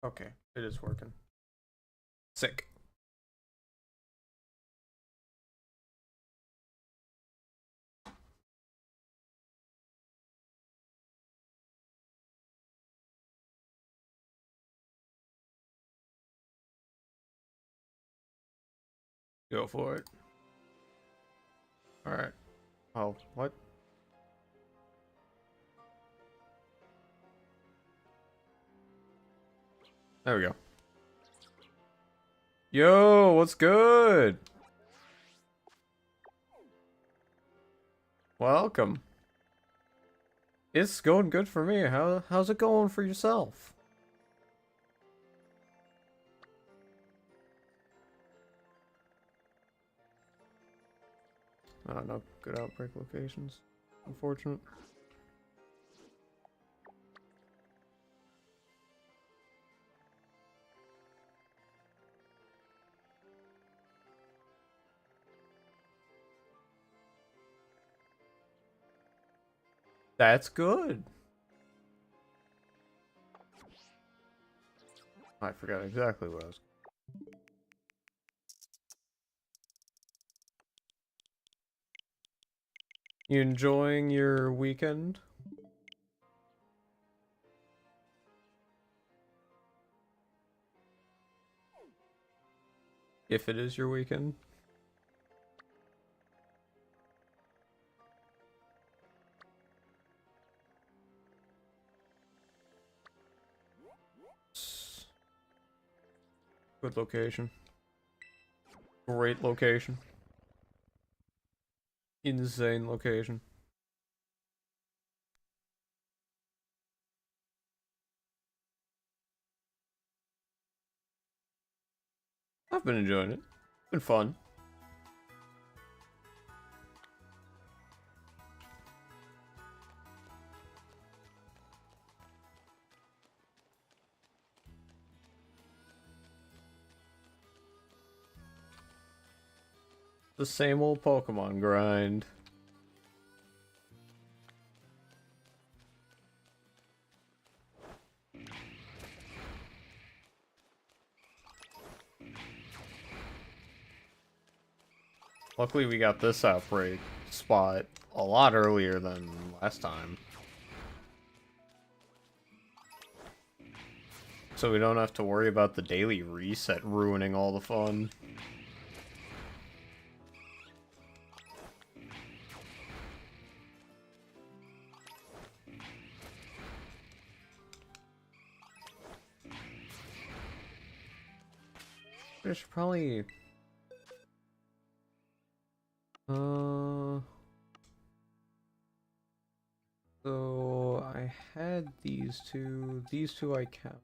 Okay, it is working. Sick. Go for it. Alright. Oh, what? There we go. Yo, what's good? Welcome. It's going good for me. How's it going for yourself? I don't know. Good outbreak locations. Unfortunate. That's good. I forgot exactly what I was. You enjoying your weekend? If it is your weekend. Good location. Great location. Insane location. I've been enjoying it. It's been fun. The same old Pokemon grind. Luckily we got this outbreak spot a lot earlier than last time. So we don't have to worry about the daily reset ruining all the fun. I should probably... So I had these two. These two I kept.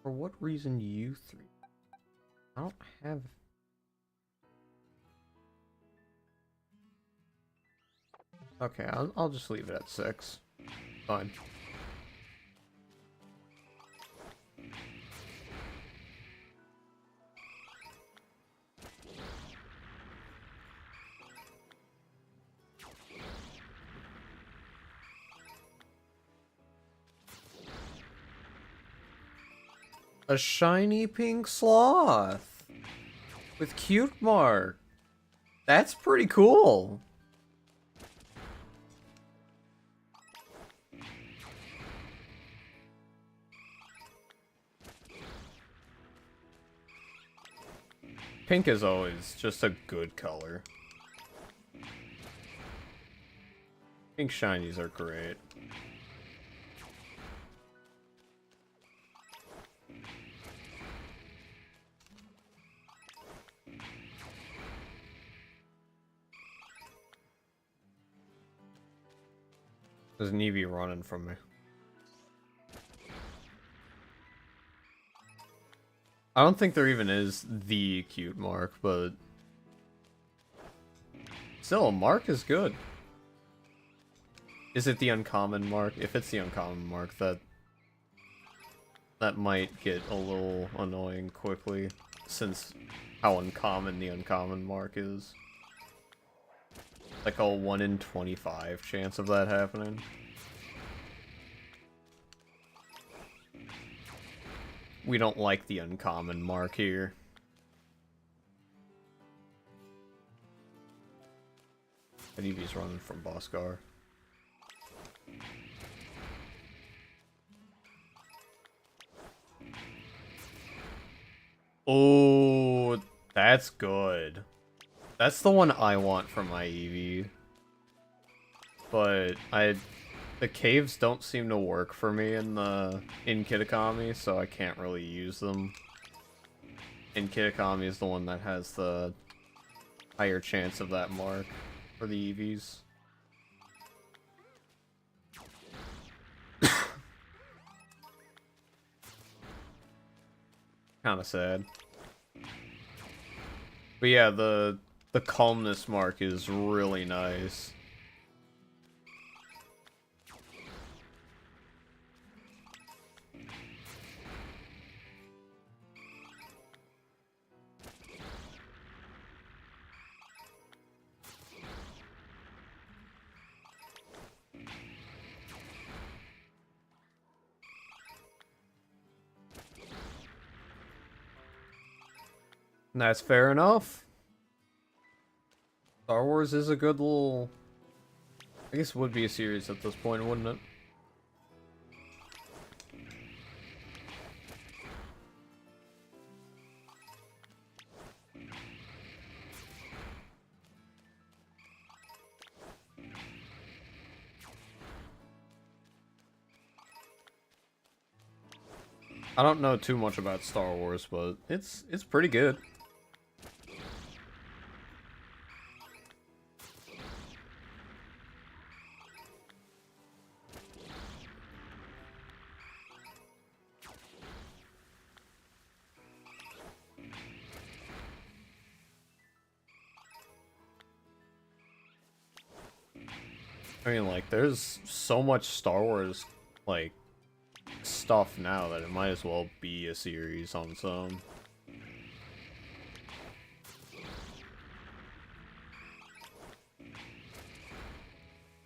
For what reason you three? I don't have... Okay, I'll just leave it at 6. Fine. A shiny pink sloth with cute mark. That's pretty cool. Pink is always just a good color. Pink shinies are great. There's an Eevee running from me. I don't think there even is the cute mark, but... Still, a mark is good. Is it the uncommon mark? If it's the uncommon mark, that might get a little annoying quickly, since how uncommon the uncommon mark is. like a 1 in 25 chance of that happening. We don't like the uncommon mark here. Eevee's running from Boscar. Oh, that's good. That's the one I want for my Eevee. But the caves don't seem to work for me in Kitakami, so I can't really use them. And Kitakami is the one that has the higher chance of that mark for the Eevees. Kind of sad. But yeah, the calmness mark is really nice. That's fair enough. Star Wars is a good little... I guess it would be a series at this point, wouldn't it? I don't know too much about Star Wars, but it's pretty good. I mean, like, there's so much Star Wars, like, stuff now that it might as well be a series on its own.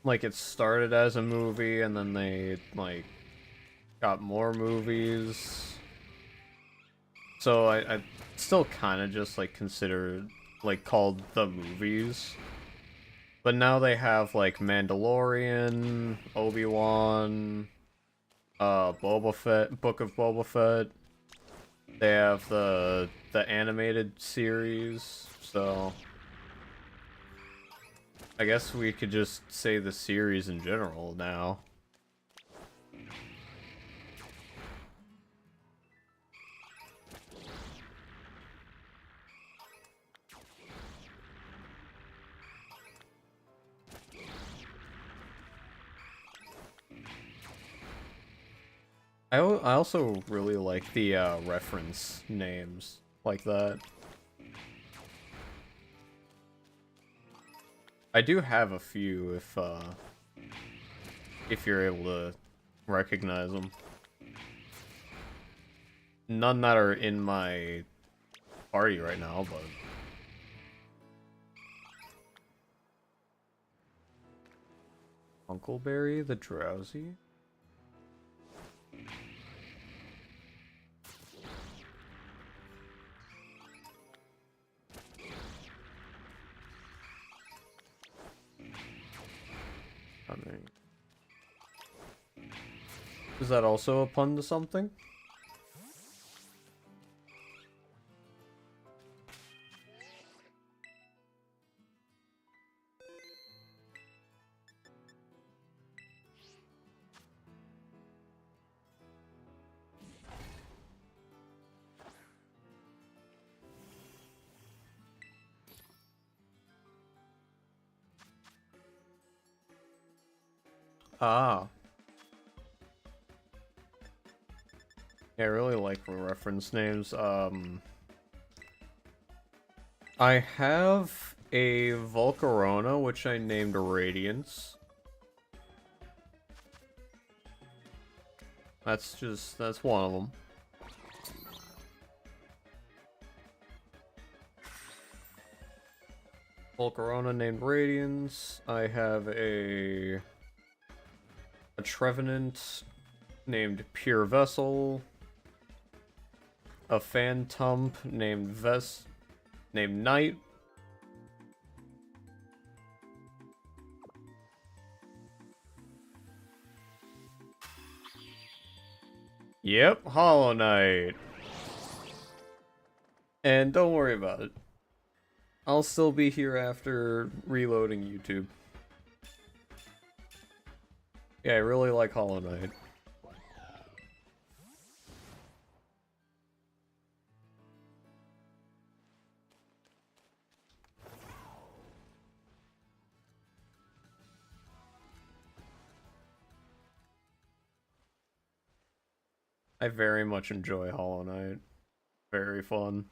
Like, it started as a movie, and then they, like, got more movies. So I still kind of just, like, consider, like, called the movies. But now they have, like, Mandalorian, Obi-Wan, Boba Fett, Book of Boba Fett. They have the animated series, so... I guess we could just say the series in general now. I also really like the reference names like that. I do have a few if you're able to recognize them. None that are in my party right now, but Huckleberry the Drowsy? Is that also a pun to something? Ah. Yeah, I really like reference names. I have a Volcarona, which I named Radiance. That's one of them. Volcarona named Radiance. I have a Trevenant named Pure Vessel. A Phantom named Knight. Yep, Hollow Knight. And don't worry about it. I'll still be here after reloading YouTube. Yeah, I really like Hollow Knight. I very much enjoy Hollow Knight. Very fun.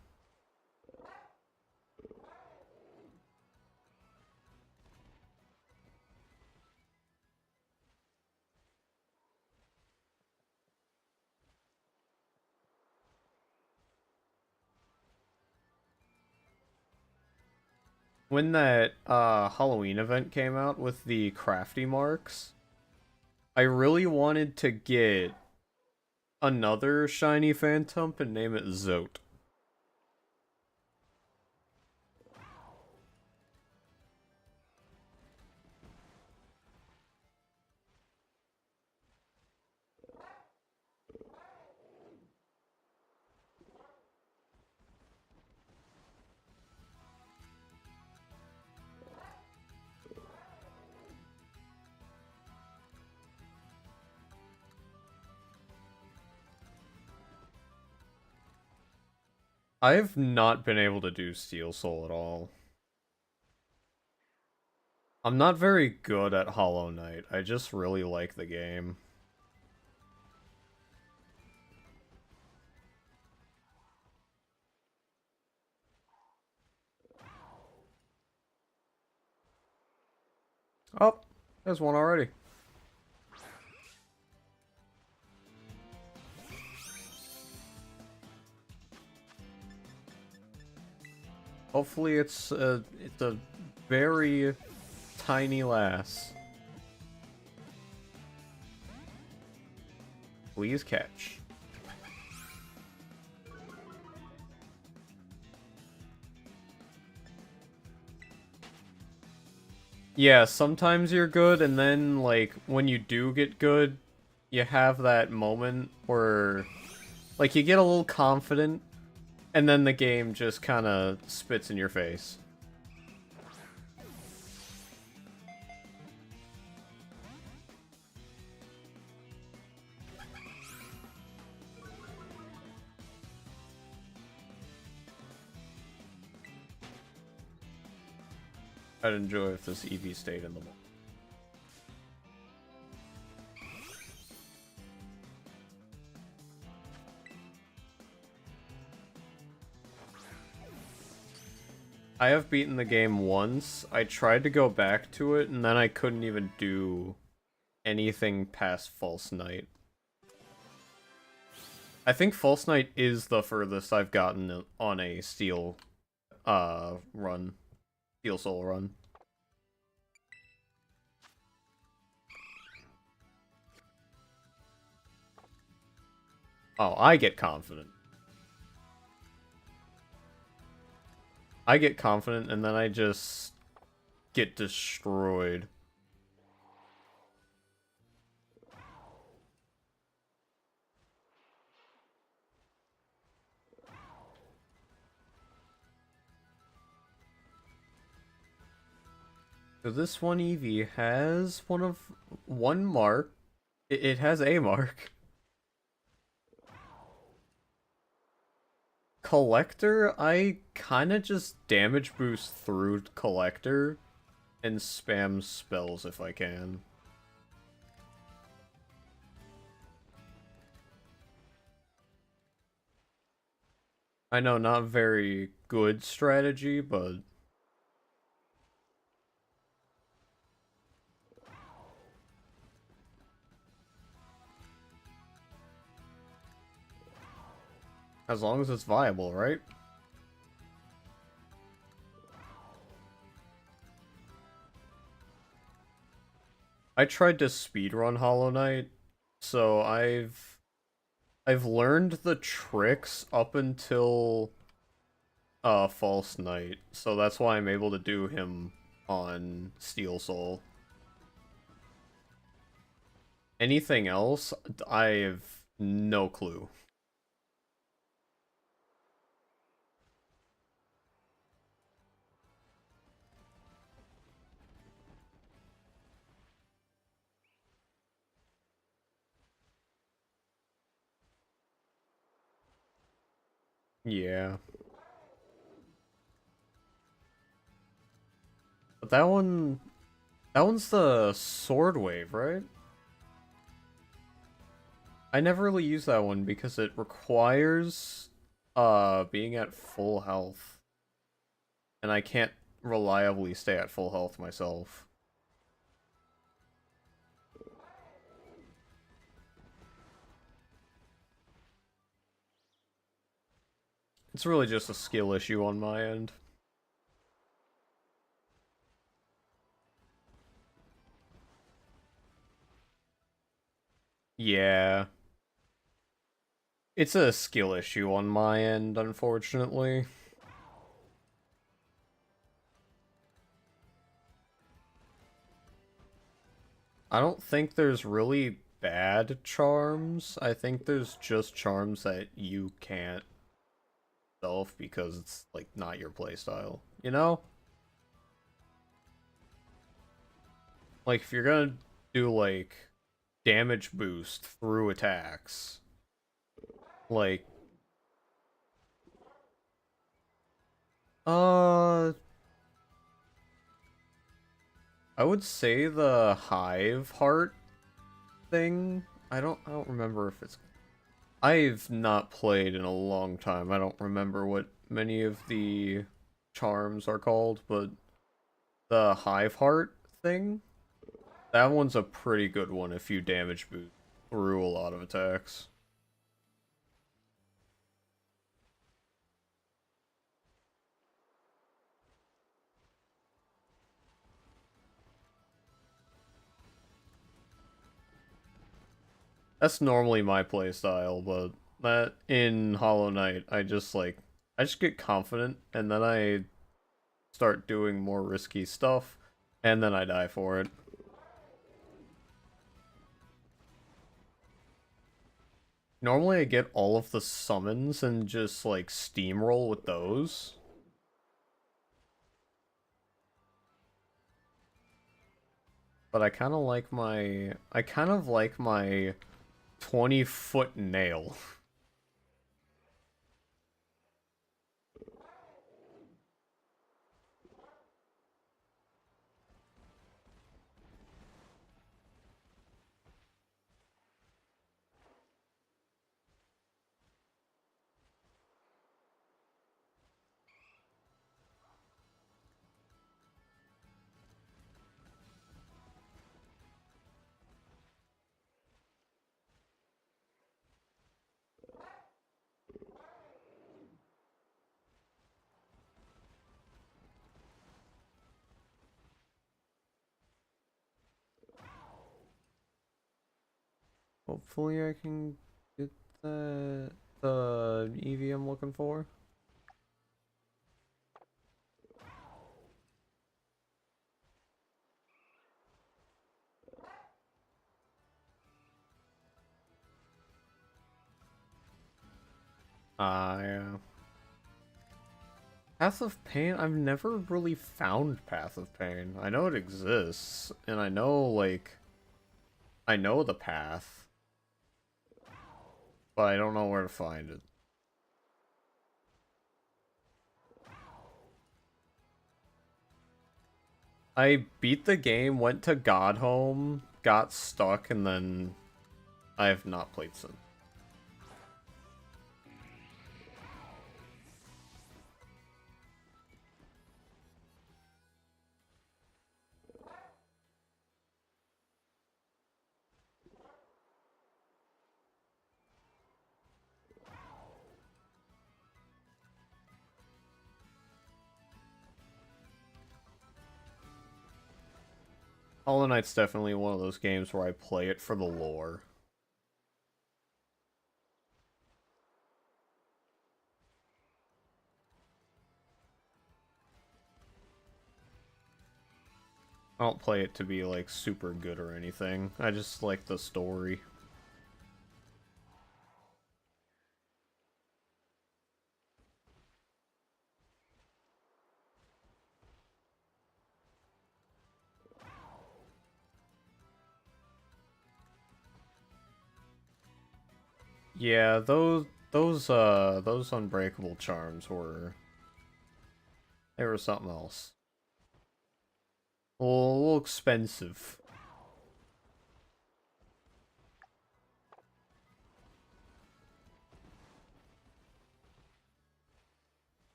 When that Halloween event came out with the crafty marks, I really wanted to get another shiny Phantom and name it Zote. I've not been able to do Steel Soul at all. I'm not very good at Hollow Knight. I just really like the game. Oh, there's one already. Hopefully it's a very tiny lass. Please catch. Yeah, sometimes you're good, and then, like, when you do get good, you have that moment where, like, you get a little confident, and then the game just kind of spits in your face. I'd enjoy if this Eevee stayed in the mall. I have beaten the game once. I tried to go back to it, and then I couldn't even do anything past False Knight. I think False Knight is the furthest I've gotten on a Steel run. Steel Soul run. Oh, I get confident. I get confident, and then I just get destroyed. So this one Eevee has one mark. It has a mark. Collector, I kinda just damage boost through Collector and spam spells if I can. I know, not very good strategy, but as long as it's viable, right? I tried to speedrun Hollow Knight, so I've learned the tricks up until False Knight, so that's why I'm able to do him on Steel Soul. Anything else, I have no clue. Yeah. But that one's the Sword Wave, right? I never really use that one because it requires being at full health, and I can't reliably stay at full health myself. It's really just a skill issue on my end. Yeah. It's a skill issue on my end, unfortunately. I don't think there's really bad charms. I think there's just charms that you can't self because it's like not your playstyle. You know? Like if you're gonna do like damage boost through attacks, like uh I would say the Hive Heart thing. I don't remember if it's I've not played in a long time. I don't remember what many of the charms are called, but the Hive Heart thing, that one's a pretty good one if you damage boost through a lot of attacks. That's normally my playstyle, but that in Hollow Knight, I just get confident and then I start doing more risky stuff and then I die for it. Normally I get all of the summons and just like steamroll with those. But I kind of like my 20-foot nail. Hopefully I can get the Eevee I'm looking for. Yeah. Path of Pain? I've never really found Path of Pain. I know it exists, and I know, like, I know the path, but I don't know where to find it. I beat the game, went to Godhome, got stuck, and then I have not played since. Hollow Knight's definitely one of those games where I play it for the lore. I don't play it to be, like, super good or anything. I just like the story. Yeah, those unbreakable charms were... They were something else. A little expensive.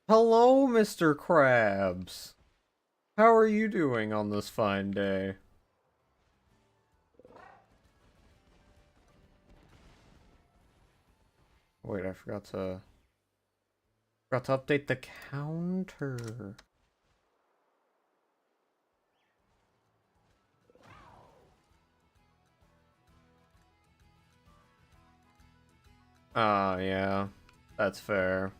Hello, Mr. Krabs! How are you doing on this fine day? Wait, I forgot to... Forgot to update the counter. Ah, yeah. That's fair.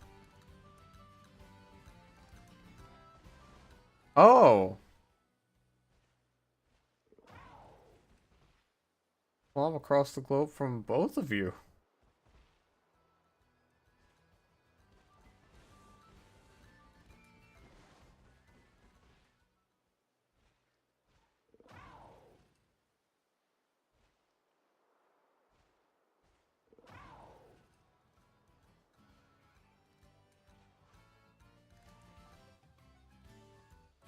Oh! Well, I'm across the globe from both of you.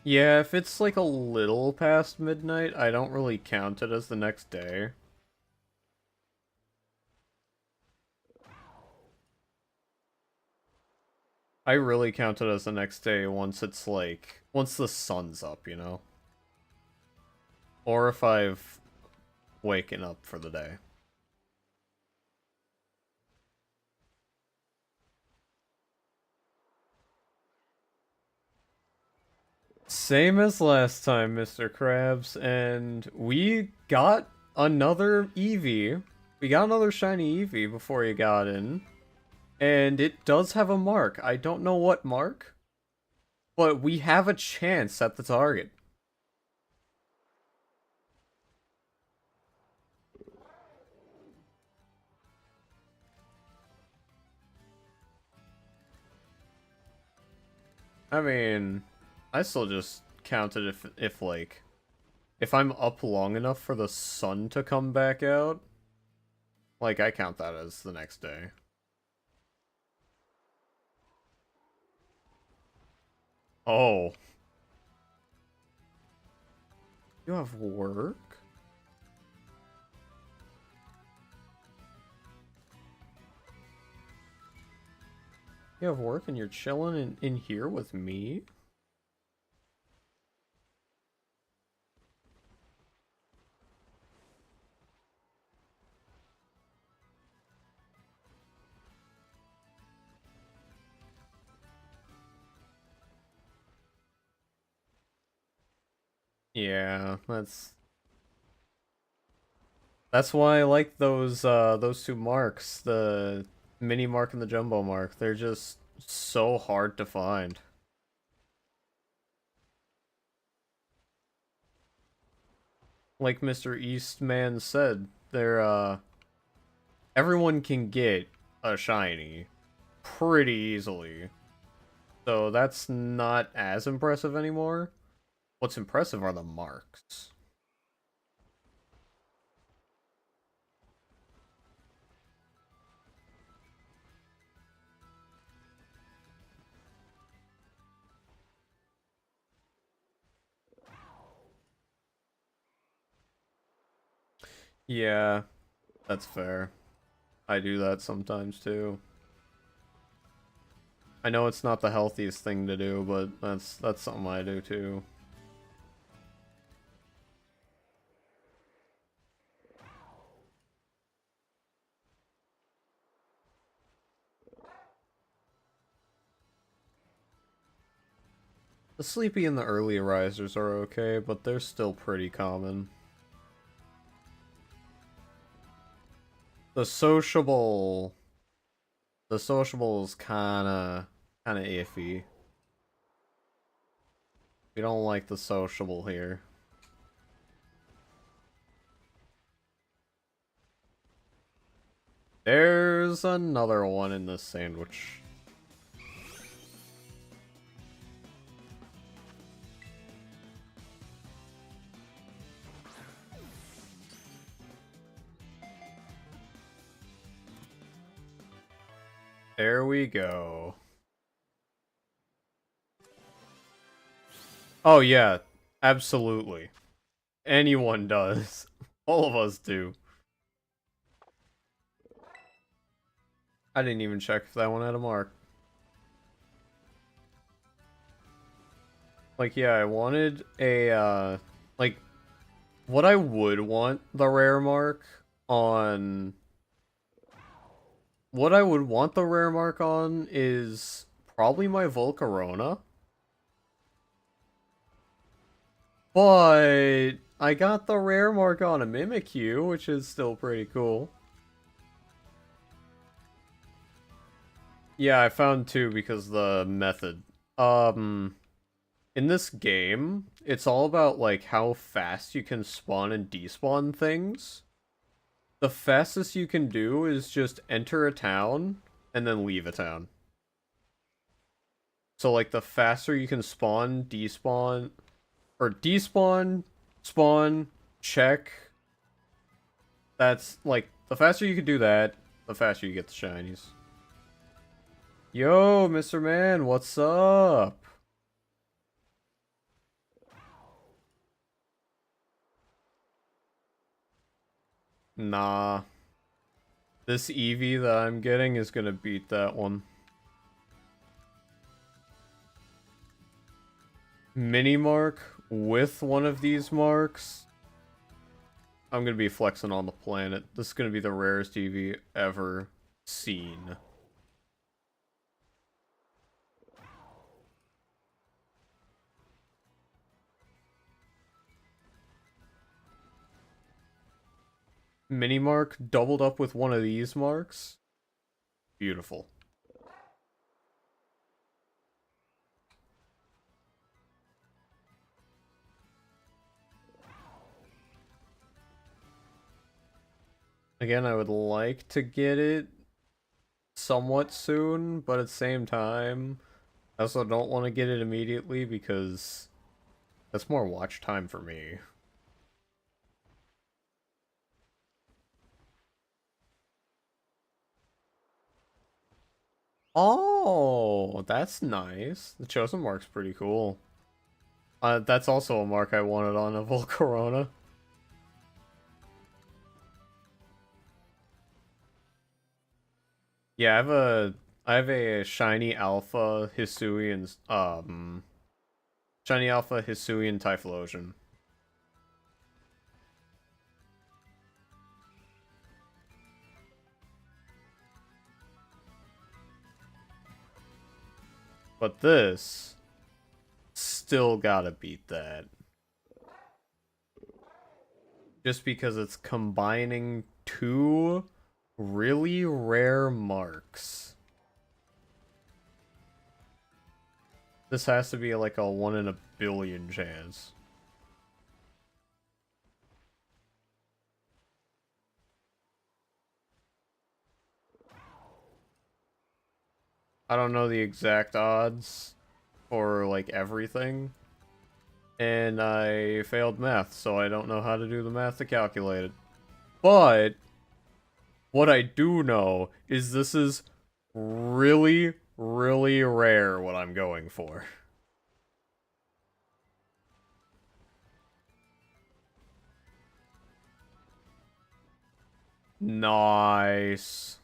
Yeah, if it's like a little past midnight, I don't really count it as the next day. I really count it as the next day once it's like, once the sun's up, you know? Or if I've waken up for the day. Same as last time, Mr. Krabs, and we got another Eevee. We got another shiny Eevee before you got in. And it does have a mark. I don't know what mark, but we have a chance at the target. I mean, I still just count it if like, if I'm up long enough for the sun to come back out, like, I count that as the next day. Oh. You have work? You have work and you're chilling in here with me? Yeah, that's why I like those two marks, the mini mark and the jumbo mark. They're just so hard to find. Like Mr. Eastman said, they're everyone can get a shiny pretty easily. So that's not as impressive anymore. What's impressive are the marks. Yeah, that's fair. I do that sometimes too. I know it's not the healthiest thing to do, but that's something I do too. The sleepy and the early risers are okay, but they're still pretty common. The sociable... The sociable is kinda iffy. We don't like the sociable here. There's another one in this sandwich. There we go. Oh yeah, absolutely. Anyone does. All of us do. I didn't even check if that one had a mark. Like, yeah, I wanted a, like, what I would want the rare mark on... What I would want the rare mark on is probably my Volcarona. But I got the rare mark on a Mimikyu, which is still pretty cool. Yeah, I found two because the method. In this game, it's all about, like, how fast you can spawn and despawn things. The fastest you can do is just enter a town and then leave a town. So, like, the faster you can spawn, despawn, or despawn, spawn, check. That's, like, the faster you can do that, the faster you get the shinies. Yo, Mr. Man, what's up? Nah. This Eevee that I'm getting is gonna beat that one. Mini mark with one of these marks. I'm gonna be flexing on the planet. This is gonna be the rarest Eevee ever seen. Mini mark doubled up with one of these marks. Beautiful. Again, I would like to get it somewhat soon, but at the same time, I also don't want to get it immediately because that's more watch time for me. Oh, that's nice. The chosen mark's pretty cool. That's also a mark I wanted on a Volcarona. Yeah, I have a shiny alpha Hisuian shiny alpha Hisuian Typhlosion. But this still gotta beat that. Just because it's combining two really rare marks. This has to be like a 1 in a billion chance. I don't know the exact odds for like everything. And I failed math, so I don't know how to do the math to calculate it. But what I do know is this is really, really rare what I'm going for. Nice.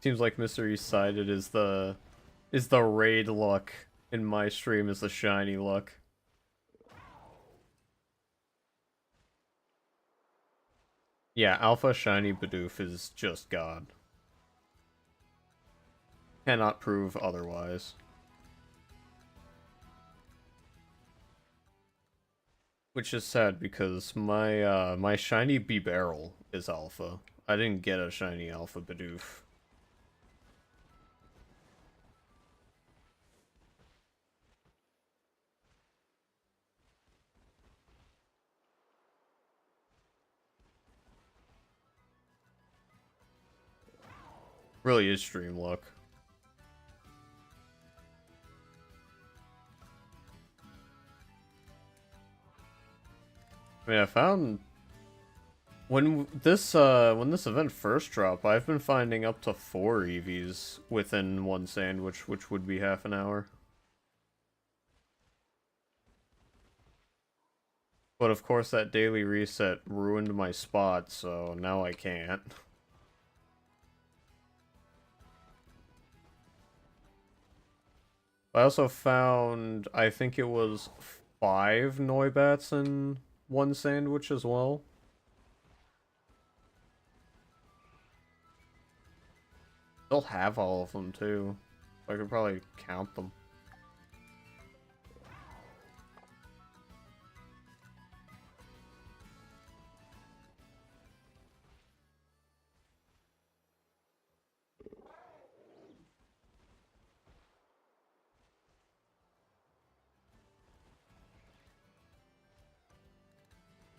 Seems like Mr. East-Sided is the raid luck in my stream is the shiny luck. Yeah, Alpha Shiny Bidoof is just God. Cannot prove otherwise. Which is sad because my shiny B-Barrel is Alpha. I didn't get a shiny Alpha Bidoof. Really is stream luck. I mean, I found when this event first dropped, I've been finding up to 4 Eevees within one sandwich, which would be half an hour. But of course, that daily reset ruined my spot, so now I can't. I also found, I think it was 5 Noibats in one sandwich as well. They'll have all of them too. I could probably count them.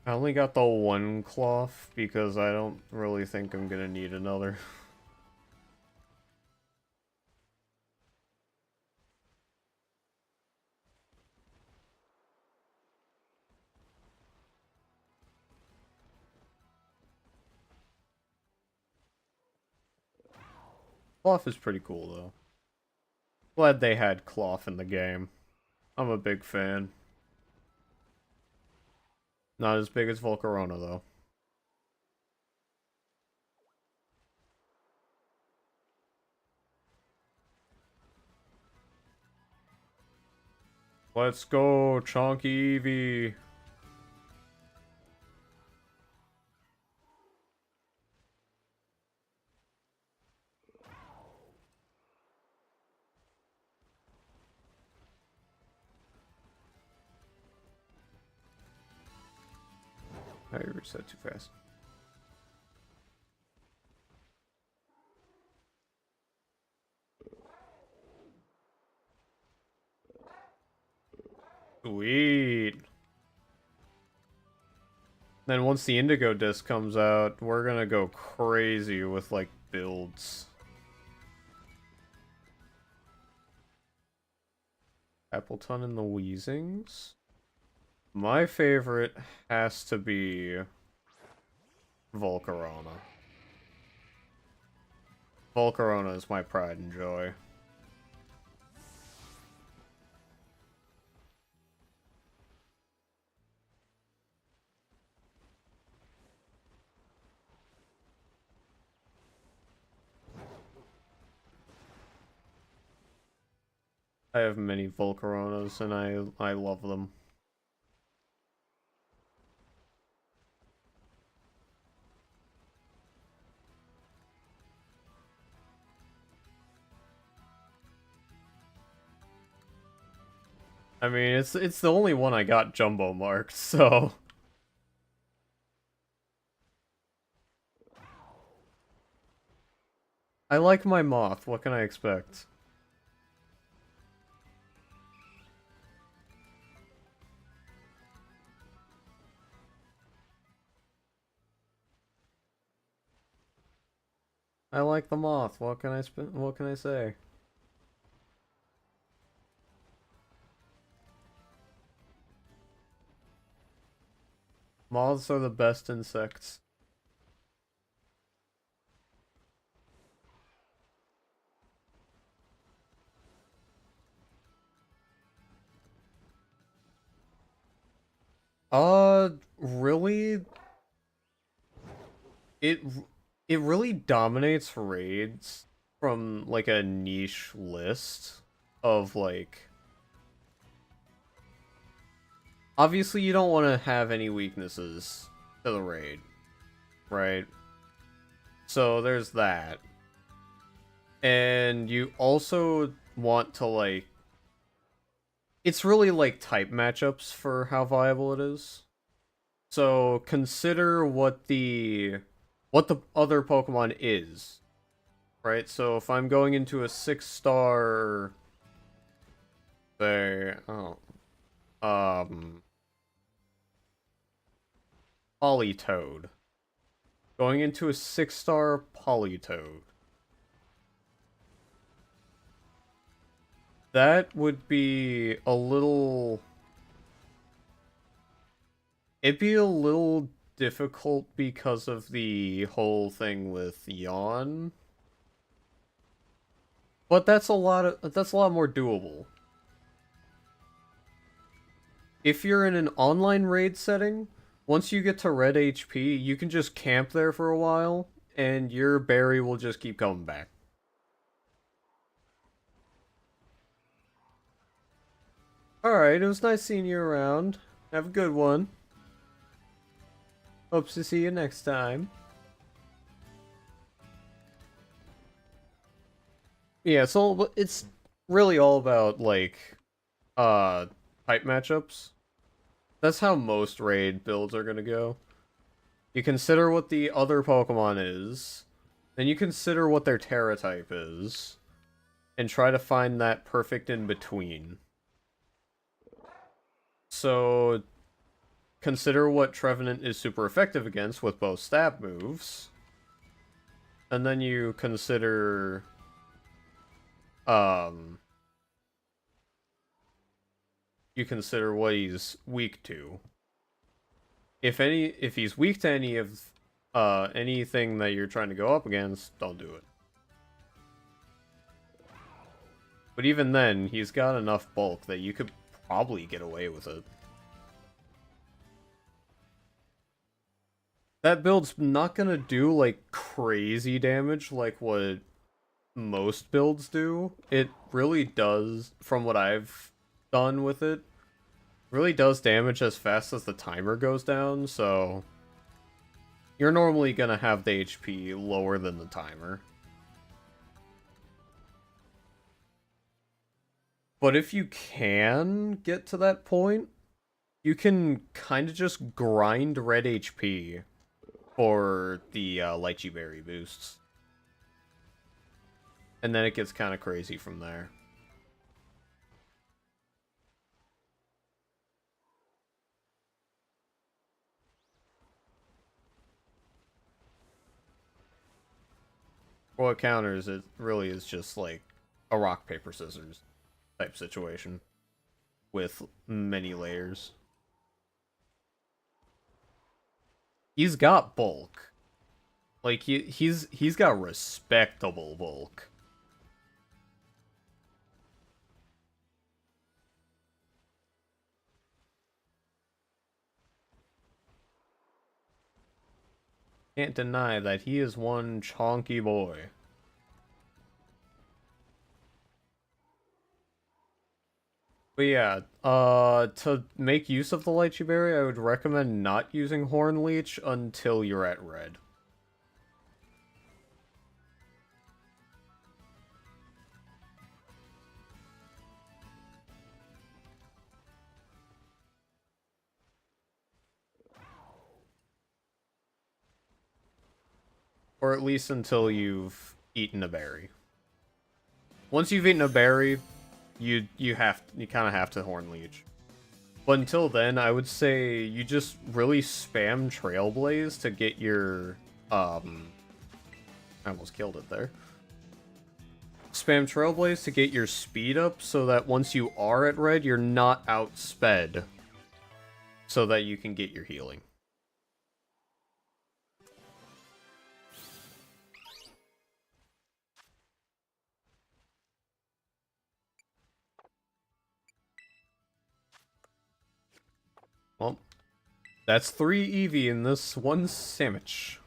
I only got the one cloth because I don't really think I'm gonna need another. Cloth is pretty cool though. Glad they had cloth in the game. I'm a big fan. Not as big as Volcarona though. Let's go, Chonky Eevee. I reset too fast. Sweet. Then once the Indigo disc comes out, we're gonna go crazy with like builds. Appleton and the Weezings. My favorite has to be Volcarona. Volcarona is my pride and joy. I have many Volcaronas and I love them. I mean, it's the only one I got jumbo marked, so I like my moth. What can I expect? I like the moth. What can what can I say? Moths are the best insects. Really? It it really dominates raids from like a niche list of like obviously you don't want to have any weaknesses to the raid. right? So there's that. And you also want to, like... It's really, like, type matchups for how viable it is. So consider what the other Pokemon is, right? So if I'm going into a 6-star, say, oh, Politoed. Going into a 6-star Politoed. That would be a little... It'd be a little difficult because of the whole thing with Yawn. But that's a lot more doable. If you're in an online raid setting, once you get to red HP, you can just camp there for a while, and your berry will just keep coming back. Alright, it was nice seeing you around. Have a good one. Hope to see you next time. Yeah, it's really all about, like, type matchups. That's how most raid builds are gonna go. You consider what the other Pokemon is, then you consider what their Terra type is, and try to find that perfect in between. So, consider what Trevenant is super effective against with both stab moves, and then you consider, what he's weak to. If he's weak to any of, anything that you're trying to go up against, don't do it. But even then, he's got enough bulk that you could probably get away with it. That build's not gonna do, like, crazy damage like what most builds do. It really does, from what I've done with it, really does damage as fast as the timer goes down, so you're normally gonna have the HP lower than the timer. But if you can get to that point, you can kind of just grind red HP for the Lychee Berry boosts. And then it gets kind of crazy from there. For what counters, it really is just like a rock, paper, scissors type situation with many layers. He's got bulk. Like he's got respectable bulk. Can't deny that he is one chonky boy. But yeah, to make use of the Lychee Berry, I would recommend not using Horn Leech until you're at red. Or at least until you've eaten a berry. Once you've eaten a berry, you kind of have to Horn Leech. But until then, I would say you just really spam Trailblaze to get your, I almost killed it there. Spam Trailblaze to get your speed up so that once you are at red, you're not outsped. So that you can get your healing. Well, that's 3 Eevee in this one sandwich.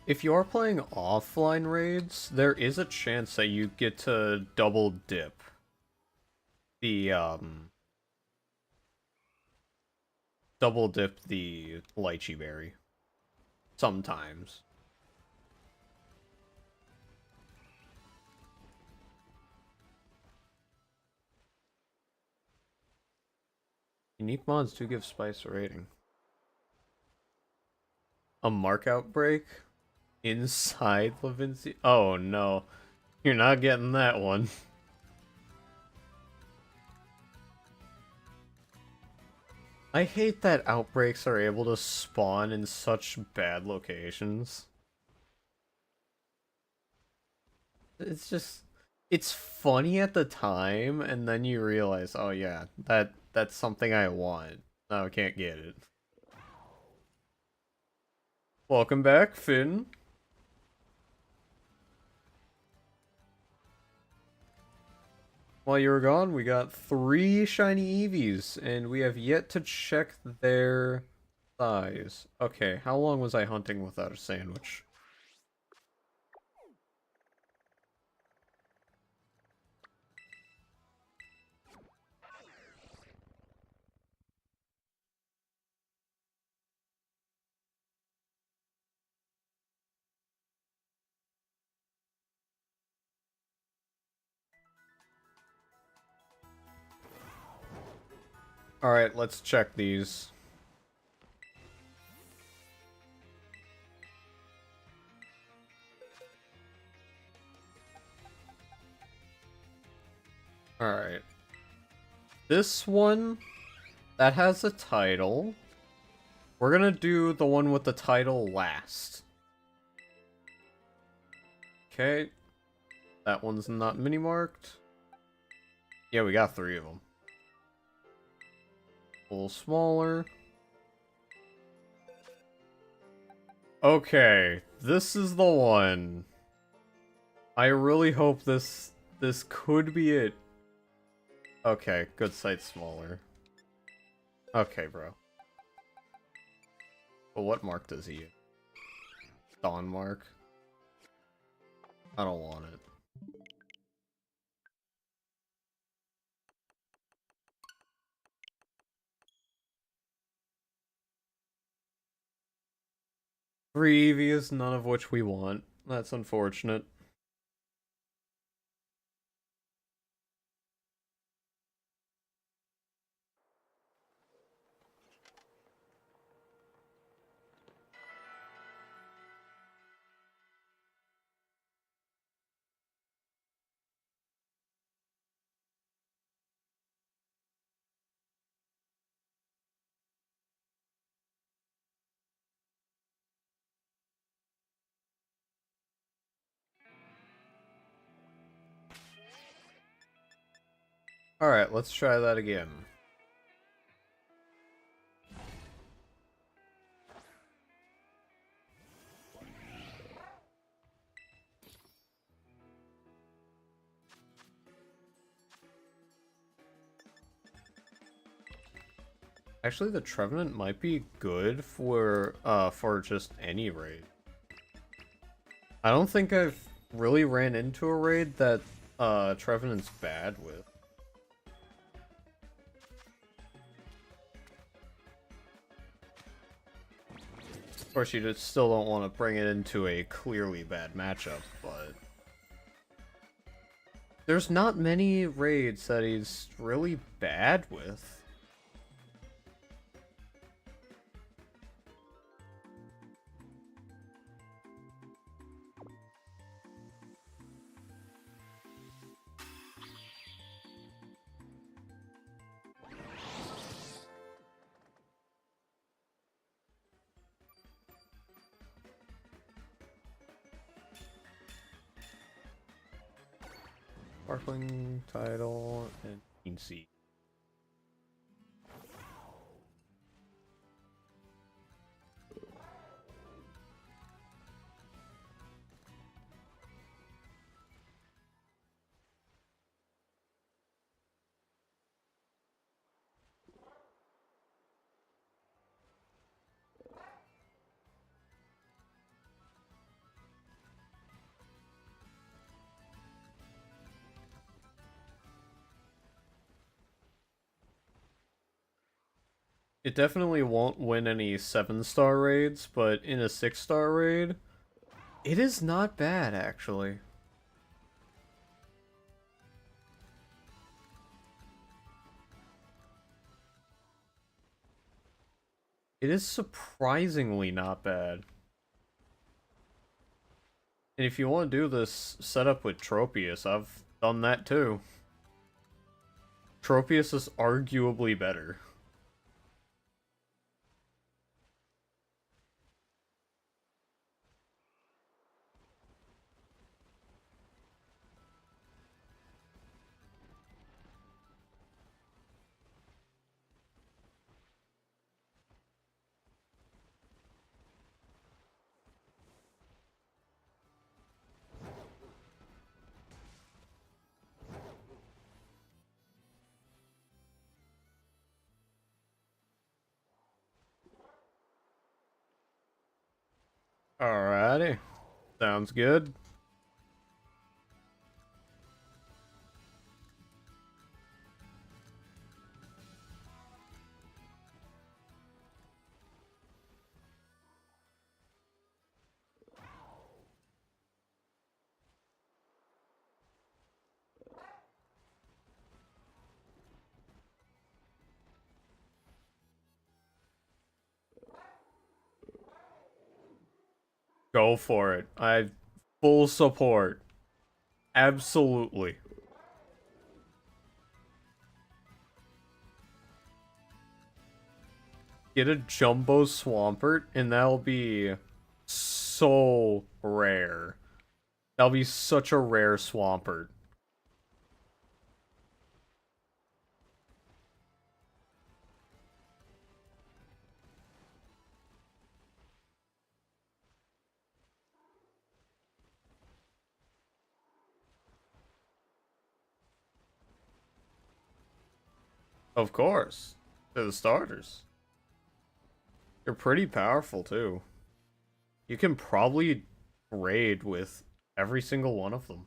if you are playing offline raids, there is a chance that you get to double dip the lychee berry sometimes. Unique mods do give spice a rating. A mark outbreak inside Levinsky. Oh no, you're not getting that one. I hate that outbreaks are able to spawn in such bad locations. It's just, it's funny at the time, and then you realize, oh yeah, that's something I want. No, I can't get it. Welcome back, Finn. While you were gone, we got 3 shiny Eevees, and we have yet to check their size. Okay, how long was I hunting without a sandwich? Alright, let's check these. Alright. This one, that has a title. We're gonna do the one with the title last. Okay. That one's not mini-marked. Yeah, we got 3 of them. A little smaller. Okay, this is the one. I really hope this could be it. Okay, good sight smaller. Okay, bro. But what mark does he use? Dawn mark? I don't want it. Three Eevees, none of which we want. That's unfortunate. Alright, let's try that again. Actually, the Trevenant might be good for just any raid. I don't think I've really ran into a raid that Trevenant's bad with. Of course, you just still don't want to bring it into a clearly bad matchup, but there's not many raids that he's really bad with. Sparkling title and Queen Seed. It definitely won't win any 7-star raids, but in a 6-star raid, it is not bad, actually. It is surprisingly not bad. And if you want to do this setup with Tropius, I've done that too. Tropius is arguably better. Alrighty. Sounds good. Go for it. I full support. Absolutely. Get a jumbo Swampert, and that'll be so rare. That'll be such a rare Swampert. Of course. They're the starters. They're pretty powerful, too. You can probably raid with every single one of them.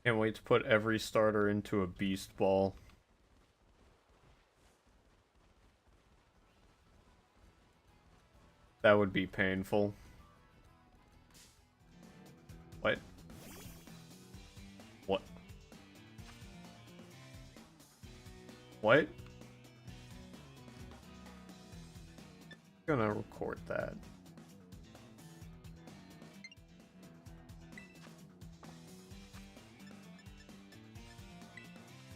Can't wait to put every starter into a beast ball. That would be painful. What? What? What? Gonna record that.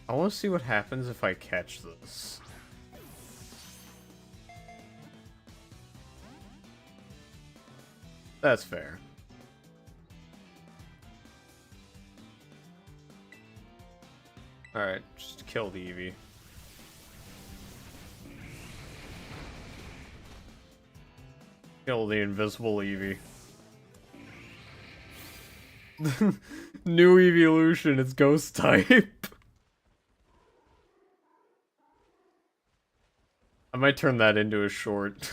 I want to see what happens if I catch this. That's fair. Alright, just kill the Eevee. Kill the invisible Eevee. New evolution, it's ghost type. I might turn that into a short.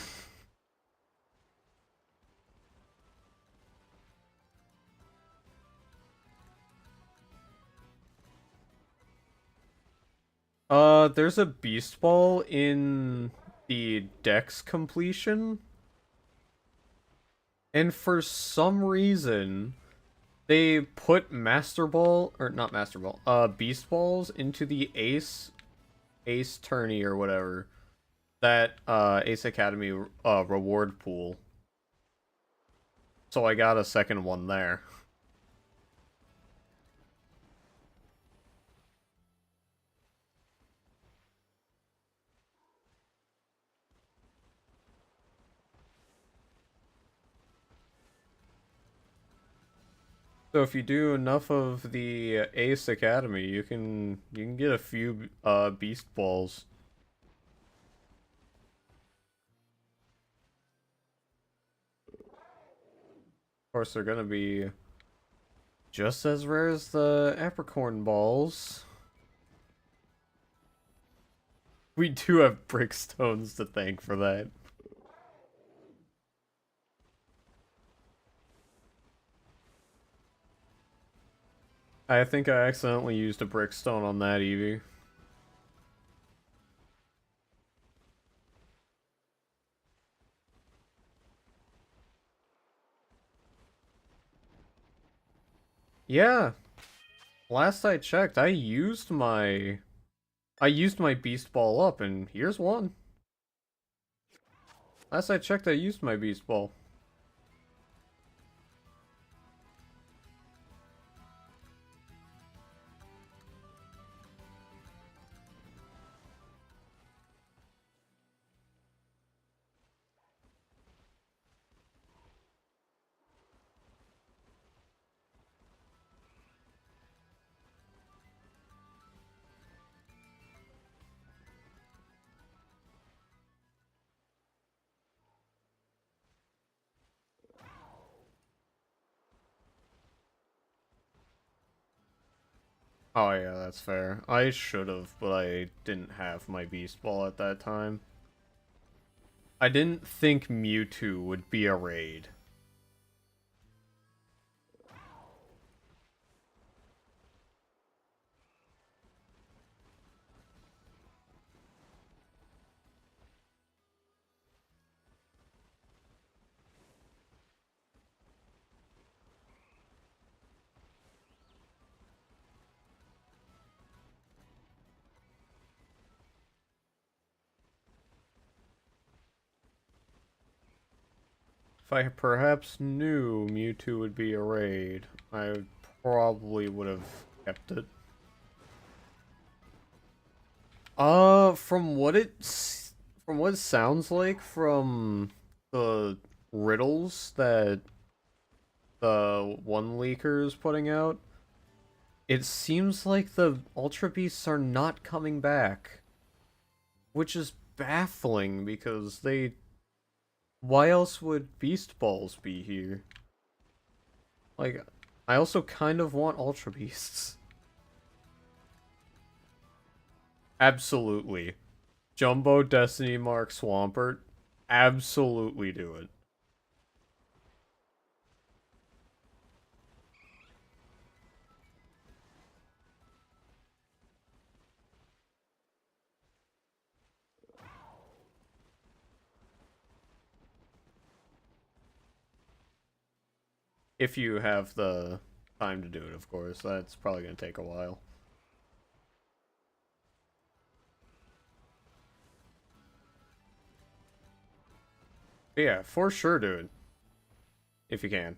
There's a beast ball in the Dex completion. And for some reason, they put Master Ball, or not Master Ball, Beast Balls into the Ace Tourney or whatever. That, Ace Academy, reward pool. So I got a second one there. So if you do enough of the Ace Academy, you can get a few beast balls. Of course, they're gonna be just as rare as the apricorn balls. We do have brickstones to thank for that. I think I accidentally used a brickstone on that Eevee. Yeah, last I checked, I used my beast ball up, and here's one. Last I checked, I used my beast ball. Oh yeah, that's fair. I should have, but I didn't have my beast ball at that time. I didn't think Mewtwo would be a raid. If I perhaps knew Mewtwo would be a raid, I probably would have kept it. From what it sounds like from the riddles that the one leaker is putting out, it seems like the Ultra Beasts are not coming back, which is baffling because why else would Beast Balls be here? Like, I also kind of want Ultra Beasts. Absolutely. Jumbo Destiny Mark Swampert. Absolutely do it. If you have the time to do it, of course. That's probably going to take a while. But yeah, for sure do it. If you can.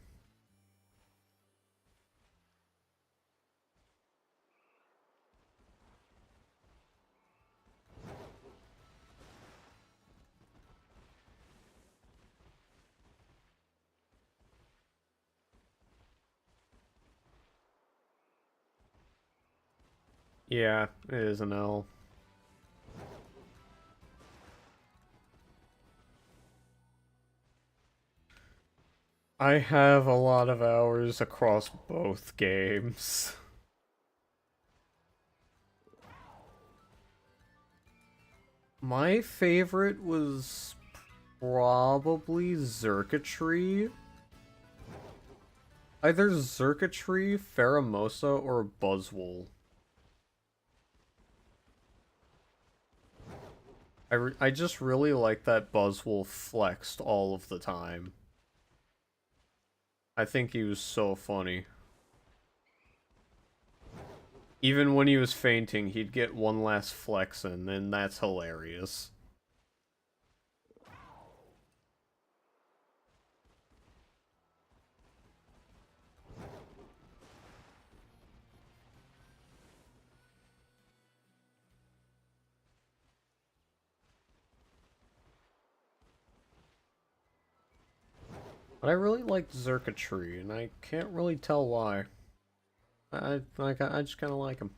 Yeah, it is an L. I have a lot of hours across both games. My favorite was probably Zerkatree. Either Zerkatree, Pheromosa, or Buzzwole. I just really like that Buzzwole flexed all of the time. I think he was so funny. Even when he was fainting, he'd get one last flex in, and that's hilarious. But I really like Zerkatree, and I can't really tell why. I just kind of like him.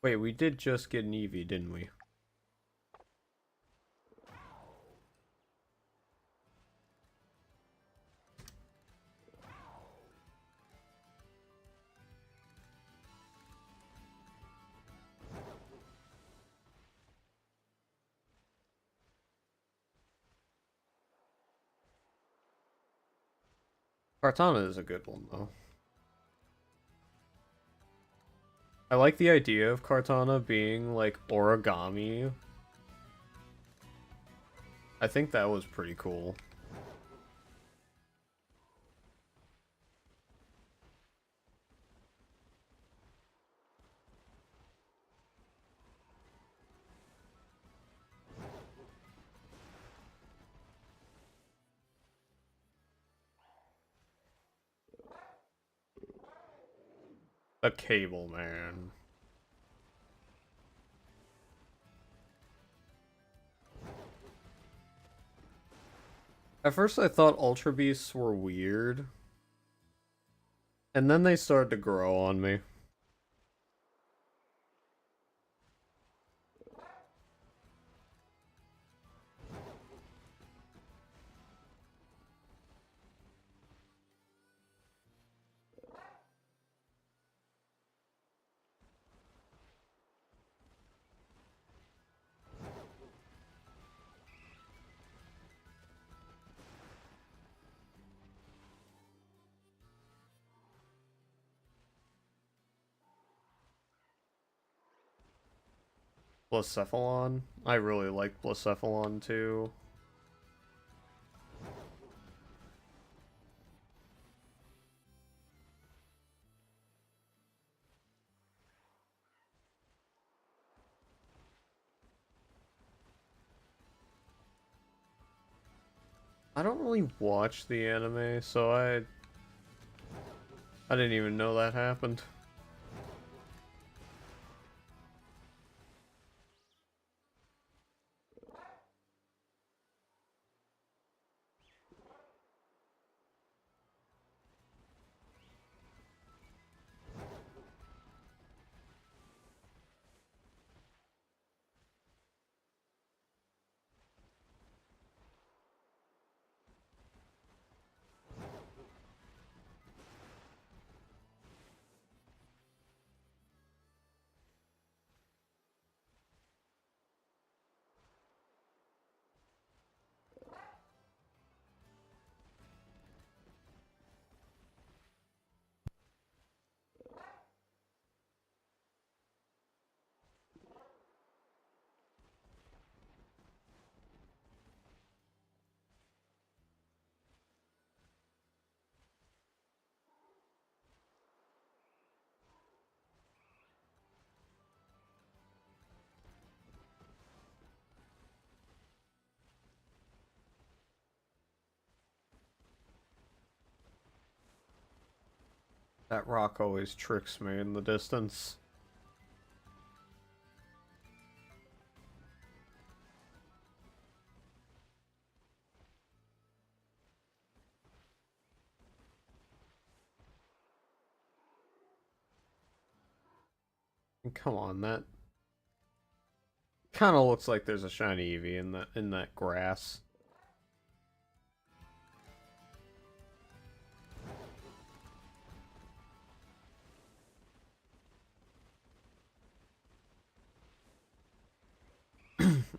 Wait, we did just get an Eevee, didn't we? Kartana is a good one, though. I like the idea of Kartana being, like, origami. I think that was pretty cool. The Cable Man. At first I thought Ultra Beasts were weird. And then they started to grow on me. Blacephalon. I really like Blacephalon too. I don't really watch the anime, so I didn't even know that happened. That rock always tricks me in the distance. And come on, that kind of looks like there's a shiny Eevee in that grass.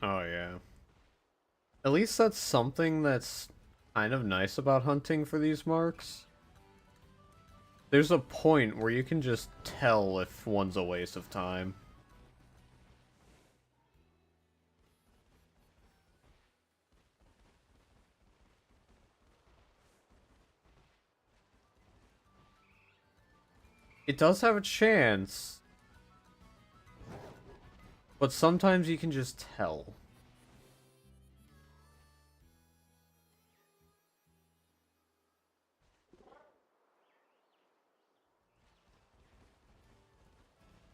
Oh yeah. At least that's something that's kind of nice about hunting for these marks. There's a point where you can just tell if one's a waste of time. It does have a chance, but sometimes you can just tell.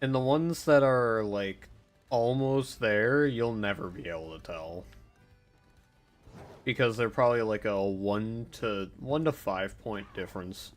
And the ones that are, like, almost there, you'll never be able to tell. Because they're probably like a 1 to 5 point difference.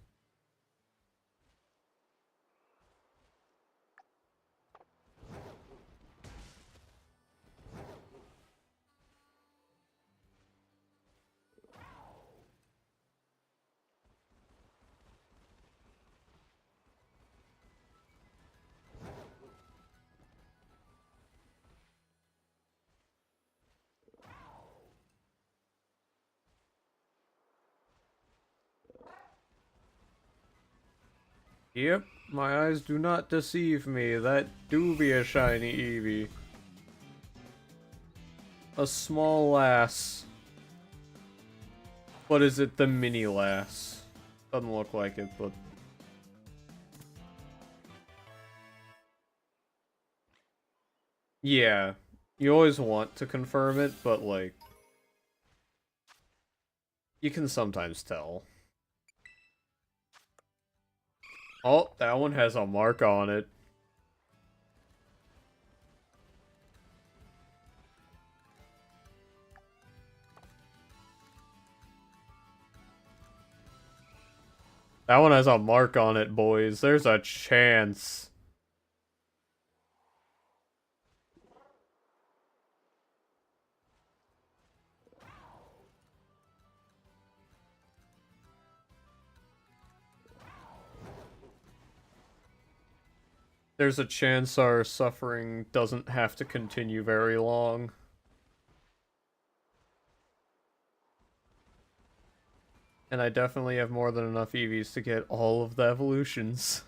Yep, my eyes do not deceive me. That do be a shiny Eevee. A small lass. But is it the mini lass? Doesn't look like it, but... Yeah. You always want to confirm it, but like... You can sometimes tell. Oh, that one has a mark on it. That one has a mark on it, boys. There's a chance. There's a chance our suffering doesn't have to continue very long. And I definitely have more than enough Eevees to get all of the evolutions.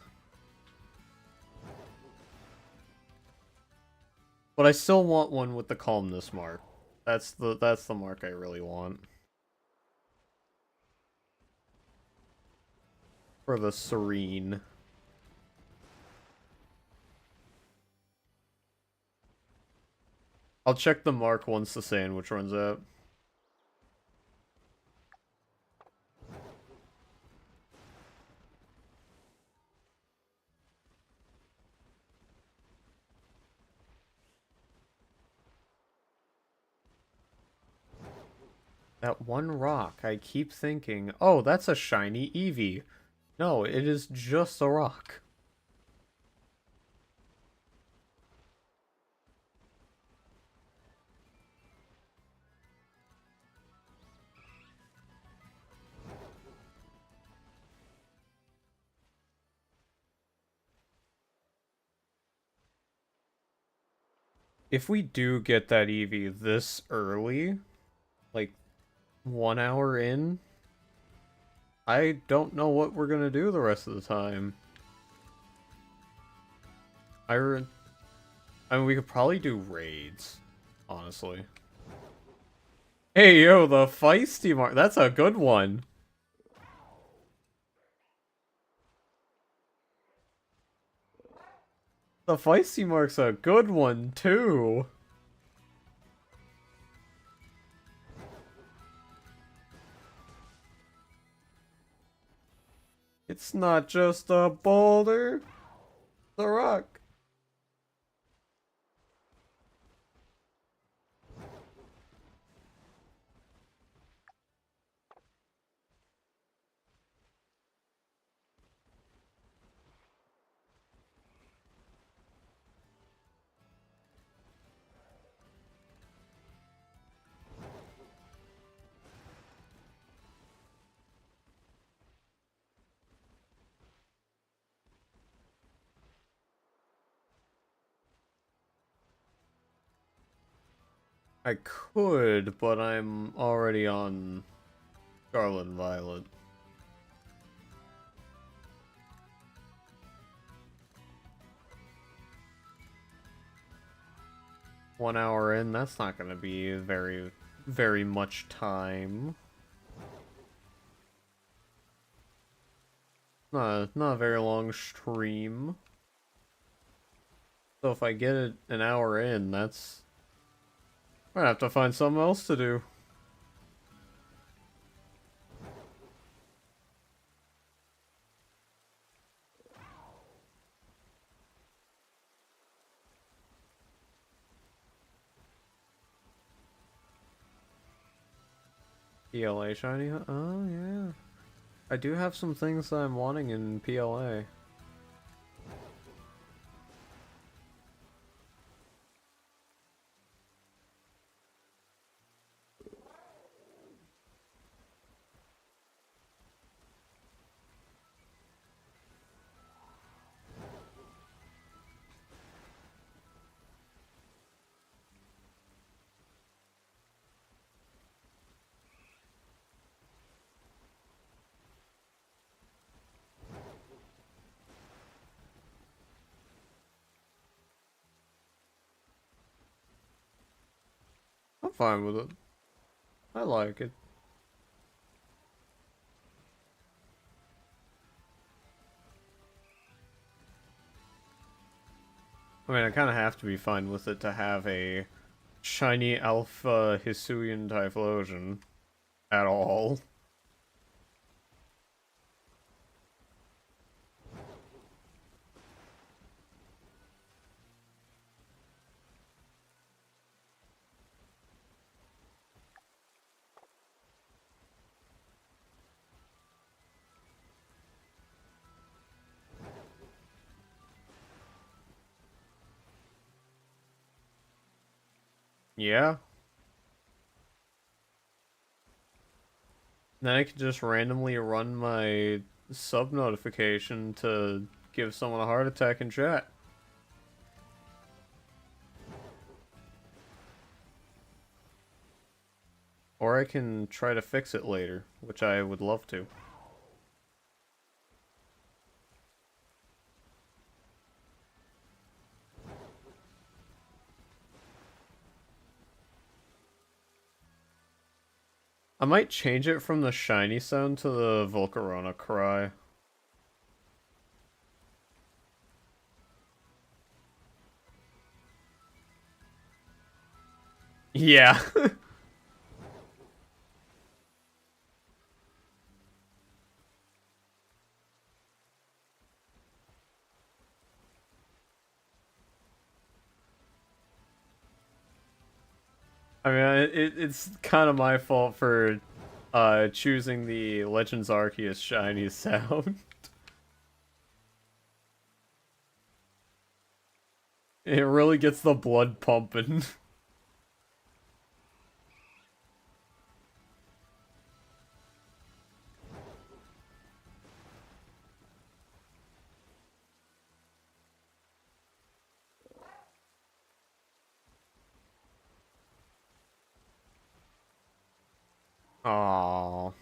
But I still want one with the calmness mark. That's the mark I really want. For the serene. I'll check the mark once the sandwich runs out. That one rock, I keep thinking, oh, that's a shiny Eevee. No, it is just a rock. If we do get that Eevee this early, like 1 hour in, I don't know what we're gonna do the rest of the time. I mean, we could probably do raids, honestly. Hey, yo, the feisty mark. That's a good one. The feisty mark's a good one, too. It's not just a boulder. It's a rock. I could, but I'm already on Scarlet and Violet. One hour in, that's not gonna be very much time. Not a very long stream. So if I get it an hour in, that's... I'm gonna have to find something else to do. PLA shiny? Oh, yeah. I do have some things that I'm wanting in PLA. I'm fine with it. I like it. I mean, I kind of have to be fine with it to have a shiny alpha Hisuian Typhlosion at all. Yeah. Then I could just randomly run my sub notification to give someone a heart attack in chat. Or I can try to fix it later, which I would love to. I might change it from the shiny sound to the Volcarona cry. Yeah. I mean, it's kind of my fault for choosing the Legends Arceus shiny sound. It really gets the blood pumping. Aww.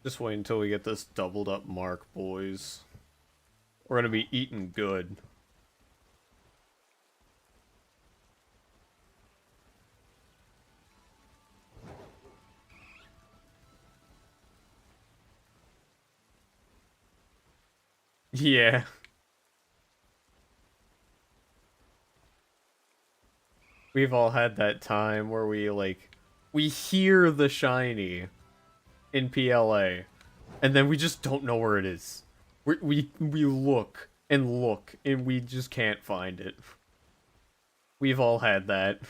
Just wait until we get this doubled up mark, boys. We're gonna be eating good. Yeah. We've all had that time where we hear the shiny in PLA, and then we just don't know where it is. We look, and we just can't find it. We've all had that.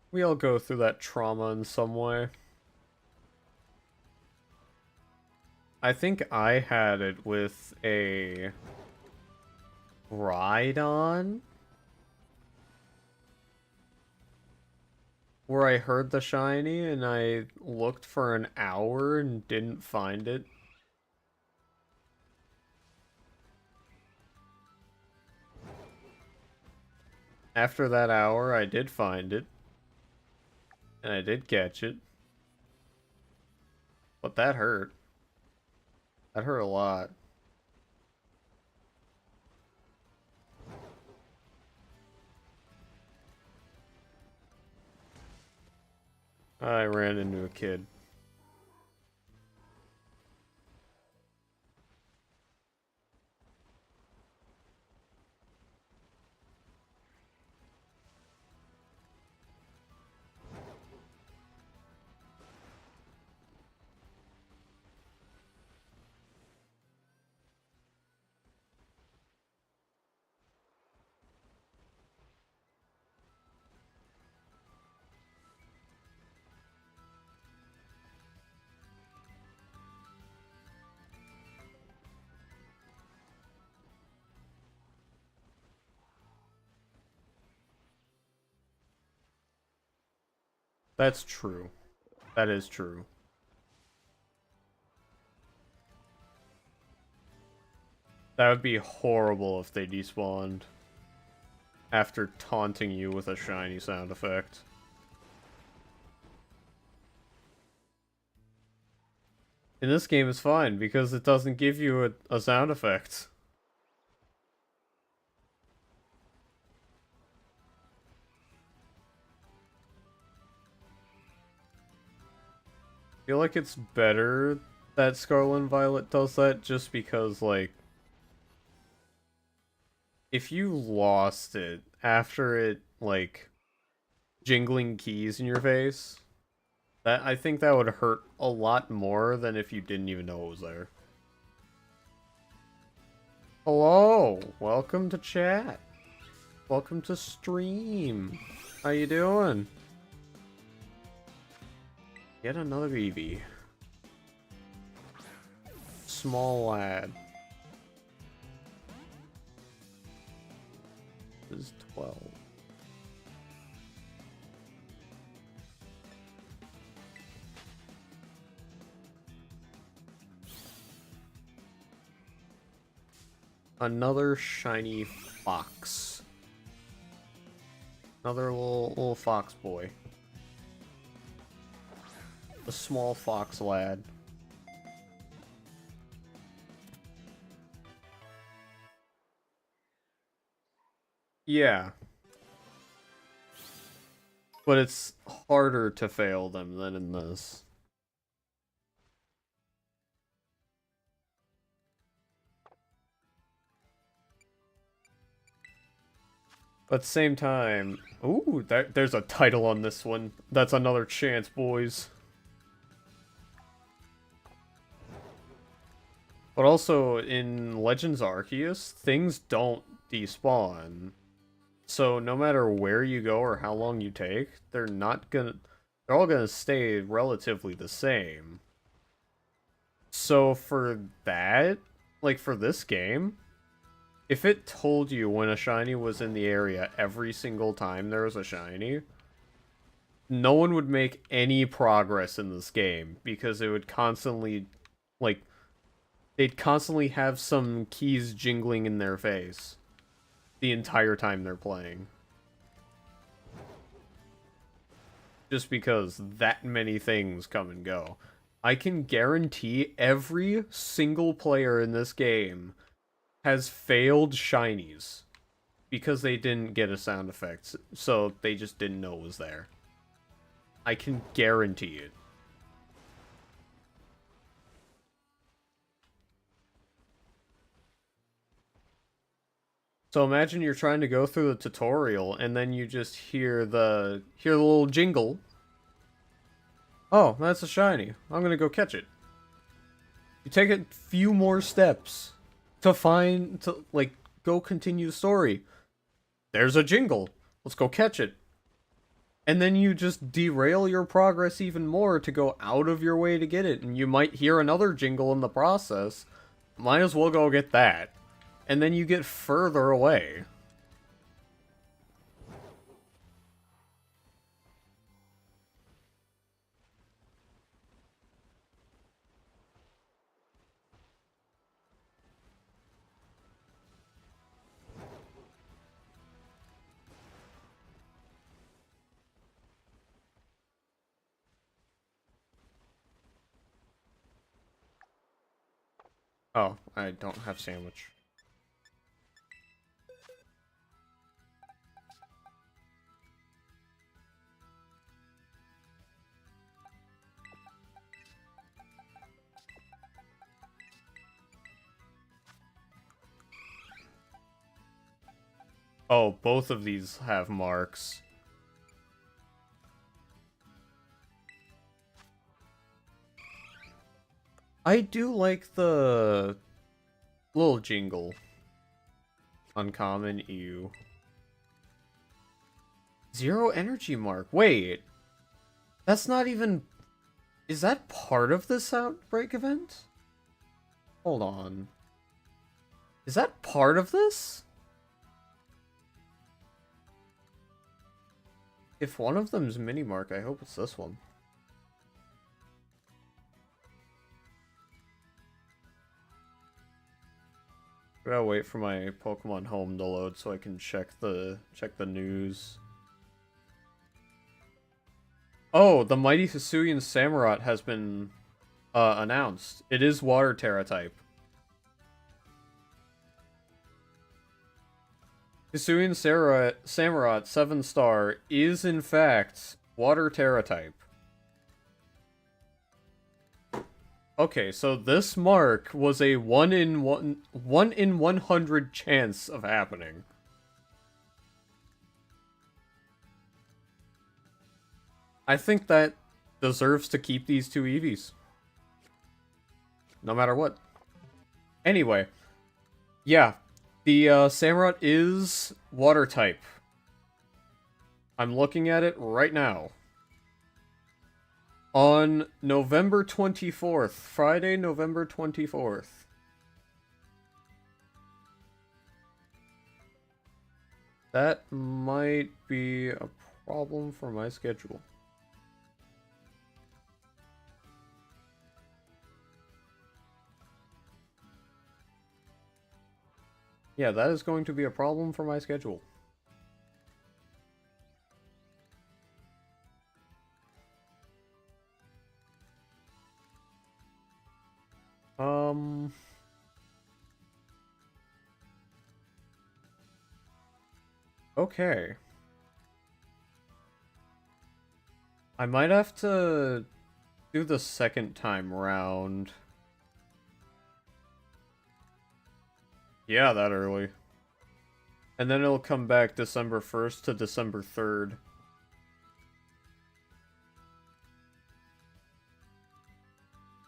We all go through that trauma in some way. I think I had it with a ride-on where I heard the shiny and I looked for an hour and didn't find it. After that hour, I did find it. And I did catch it. But that hurt. That hurt a lot. I ran into a kid. That's true. That is true. That would be horrible if they despawned after taunting you with a shiny sound effect. In this game, it's fine because it doesn't give you a sound effect. I feel like it's better that Scarlet and Violet does that just because, like, if you lost it after it, like, jingling keys in your face, that I think that would hurt a lot more than if you didn't even know it was there. Hello! Welcome to chat. Welcome to stream. How you doing? Yet another Eevee. Small lad. This is 12. Another shiny fox. Another little fox boy. A small fox lad. Yeah. But it's harder to fail them than in this. But at the same time... Ooh, there's a title on this one. That's another chance, boys. But also, in Legends Arceus, things don't despawn. So no matter where you go or how long you take, they're all gonna stay relatively the same. So for that, like for this game, if it told you when a shiny was in the area every single time there was a shiny, no one would make any progress in this game because it would constantly, like, they'd constantly have some keys jingling in their face the entire time they're playing. Just because that many things come and go. I can guarantee every single player in this game has failed shinies because they didn't get a sound effect, so they just didn't know it was there. I can guarantee it. So imagine you're trying to go through the tutorial and then you just hear the little jingle. Oh, that's a shiny. I'm gonna go catch it. You take a few more steps to like go continue the story. There's a jingle. Let's go catch it. And then you just derail your progress even more to go out of your way to get it, and you might hear another jingle in the process. Might as well go get that. And then you get further away. Oh, I don't have sandwich. Oh, both of these have marks. I do like the little jingle. Uncommon, ew. Zero energy mark. Wait. That's not even... Is that part of this outbreak event? Hold on. Is that part of this? If one of them's mini mark, I hope it's this one. I gotta wait for my Pokemon Home to load so I can check the news. Oh, the mighty Hisuian Samurott has been announced. It is Water Terra type. Hisuian Samurott 7-star is in fact Water Terra type. Okay, so this mark was a 1 in 100 chance of happening. I think that deserves to keep these two Eevees. No matter what. Anyway, yeah, the Samurott is water type. I'm looking at it right now. On November 24th, Friday, November 24th. That might be a problem for my schedule. Yeah, that is going to be a problem for my schedule. Okay. I might have to do the second time round. Yeah, that early. And then it'll come back December 1st to December 3rd.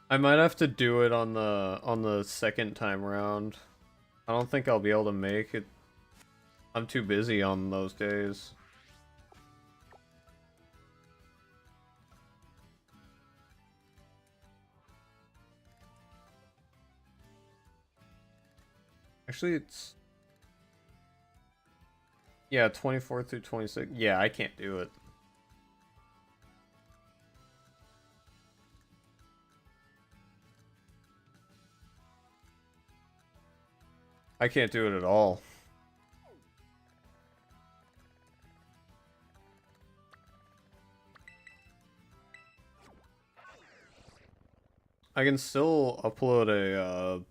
I might have to do it on the second time round. I don't think I'll be able to make it. I'm too busy on those days. Actually, it's... Yeah, 24th through 26th. Yeah, I can't do it. I can't do it at all. I can still upload a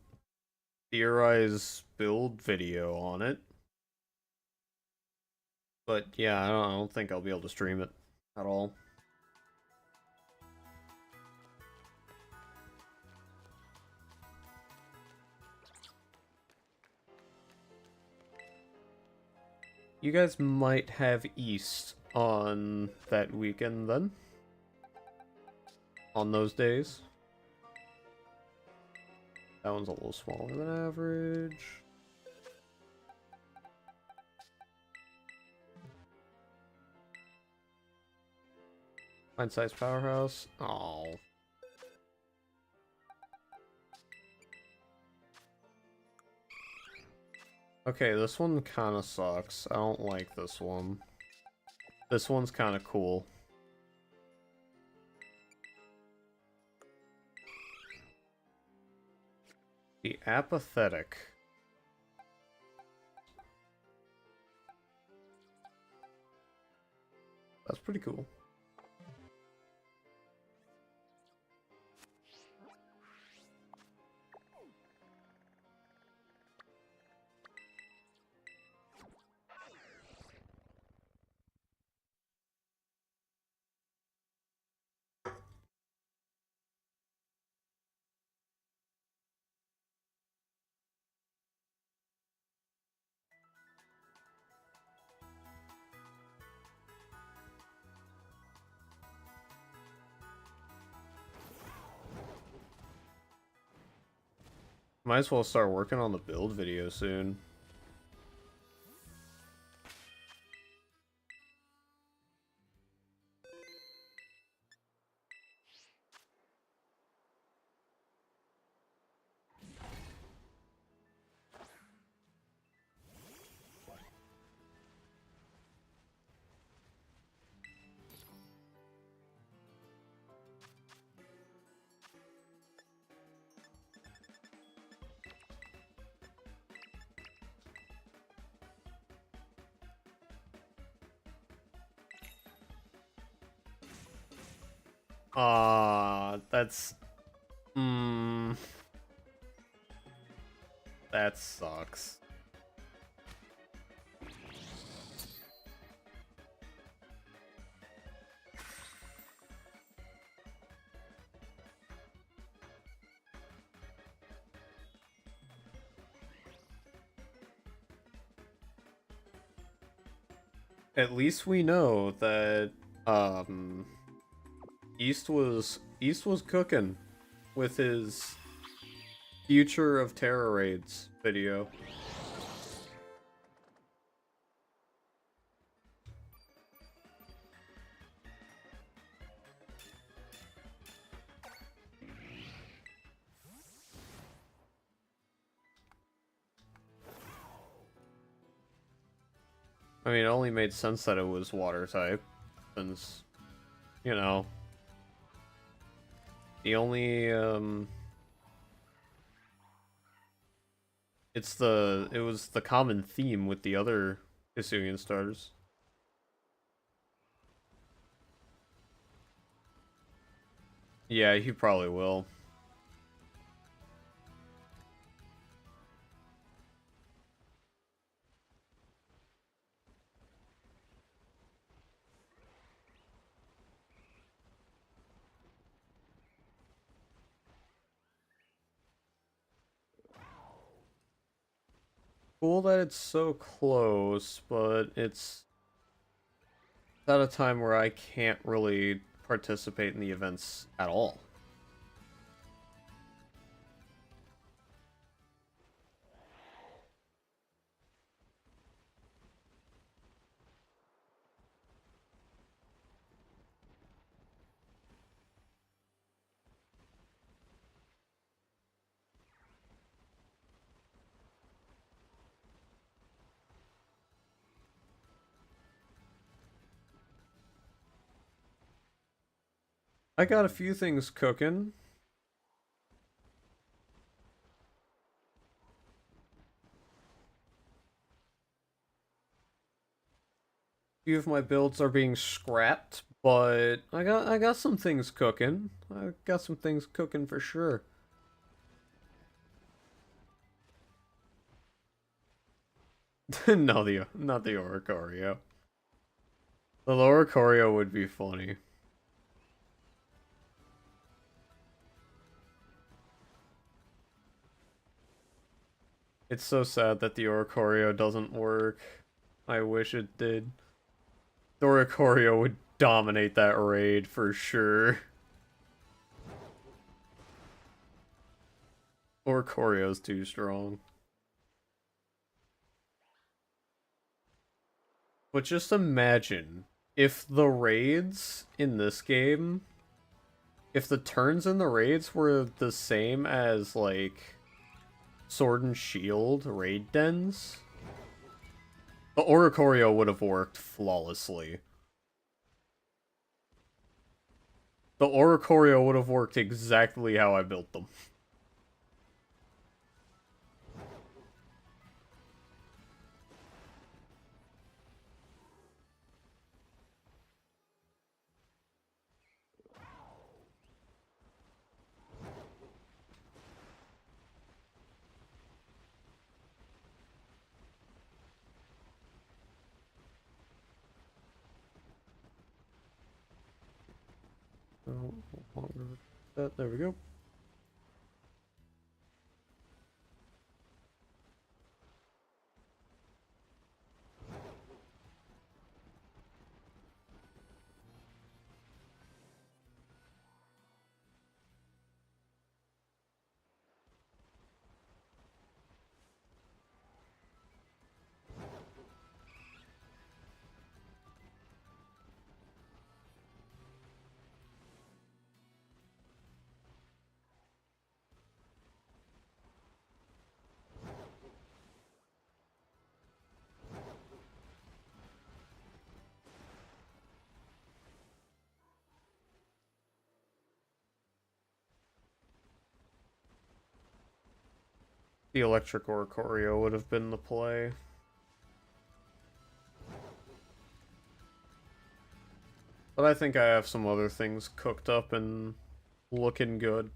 theorize build video on it. But yeah, I don't think I'll be able to stream it at all. You guys might have East on that weekend then? On those days? That one's a little smaller than average. Mind-sized powerhouse. Oh. Okay, this one kind of sucks. I don't like this one. This one's kind of cool. The apathetic. That's pretty cool. Might as well start working on the build video soon. That's... That sucks. At least we know that, East was cooking with his Future of Terror Raids video. I mean, it only made sense that it was water type, since, you know, the only, it was the common theme with the other Hisuian starters. Yeah, he probably will. Cool that it's so close, but it's at a time where I can't really participate in the events at all. I got a few things cooking. Few of my builds are being scrapped, but I got some things cooking. I got some things cooking for sure. No, not the Oricorio. The Oricorio would be funny. It's so sad that the Oricorio doesn't work. I wish it did. The Oricorio would dominate that raid for sure. Oricorio's too strong. But just imagine if the raids in this game, if the turns in the raids were the same as, like, Sword and Shield raid dens, the Oricorio would have worked flawlessly. The Oricorio would have worked exactly how I built them. There we go. The electric Oricorio would have been the play. But I think I have some other things cooked up and looking good.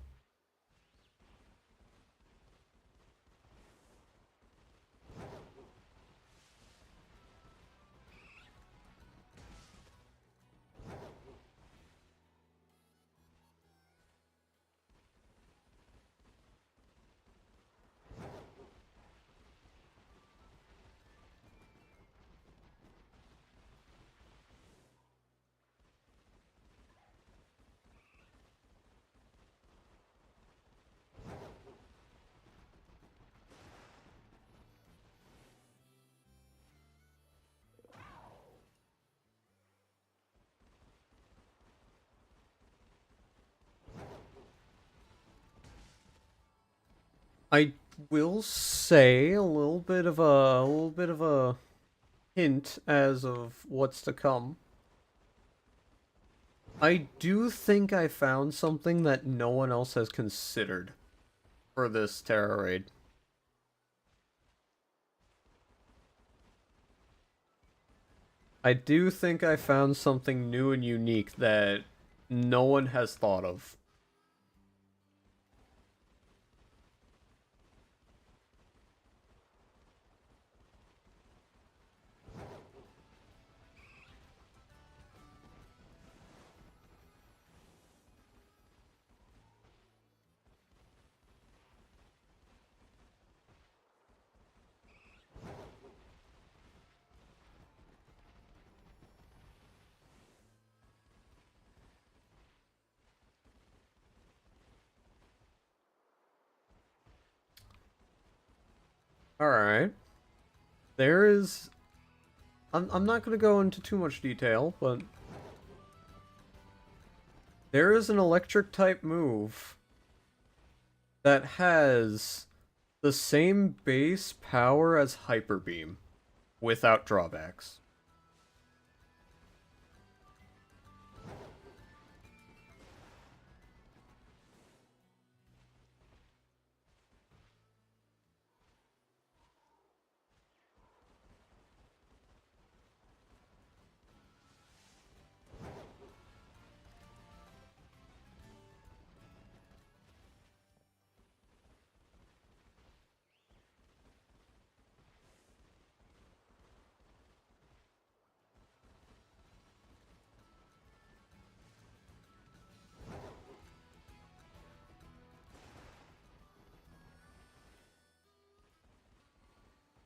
I will say a little bit of a hint as of what's to come. I do think I found something that no one else has considered for this Terror Raid. I do think I found something new and unique that no one has thought of. Alright. There is... I'm not going to go into too much detail, but... There is an electric type move that has the same base power as Hyper Beam, without drawbacks.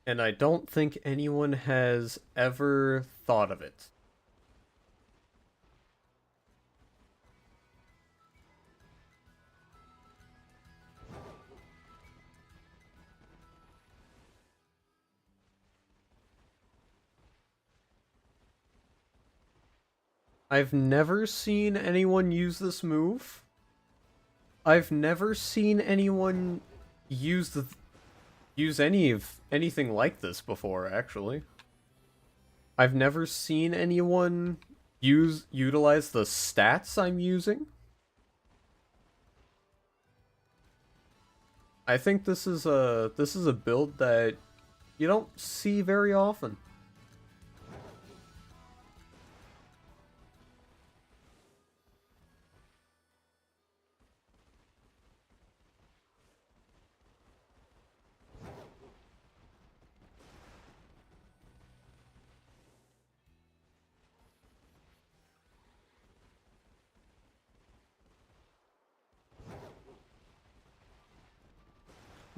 And I don't think anyone has ever thought of it. I've never seen anyone use this move. I've never seen anyone use the use anything like this before, actually. I've never seen anyone utilize the stats I'm using. I think this is a build that you don't see very often.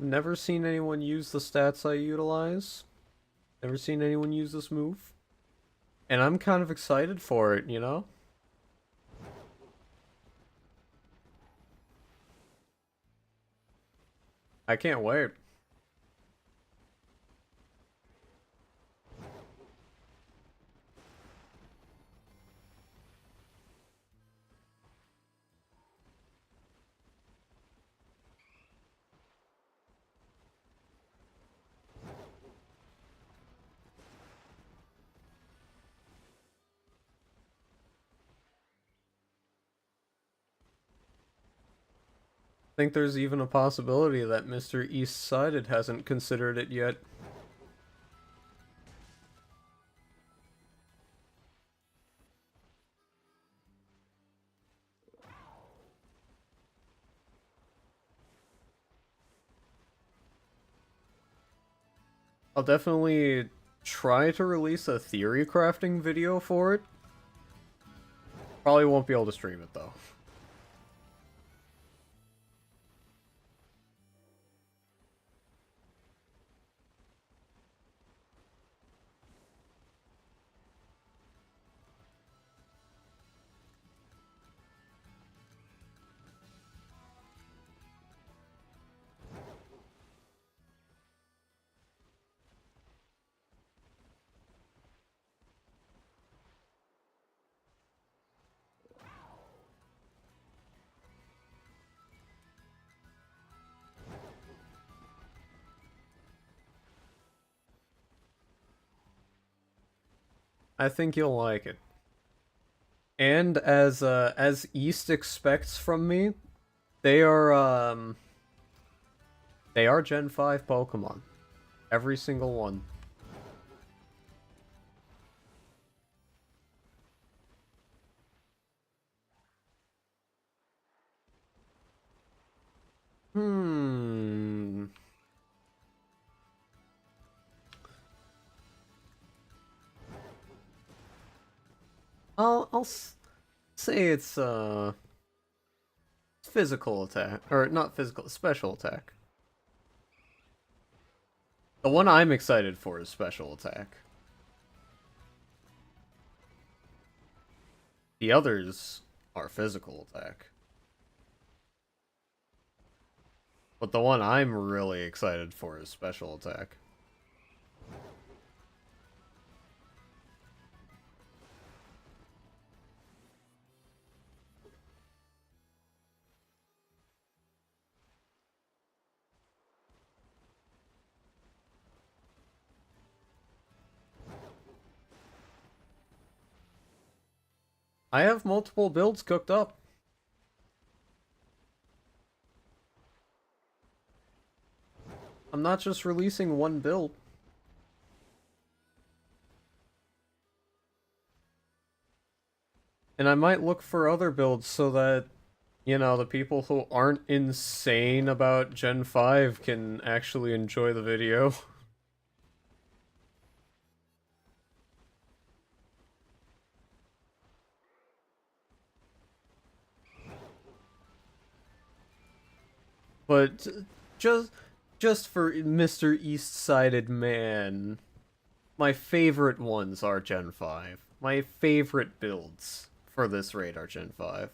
Never seen anyone use the stats I utilize. Never seen anyone use this move. And I'm kind of excited for it, you know? I can't wait. think there's even a possibility that Mr. East-Sided hasn't considered it yet. I'll definitely try to release a theory crafting video for it. Probably won't be able to stream it though. I think you'll like it. And as East expects from me, they are they are Gen 5 Pokemon. Every single one. Hmm. I'll say it's physical attack, or not physical, special attack. The one I'm excited for is special attack. The others are physical attack. But the one I'm really excited for is special attack. I have multiple builds cooked up. I'm not just releasing one build. And I might look for other builds so that, you know, the people who aren't insane about Gen 5 can actually enjoy the video. But just just for Mr. East-Sided Man, my favorite ones are Gen 5. My favorite builds for this raid are Gen 5.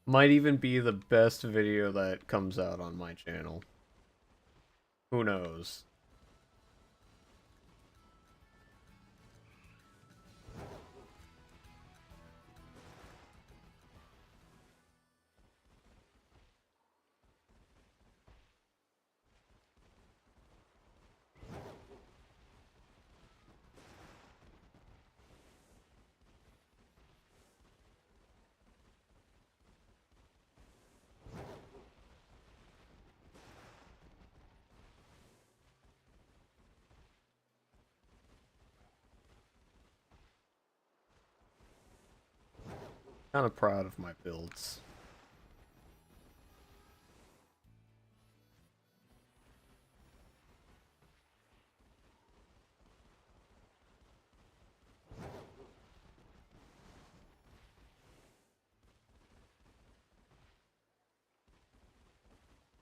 Might even be the best video that comes out on my channel. Who knows? Kind of proud of my builds.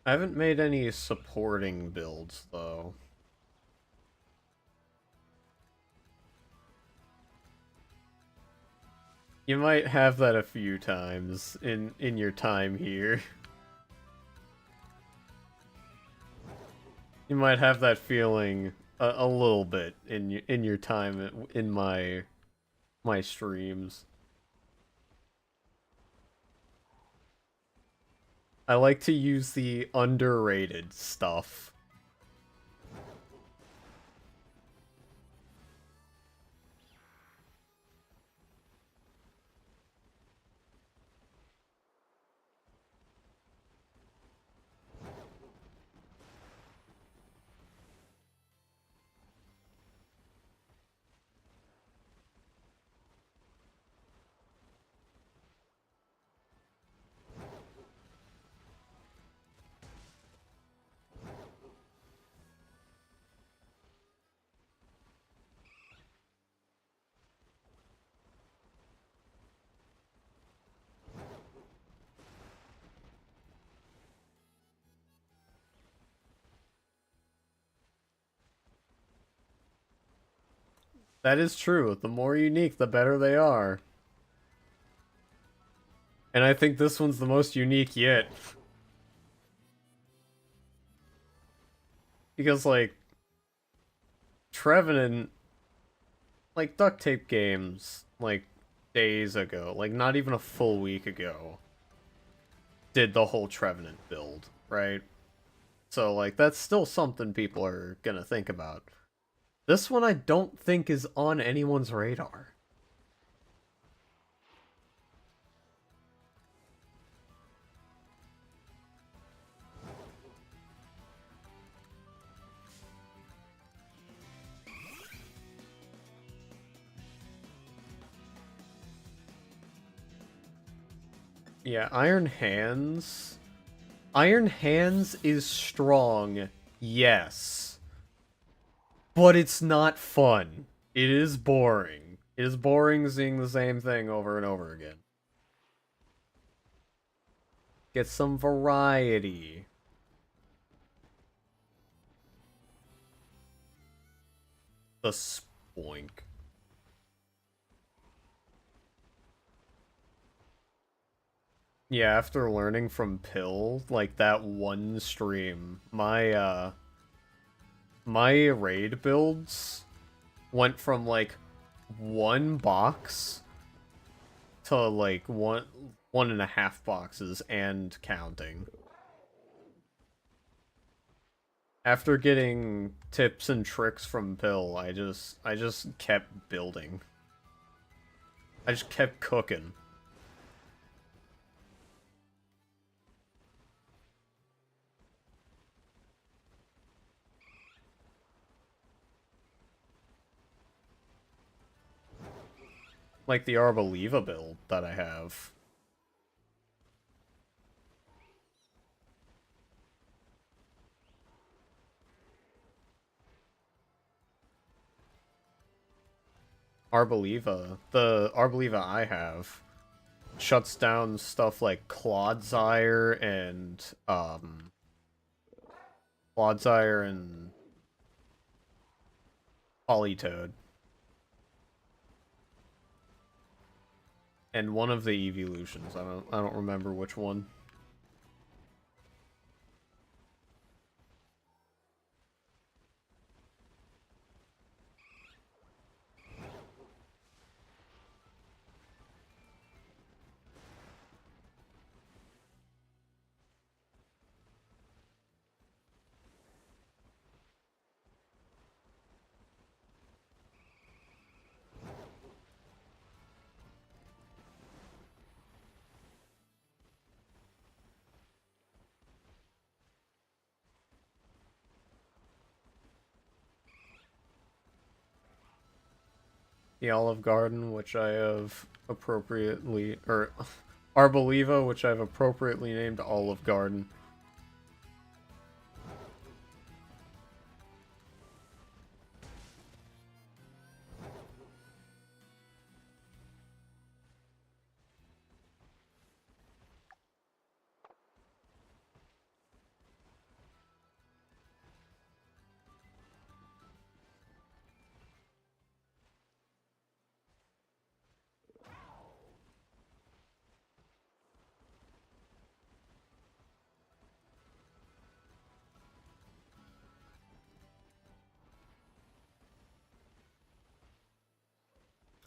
I haven't made any supporting builds, though. You might have that a few times in your time here. You might have that feeling a little bit in your time in my streams. I like to use the underrated stuff. That is true. The more unique, the better they are. And I think this one's the most unique yet. Because, like, Trevenant, like, duct tape games, like, days ago, like, not even a full week ago, did the whole Trevenant build, right? So, like, that's still something people are gonna think about. This one I don't think is on anyone's radar. Yeah, Iron Hands. Iron Hands is strong, yes. But it's not fun. It is boring. It is boring seeing the same thing over and over again. Get some variety. The spoink. Yeah, after learning from Pill, like that one stream, my raid builds went from like one box to like one and a half boxes and counting. After getting tips and tricks from Pill, I just kept building. I just kept cooking. Like the Arboliva build that I have. The Arboliva I have shuts down stuff like Clodsire and Polytoad. And one of the evolutions. I don't remember which one. The Olive Garden, which I have appropriately, or Arboliva, which I've appropriately named Olive Garden.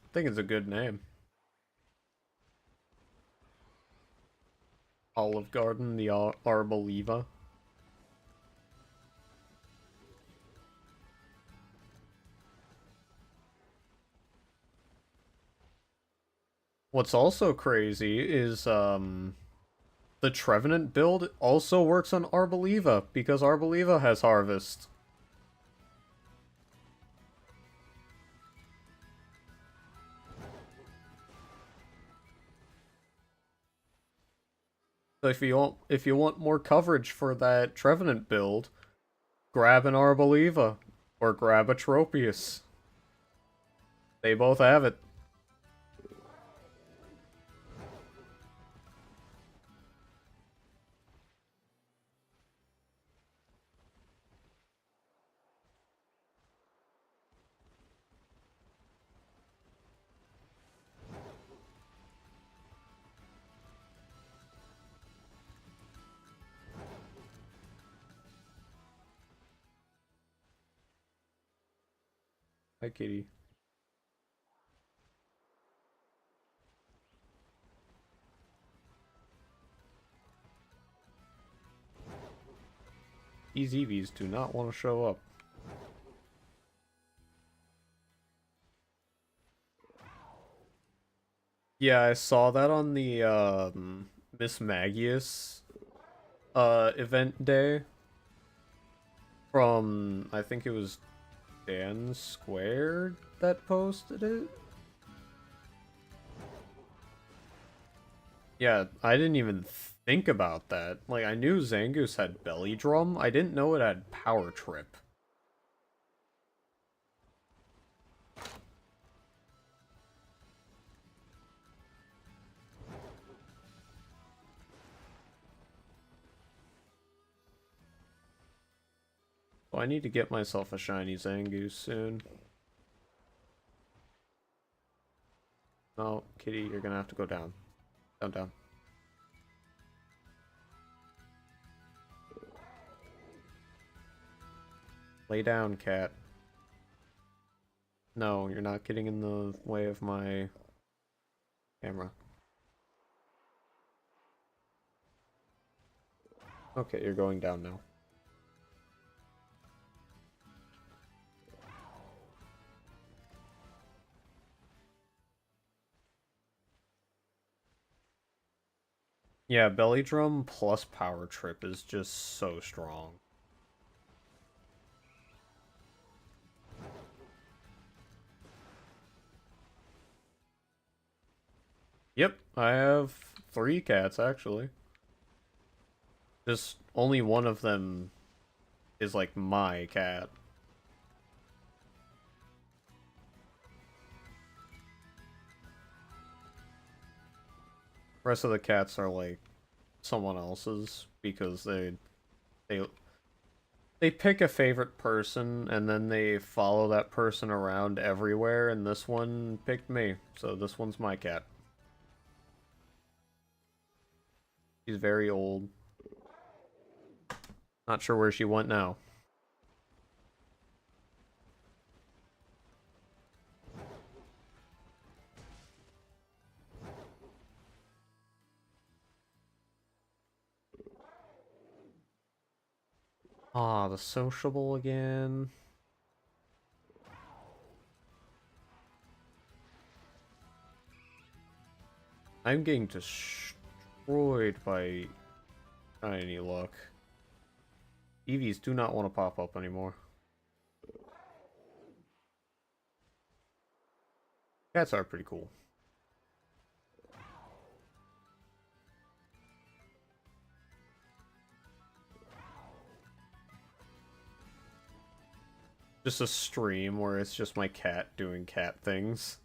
I think it's a good name. Olive Garden, the Arboliva. What's also crazy is the Trevenant build also works on Arboliva because Arboliva has Harvest. So if you want more coverage for that Trevenant build, grab an Arboliva or grab a Tropius. They both have it. Hi, kitty. These Eevees do not want to show up. Yeah, I saw that on the Miss Magius event day from I think it was Dan Squared that posted it. Yeah, I didn't even think about that. Like I knew Zangoose had Belly Drum, I didn't know it had Power Trip. So I need to get myself a shiny Zangoose soon. No, kitty, you're gonna have to go down. Down, down. Lay down, cat. No, you're not getting in the way of my camera. Okay, you're going down now. Yeah, Belly Drum plus Power Trip is just so strong. Yep, I have 3 cats actually. Just only one of them is like my cat. Rest of the cats are like someone else's because they they pick a favorite person and then they follow that person around everywhere, and this one picked me, so this one's my cat. She's very old. Not sure where she went now. Ah, the sociable again. I'm getting destroyed by shiny luck. Eevees do not want to pop up anymore. Cats are pretty cool. Just a stream where it's just my cat doing cat things.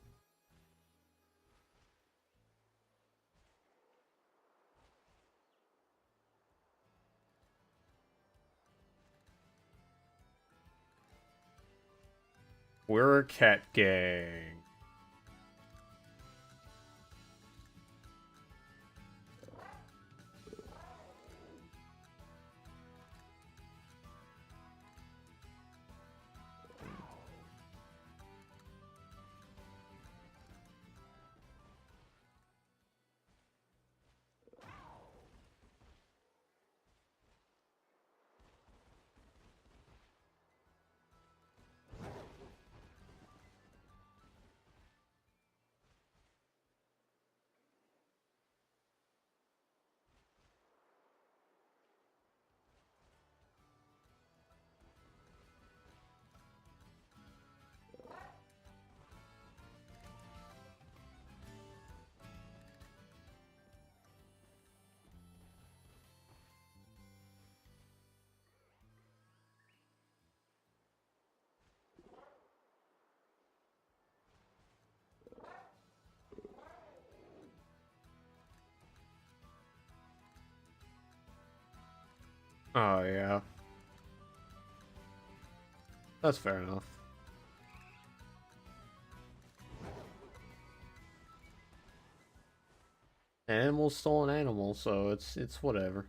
We're a cat gang. Oh, yeah. That's fair enough. Animal's still an animal, so it's whatever.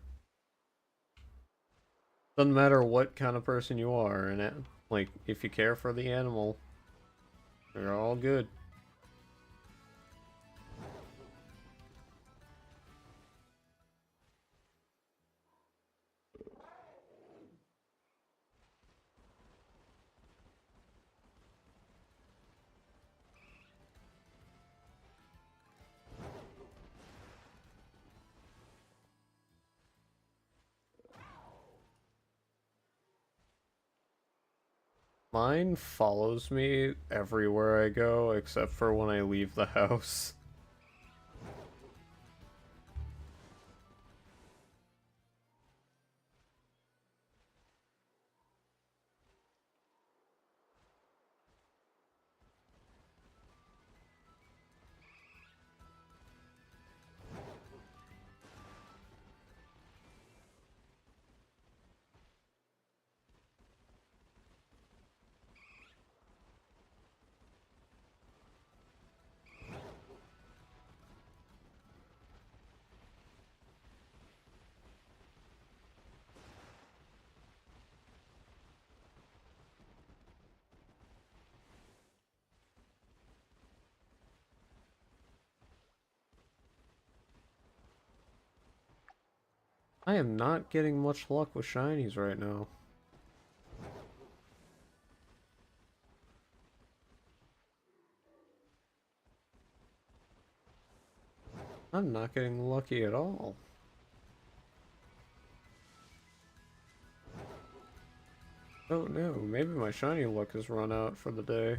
Doesn't matter what kind of person you are, and like if you care for the animal, They're all good. Mine follows me everywhere I go except for when I leave the house. I am not getting much luck with shinies right now. I'm not getting lucky at all. Oh no, maybe my shiny luck has run out for the day.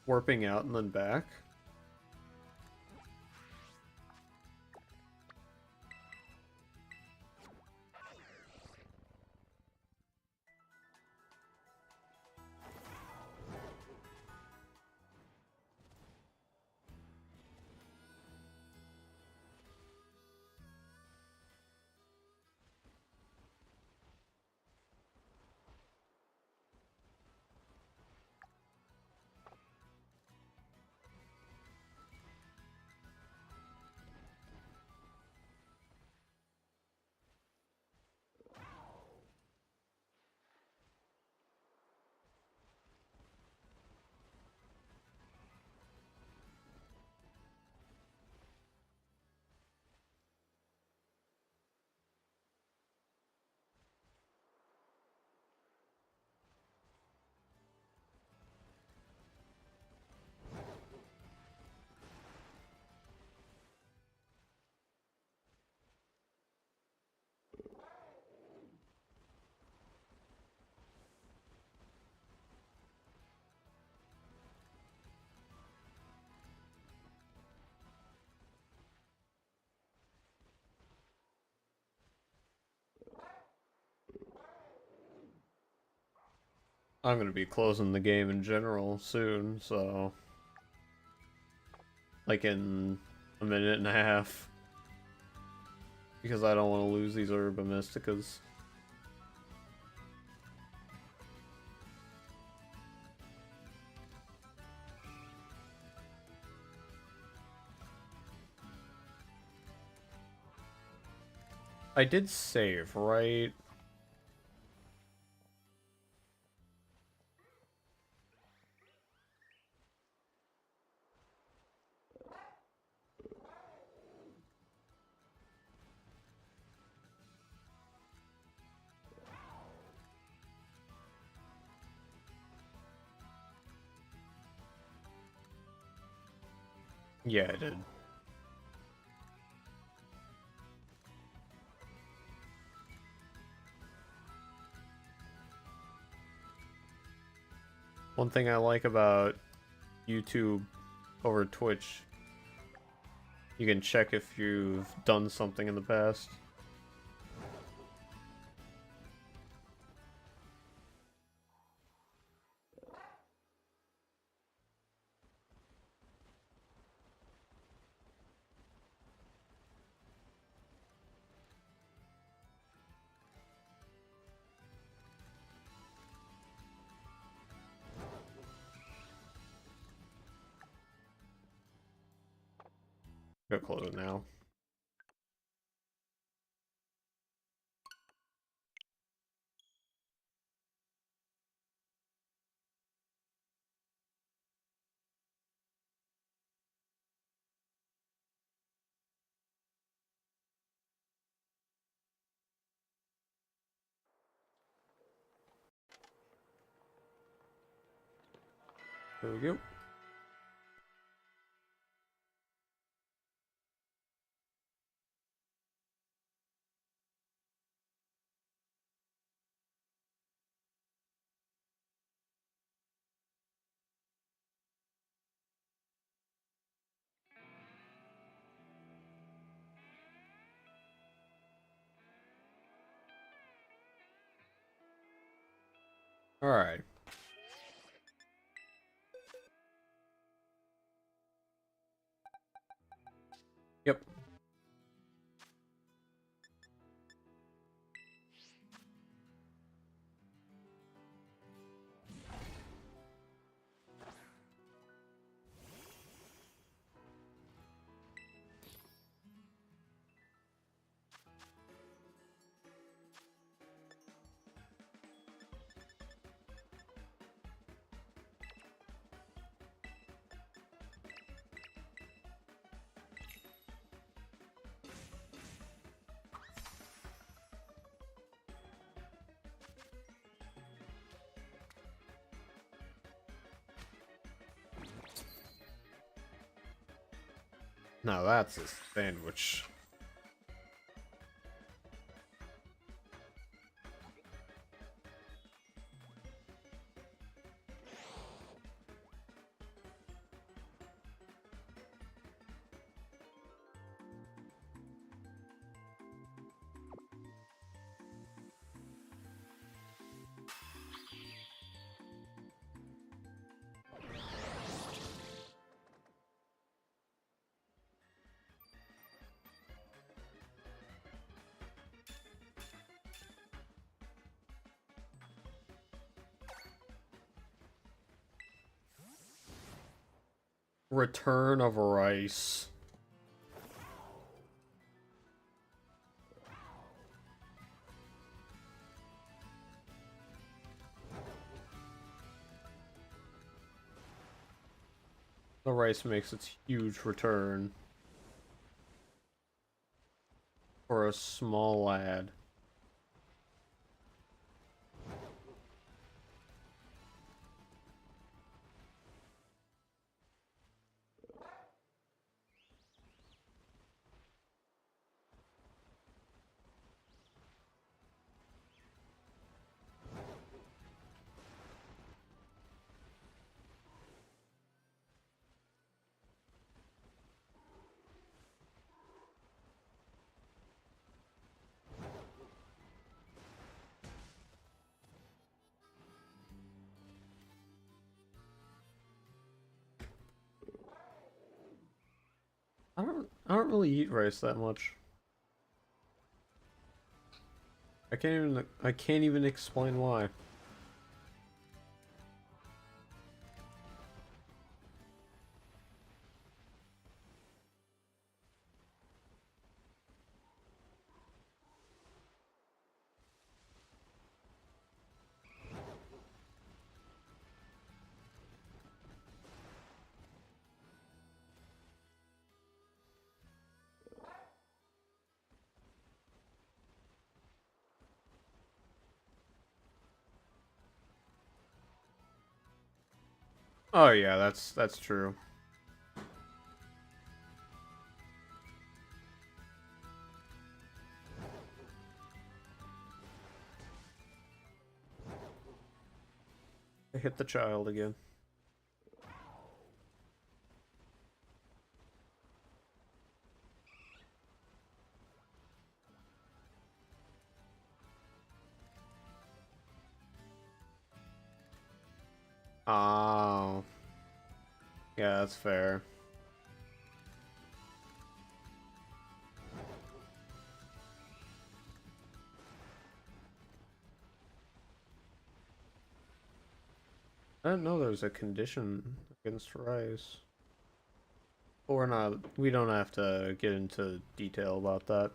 Warping out and then back? I'm gonna be closing the game in general soon, so... like in a minute and a half. Because I don't want to lose these Herba Mysticas. I did save, right? Yeah, I did. One thing I like about YouTube over Twitch, you can check if you've done something in the past. Go close it now. There we go. Alright. Yep. Now that's a sandwich. Return of rice. The rice makes its huge return for a small lad. I don't really eat rice that much. I can't even explain why. Oh yeah, that's true. I hit the child again. Oh. Yeah, that's fair. I didn't know there was a condition against rice. But we don't have to get into detail about that.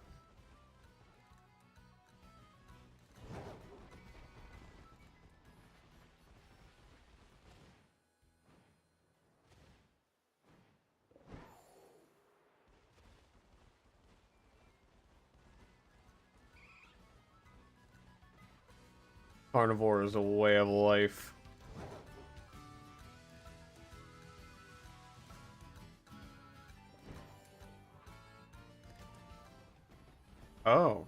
Carnivore is a way of life. Oh.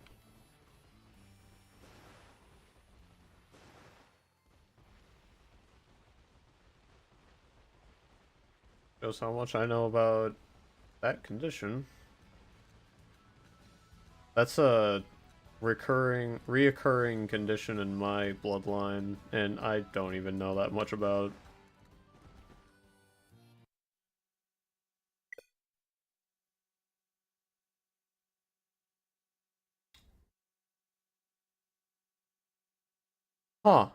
Shows how much I know about that condition. That's a reoccurring condition in my bloodline, and I don't even know that much about it. Huh.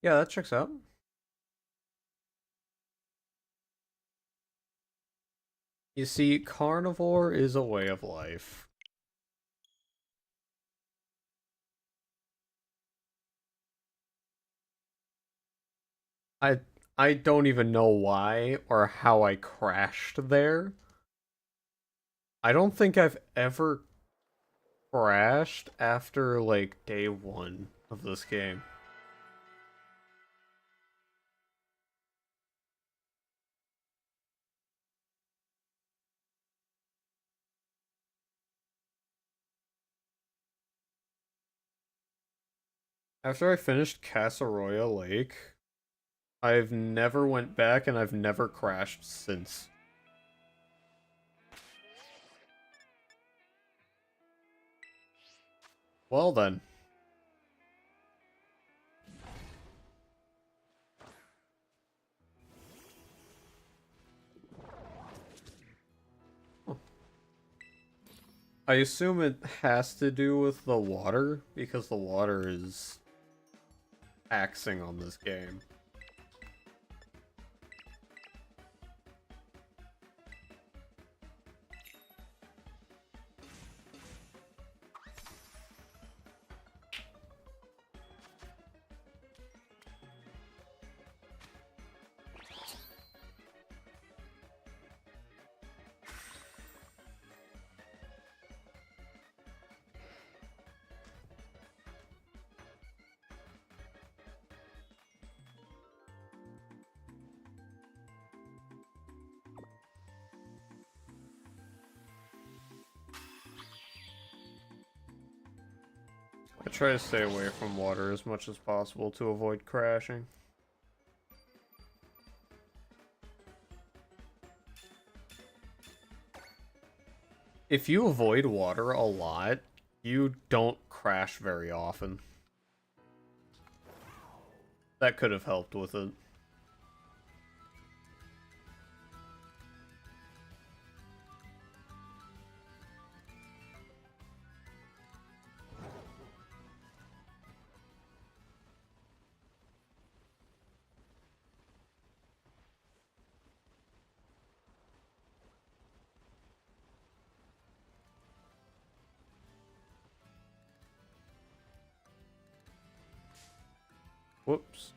Yeah, that checks out. You see, carnivore is a way of life. I I don't even know why or how I crashed there. I don't think I've ever crashed after like day one of this game. After I finished Casseroya Lake, I've never went back and I've never crashed since. Well then. I assume it has to do with the water, because the water is axing on this game. I try to stay away from water as much as possible to avoid crashing. If you avoid water a lot, you don't crash very often. That could have helped with it. Whoops.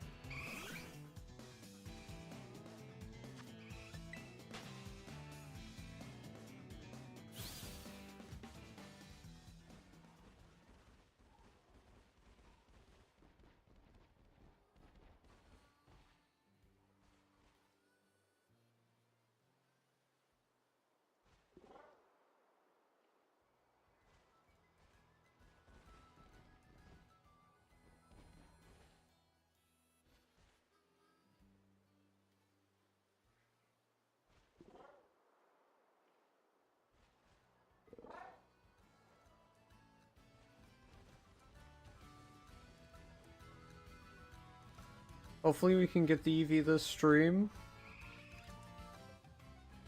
Hopefully we can get the Eevee this stream.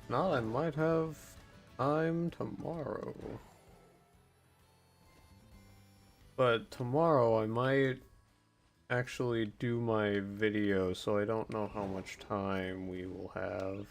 Not, I might have time tomorrow. But tomorrow I might actually do my video, so I don't know how much time we will have.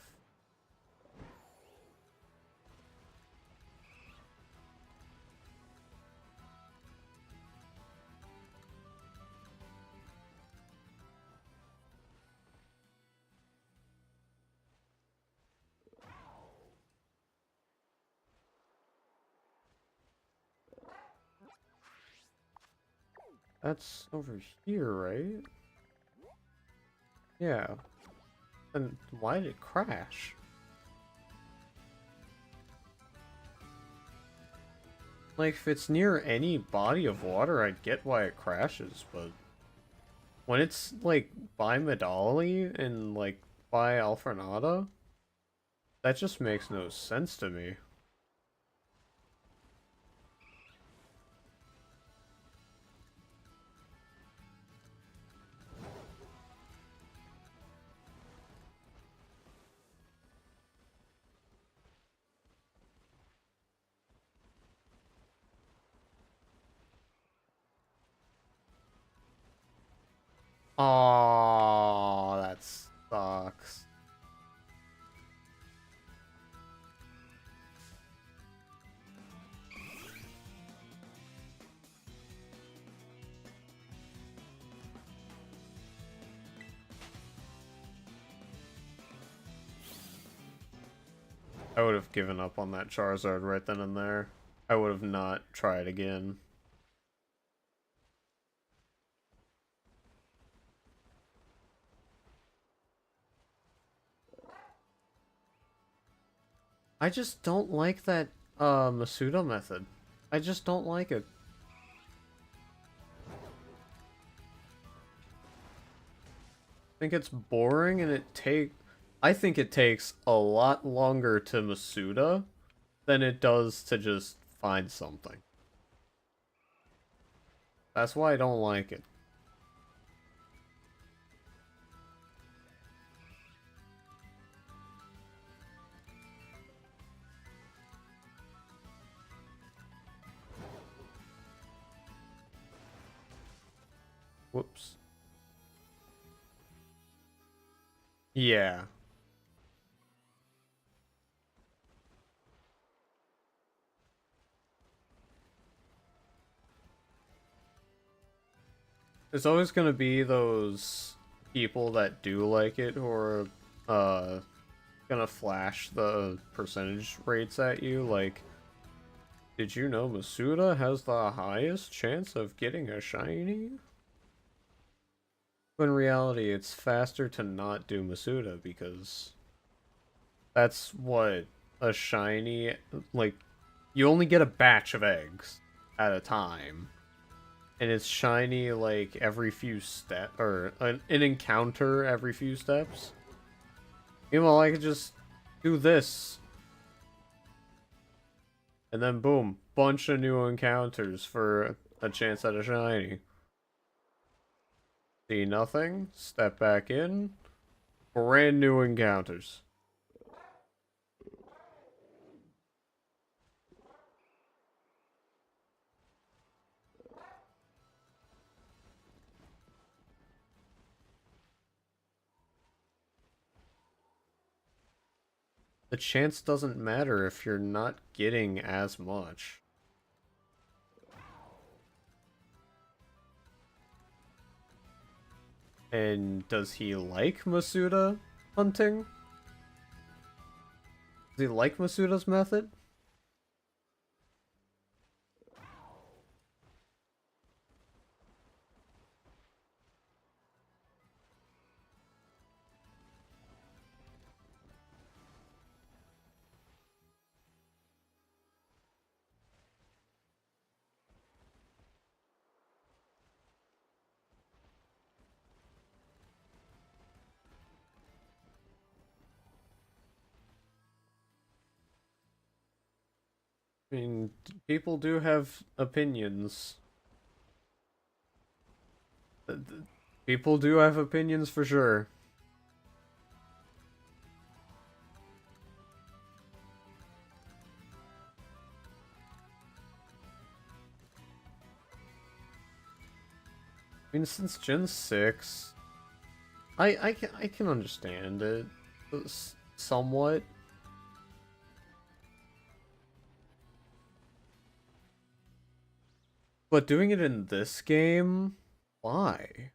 That's over here, right? Yeah. And why did it crash? Like, if it's near any body of water, I get why it crashes, but when it's, like, by Medali and, like, by Alfrenada, that just makes no sense to me. Oh, that sucks. I would have given up on that Charizard right then and there. I would have not tried again. I just don't like that Masuda method. I just don't like it. I think it's boring and I think it takes a lot longer to Masuda than it does to just find something. That's why I don't like it. Whoops. Yeah. There's always gonna be those people that do like it who are uh gonna flash the percentage rates at you, like, did you know Masuda has the highest chance of getting a shiny? When in reality, it's faster to not do Masuda because that's what a shiny, like, you only get a batch of eggs at a time. And it's shiny, like, every few steps, or an encounter every few steps. Meanwhile, I could just do this. And then boom, bunch of new encounters for a chance at a shiny. See nothing, step back in, brand new encounters. The chance doesn't matter if you're not getting as much. And does he like Masuda hunting? Does he like Masuda's method? I mean, people do have opinions. People do have opinions for sure. I mean, since Gen 6, I can understand it somewhat. But doing it in this game, why?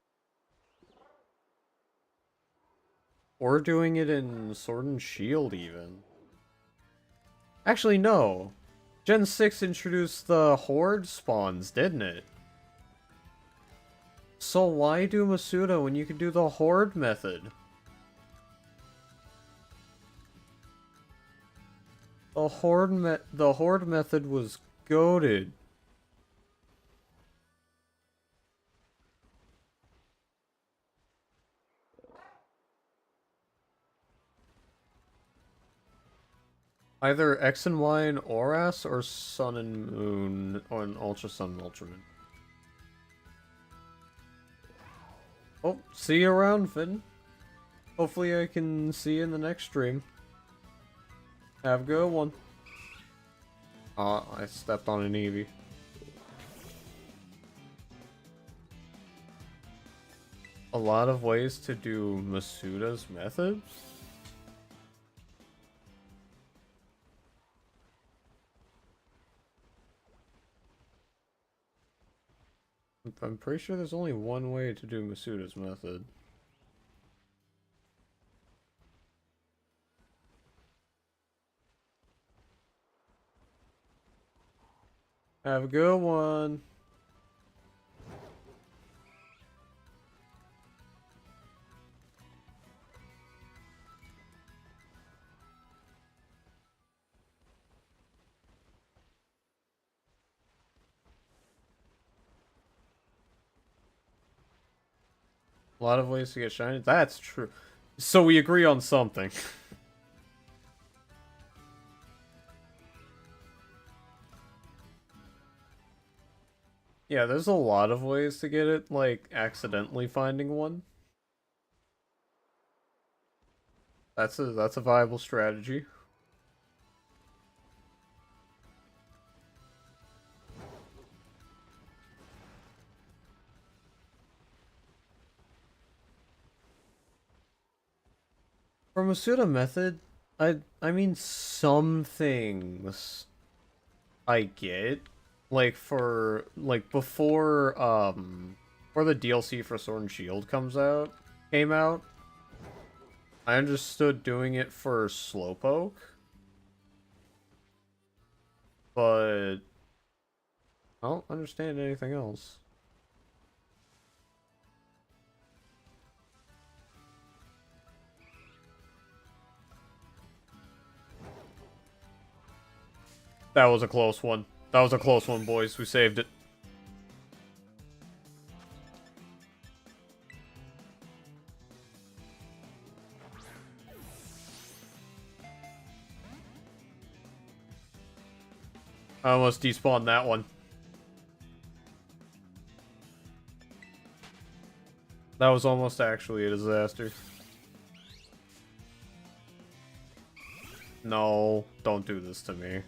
Or doing it in Sword and Shield, even. Actually, no. Gen 6 introduced the Horde spawns, didn't it? So why do Masuda when you can do the Horde method? The Horde method was goated. Either X and Y in Oras or Sun and Moon on Ultra Sun and Ultra Moon. Oh, see you around, Finn. Hopefully I can see you in the next stream. Have a good one. I stepped on an Eevee. A lot of ways to do Masuda's method? I'm pretty sure there's only one way to do Masuda's method. Have a good one. A lot of ways to get shiny. That's true. So we agree on something. Yeah, there's a lot of ways to get it, like, accidentally finding one. That's a viable strategy. For Masuda method, I mean some things I get. Like before the DLC for Sword and Shield came out, I understood doing it for Slowpoke. But I don't understand anything else. That was a close one. That was a close one, boys. We saved it. I almost despawned that one. That was almost actually a disaster. No, don't do this to me.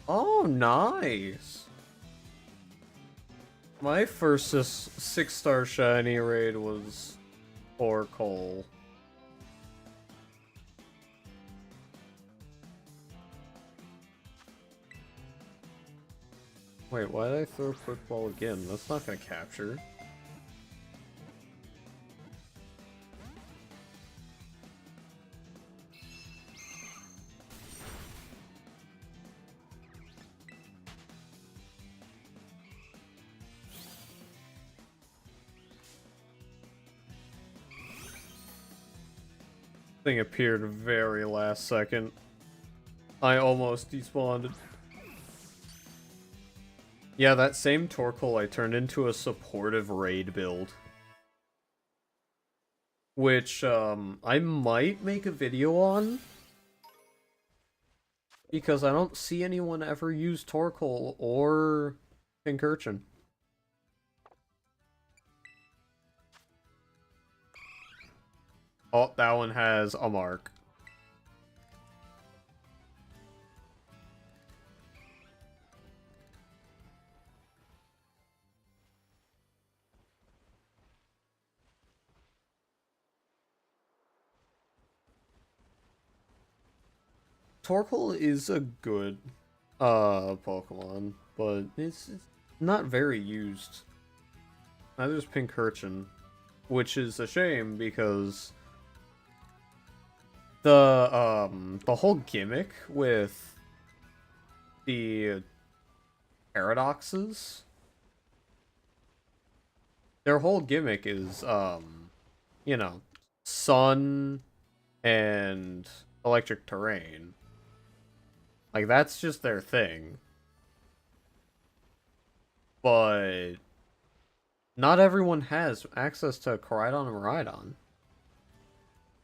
Oh, nice. My first 6-star shiny raid was Oracle. Wait, why did I throw a quick ball again? That's not gonna capture. Thing appeared very last second. I almost despawned. Yeah, that same Torkoal I turned into a supportive raid build. Which, I might make a video on. Because I don't see anyone ever use Torkoal or Pincurchin. Oh, that one has a mark. Torkoal is a good Pokemon, but it's not very used. Neither is Pincurchin, which is a shame because the whole gimmick with the paradoxes, their whole gimmick is you know, sun and electric terrain. Like that's just their thing. But not everyone has access to Koraidon and Miraidon.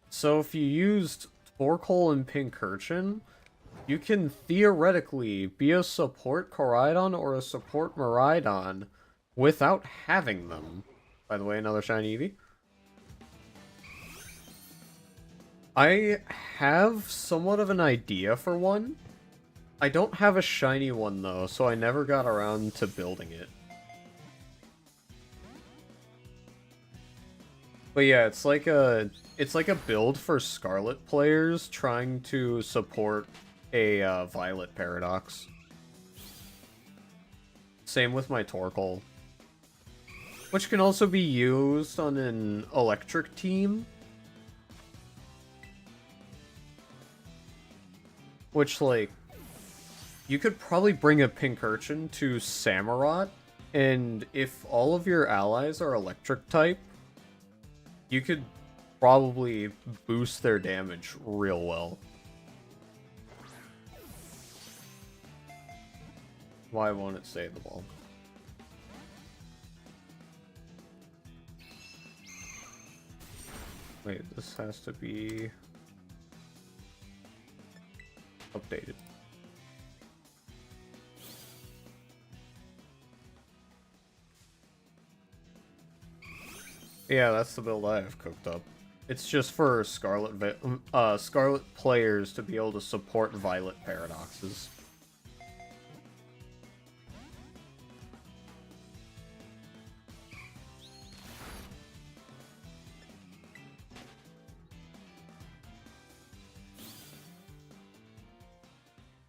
So if you used Torkoal and Pincurchin, you can theoretically be a support Koraidon or a support Miraidon without having them. By the way, another shiny Eevee. I have somewhat of an idea for one. I don't have a shiny one though, so I never got around to building it. But yeah, it's like a build for Scarlet players trying to support a Violet Paradox. Same with my Torkoal, which can also be used on an Electric team. Which, like, you could probably bring a Pincurchin to Samurott, and if all of your allies are Electric type, you could probably boost their damage real well. Why won't it save the ball? Wait, this has to be updated. Yeah, that's the build I have cooked up. It's just for Scarlet players to be able to support Violet Paradoxes.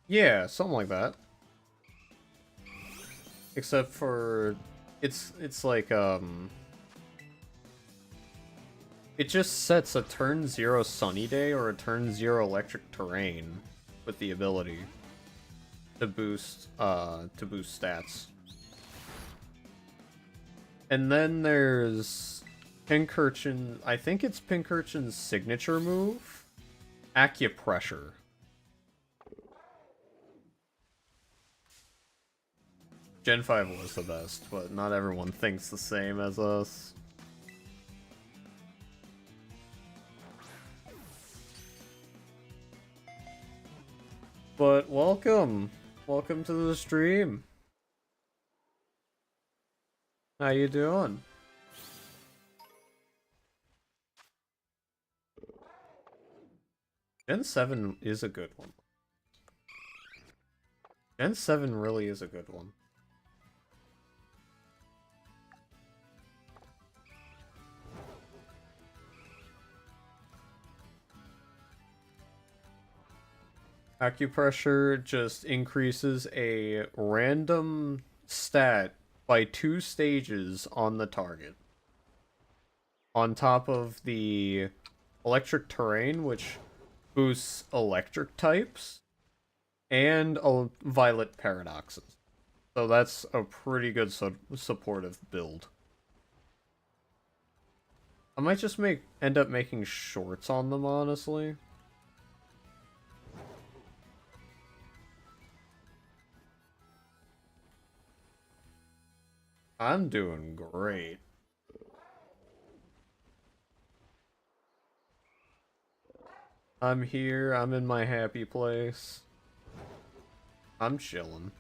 Yeah, something like that. Except for it's like it just sets a turn 0 Sunny Day or a turn 0 Electric Terrain with the ability to boost stats. And then there's Pincurchin, I think it's Pincurchin's signature move, Acupressure. Gen 5 was the best, but not everyone thinks the same as us. But welcome! Welcome to the stream. How you doing? Gen 7 is a good one. Gen 7 really is a good one. Acupressure just increases a random stat by 2 stages on the target. On top of the electric terrain, which boosts electric types, and violet paradoxes. So that's a pretty good supportive build. I might just end up making shorts on them, honestly. I'm doing great. I'm here, I'm in my happy place. I'm chilling.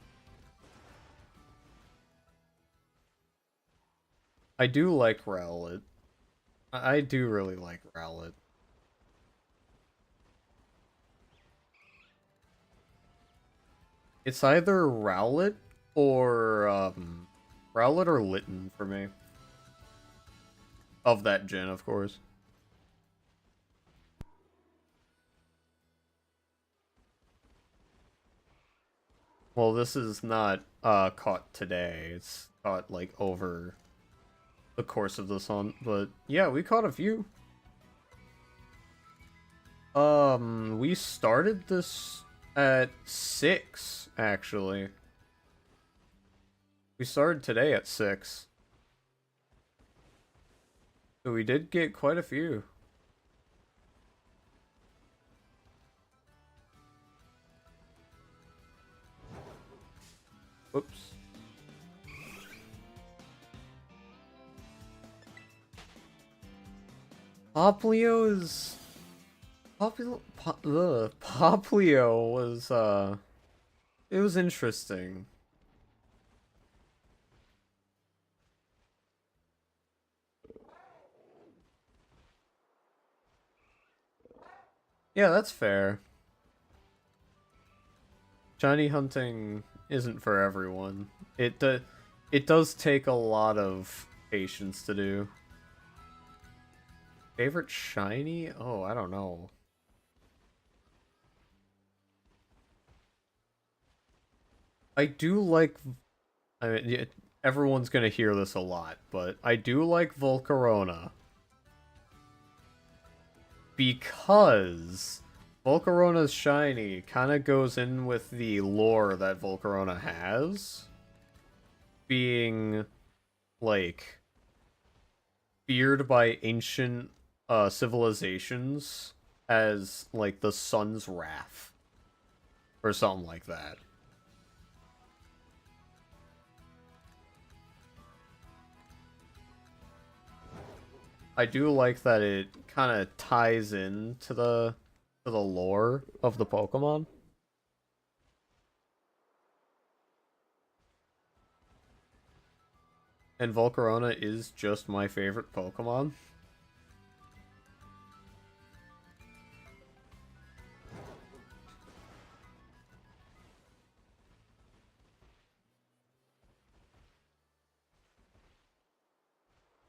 I do like Rowlet. I do really like Rowlet. It's either Rowlet or Litten for me. Of that gen, of course. Well, this is not caught today. It's caught like over the course of the sun. But yeah, we caught a few. We started this at 6, actually. We started today at 6. So we did get quite a few. Whoops. Poplio is... Poplio was, it was interesting. Yeah, that's fair. Shiny hunting isn't for everyone. It does take a lot of patience to do. Favorite shiny? Oh, I don't know. I do like... I mean, yeah, everyone's gonna hear this a lot, but I do like Volcarona. Because Volcarona's shiny kind of goes in with the lore that Volcarona has. Being, like, feared by ancient civilizations as, like, the sun's wrath. Or something like that. I do like that it kind of ties in to the lore of the Pokemon. And Volcarona is just my favorite Pokemon.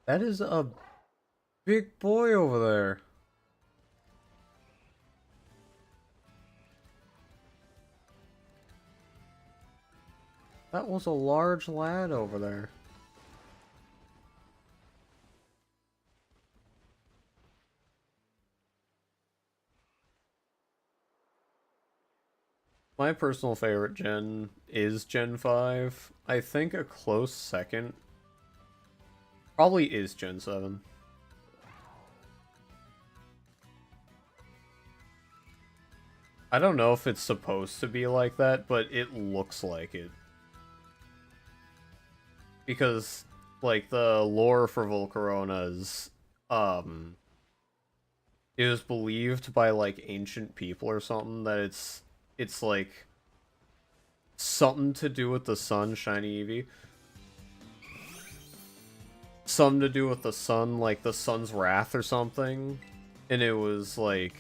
That is a big boy over there. That was a large lad over there. My personal favorite gen is Gen 5. I think a close second probably is Gen 7. I don't know if it's supposed to be like that, but it looks like it. Because, like, the lore for Volcarona's, it was believed by, like, ancient people or something that it's like, something to do with the sun, Shiny Eevee. Something to do with the sun, like the sun's wrath or something. And it was, like,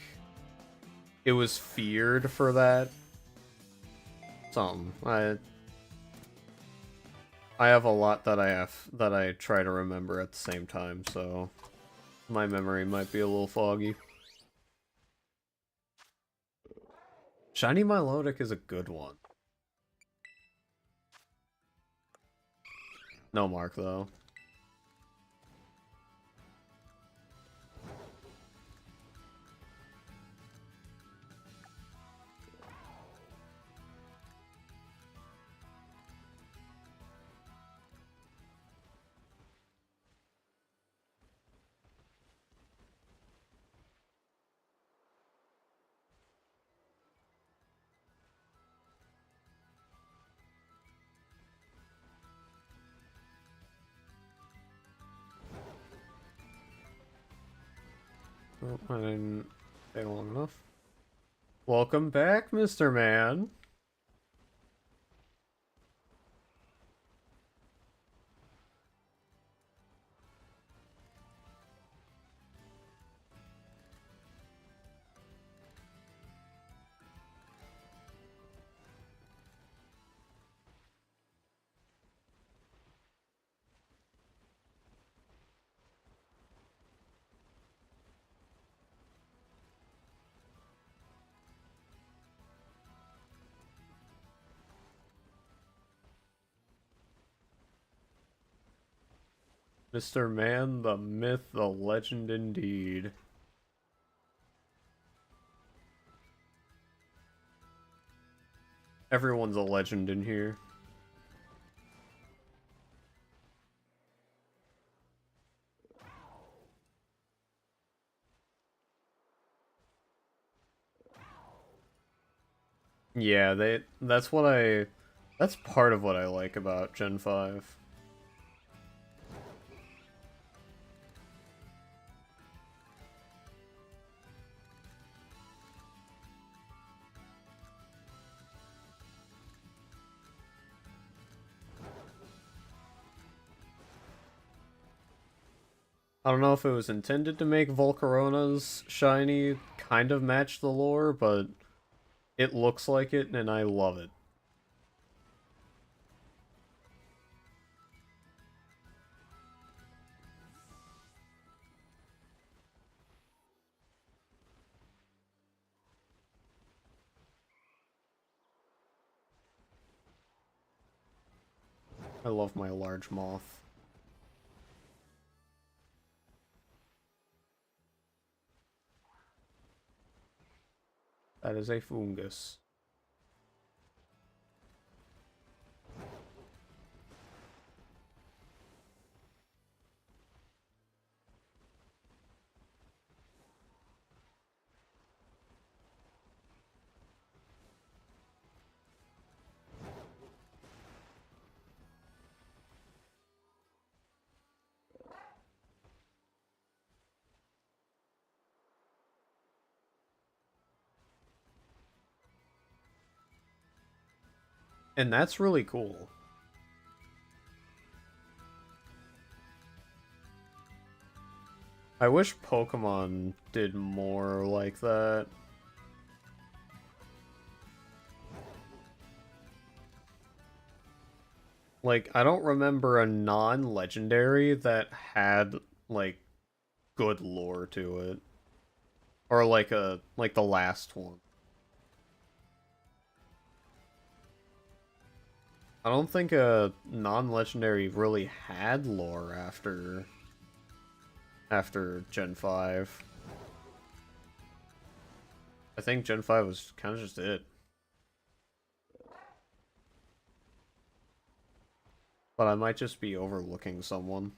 it was feared for that. Something. I have a lot that I try to remember at the same time, so my memory might be a little foggy. Shiny Milotic is a good one. No mark, though. Oh, I didn't stay long enough. Welcome back, Mr. Man. Mr. Man, the myth, the legend indeed. Everyone's a legend in here. Yeah, that's part of what I like about Gen 5. I don't know if it was intended to make Volcarona's shiny kind of match the lore, but it looks like it and I love it. I love my large moth. That is a fungus. And that's really cool. I wish Pokemon did more like that. Like, I don't remember a non-legendary that had, like, good lore to it. Or like the last one. I don't think a non-legendary really had lore after Gen 5. I think Gen 5 was kind of just it. But I might just be overlooking someone.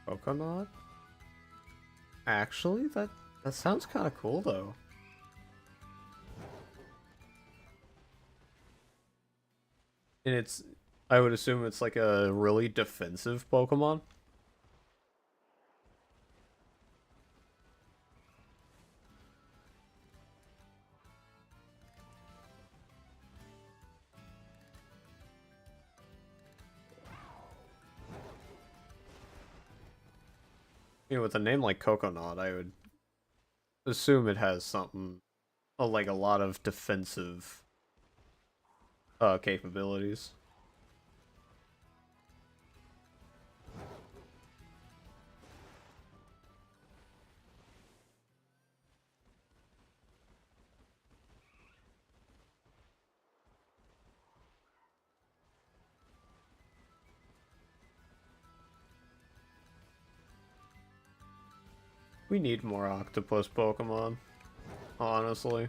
Coconut? Actually, that sounds kind of cool though. And I would assume it's like a really defensive Pokemon. You know, with a name like Coconut, I would assume it has something like a lot of defensive capabilities. We need more octopus Pokemon, honestly.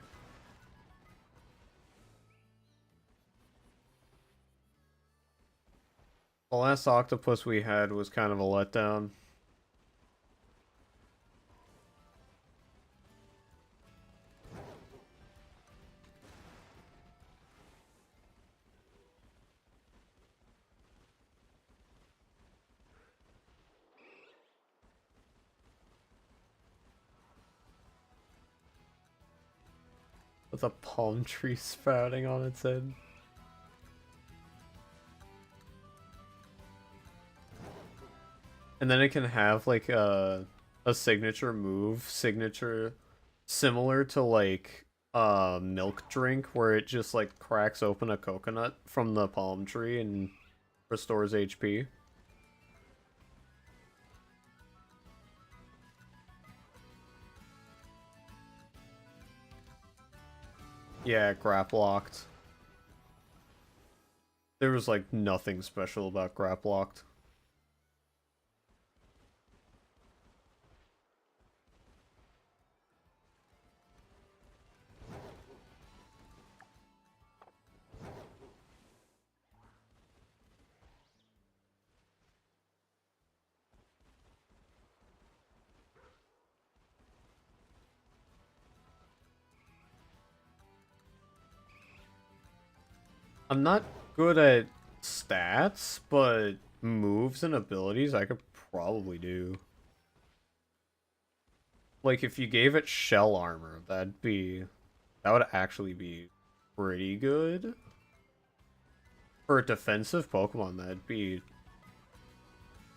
The last octopus we had was kind of a letdown. With a palm tree sprouting on its head. And then it can have like a signature move, signature similar to like a milk drink where it just like cracks open a coconut from the palm tree and restores HP. Yeah, grap locked. There was like nothing special about grap locked. I'm not good at stats, but moves and abilities I could probably do. Like if you gave it shell armor, that would actually be pretty good. For a defensive Pokemon, that'd be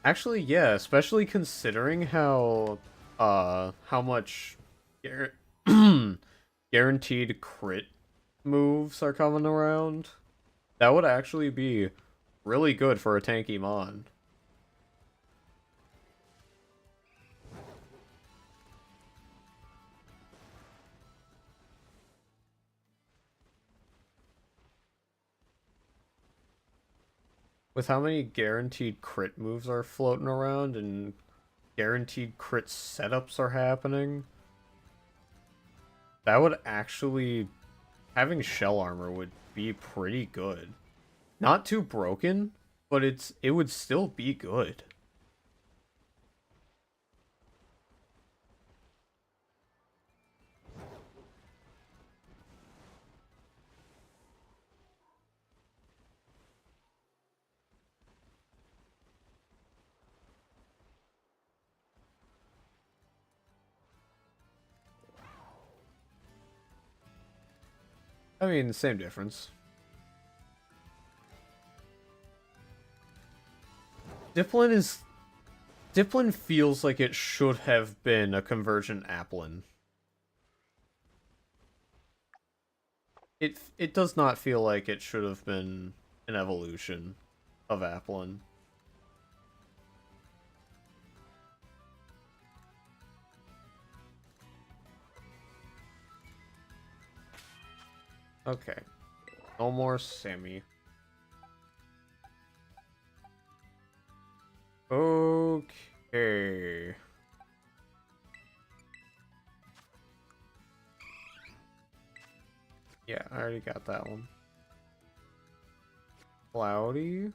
actually, yeah, especially considering how much guaranteed crit moves are coming around. That would actually be really good for a tanky mon. With how many guaranteed crit moves are floating around and guaranteed crit setups are happening, that would actually... having shell armor would be pretty good. Not too broken, but it would still be good. I mean, same difference. Diplin feels like it should have been a convergent Applin. It does not feel like it should have been an evolution of Applin. Okay. No more Sammy. Okay. Yeah, I already got that one. Cloudy?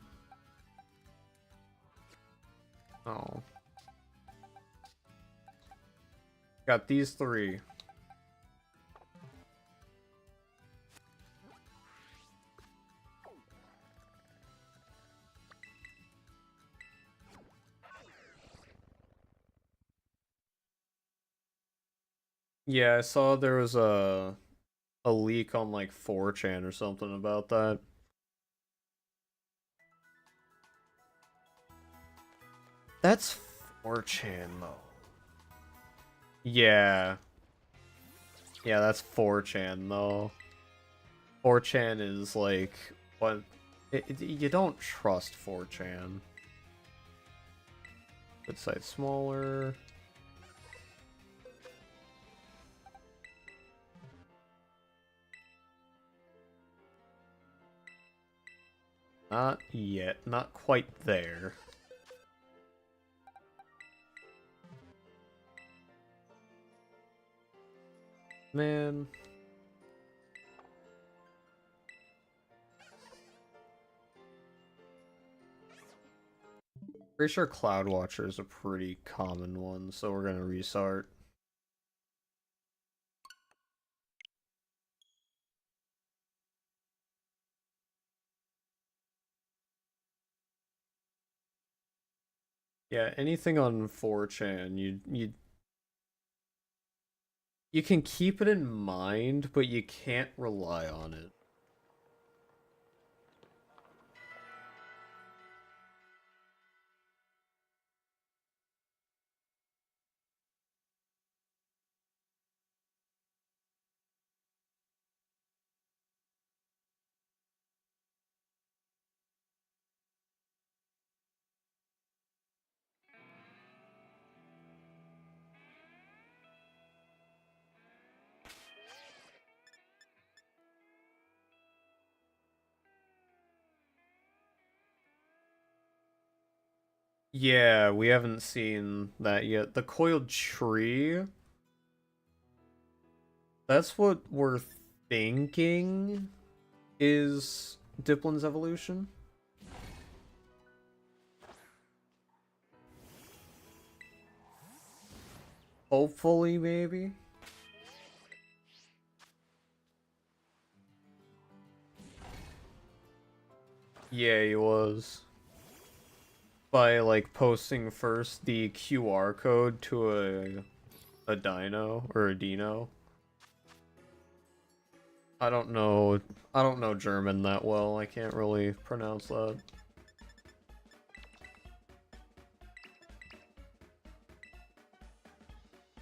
Oh. Got these three. Yeah, I saw there was a leak on like 4chan or something about that. That's 4chan though. Yeah. Yeah, that's 4chan though. 4chan is like what you don't trust 4chan. Good site smaller. Not yet. Not quite there. Man. Pretty sure Cloud Watcher is a pretty common one, so we're gonna restart. Yeah, anything on 4chan, you can keep it in mind, but you can't rely on it. Yeah, we haven't seen that yet. The coiled tree, that's what we're thinking is Diplin's evolution. Hopefully, maybe. Yeah, he was. By, like, posting first the QR code to a dino, or a dino. I don't know German that well, I can't really pronounce that.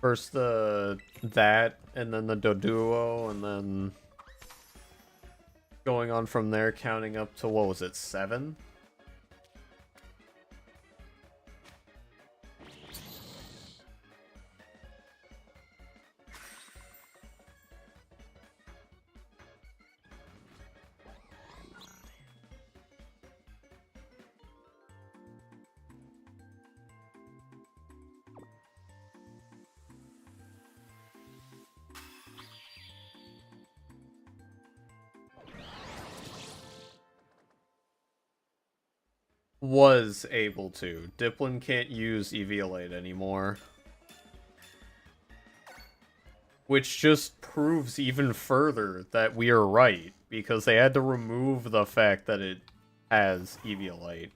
First that, and then the Doduo, and then going on from there, counting up to, what was it, 7? Was able to. Diplin can't use Eevee anymore. Which just proves even further that we are right, because they had to remove the fact that it has Eevee.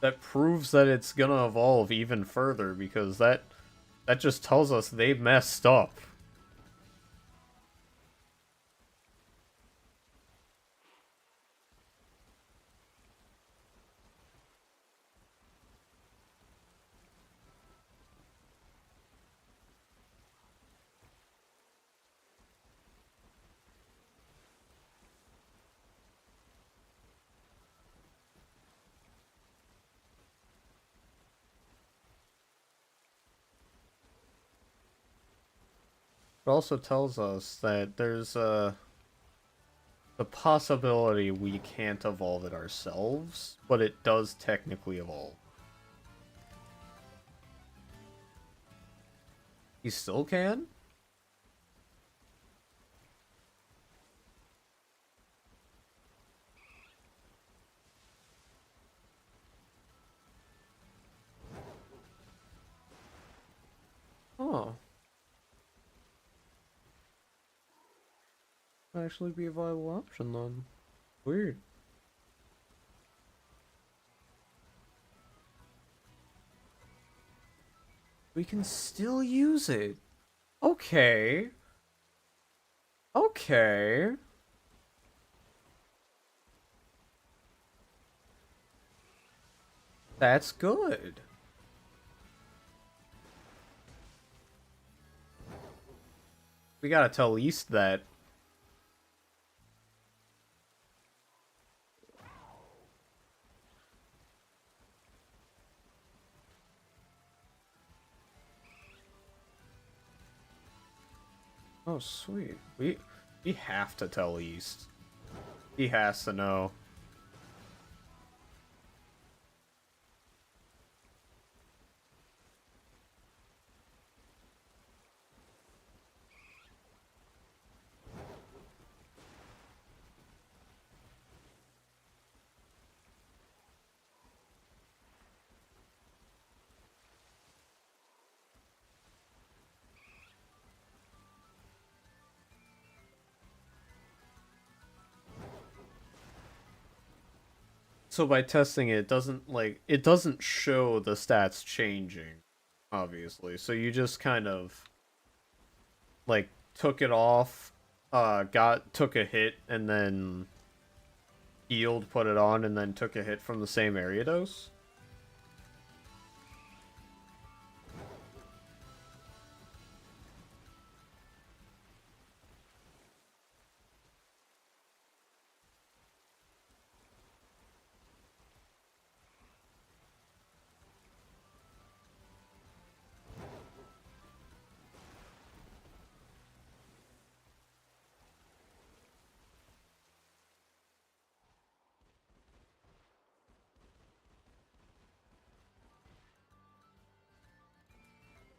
That proves that it's gonna evolve even further, because that just tells us they messed up. It also tells us that there's the possibility we can't evolve it ourselves, but it does technically evolve. He still can? Oh. Might actually be a viable option then. Weird. We can still use it. Okay. Okay. That's good. We gotta tell East that. Oh, sweet. We have to tell East. He has to know. So by testing it, it doesn't show the stats changing, obviously. So you just kind of like took it off, took a hit, and then healed, put it on, and then took a hit from the same area dose.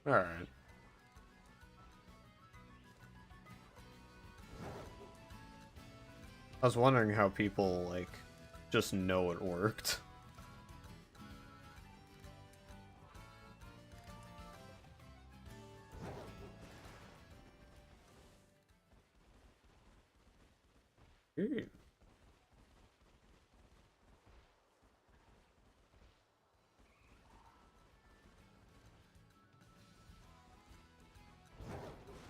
Alright. I was wondering how people, like, just know it worked. Ooh.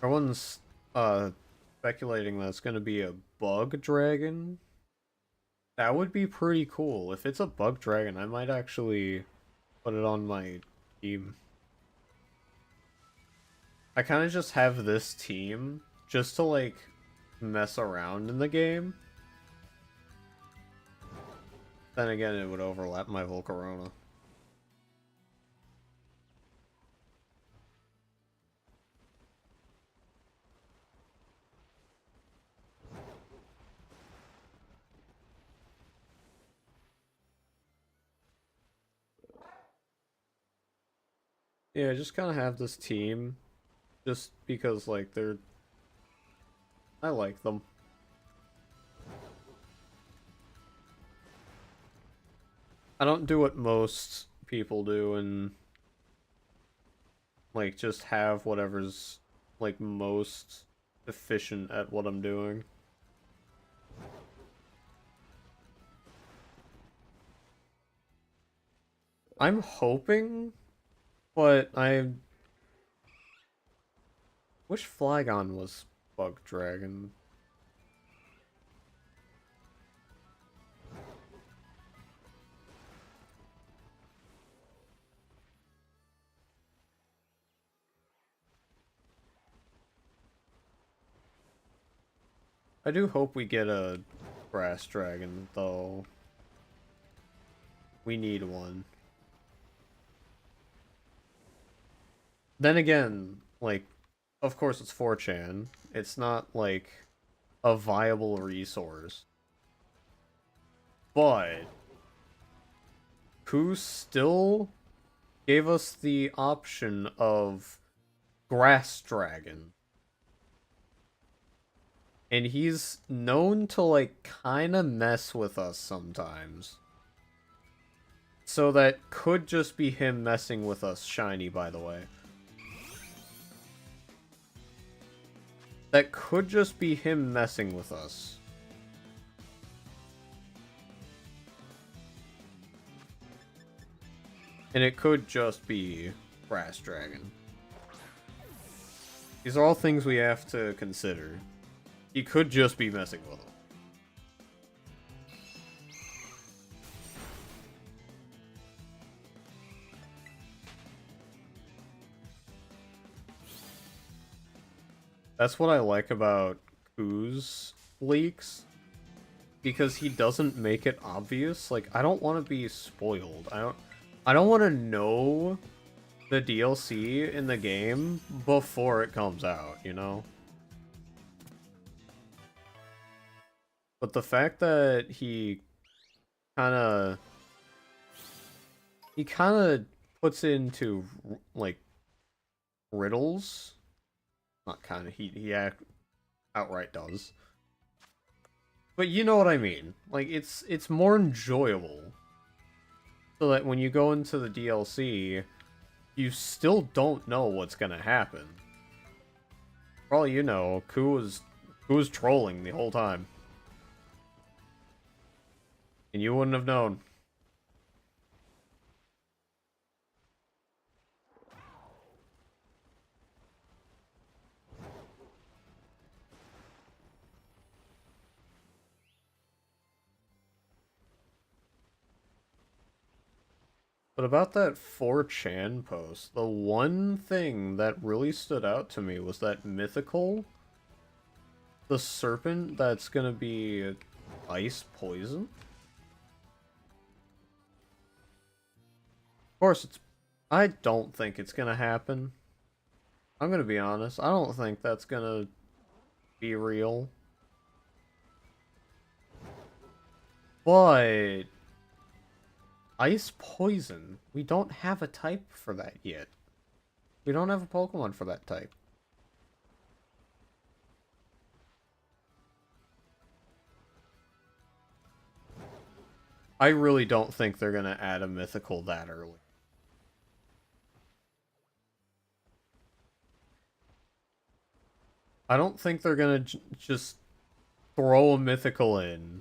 Everyone's, speculating that it's gonna be a bug dragon. That would be pretty cool. If it's a bug dragon, I might actually put it on my team. I kind of just have this team just to, like, mess around in the game. Then again, it would overlap my Volcarona. Yeah, I just kind of have this team just because, like, I like them. I don't do what most people do and, like, just have whatever's, like, most efficient at what I'm doing. I'm hoping, but I wish Flygon was Bug Dragon. I do hope we get a Grass Dragon, though. We need one. Then again, like, of course it's 4chan. It's not, like, a viable resource. But who still gave us the option of Grass Dragon? And he's known to, like, kinda mess with us sometimes. So that could just be him messing with us, Shiny, by the way. That could just be him messing with us. And it could just be Grass Dragon. These are all things we have to consider. He could just be messing with them. That's what I like about Koo's leaks. Because he doesn't make it obvious. Like, I don't want to be spoiled. I don't want to know the DLC in the game before it comes out, you know? But the fact that kind he kind of puts into, like, riddles. Not kind of, he outright does. But you know what I mean. Like, it's more enjoyable. So that when you go into the DLC, you still don't know what's gonna happen. For all you know, Koo was trolling the whole time. And you wouldn't have known. But about that 4chan post, the one thing that really stood out to me was that mythical, the serpent that's gonna be ice poison. Of course, I don't think it's gonna happen. I'm gonna be honest. I don't think that's gonna be real. But ice poison, we don't have a type for that yet. We don't have a Pokemon for that type. I really don't think they're gonna add a mythical that early. I don't think they're gonna just throw a mythical in,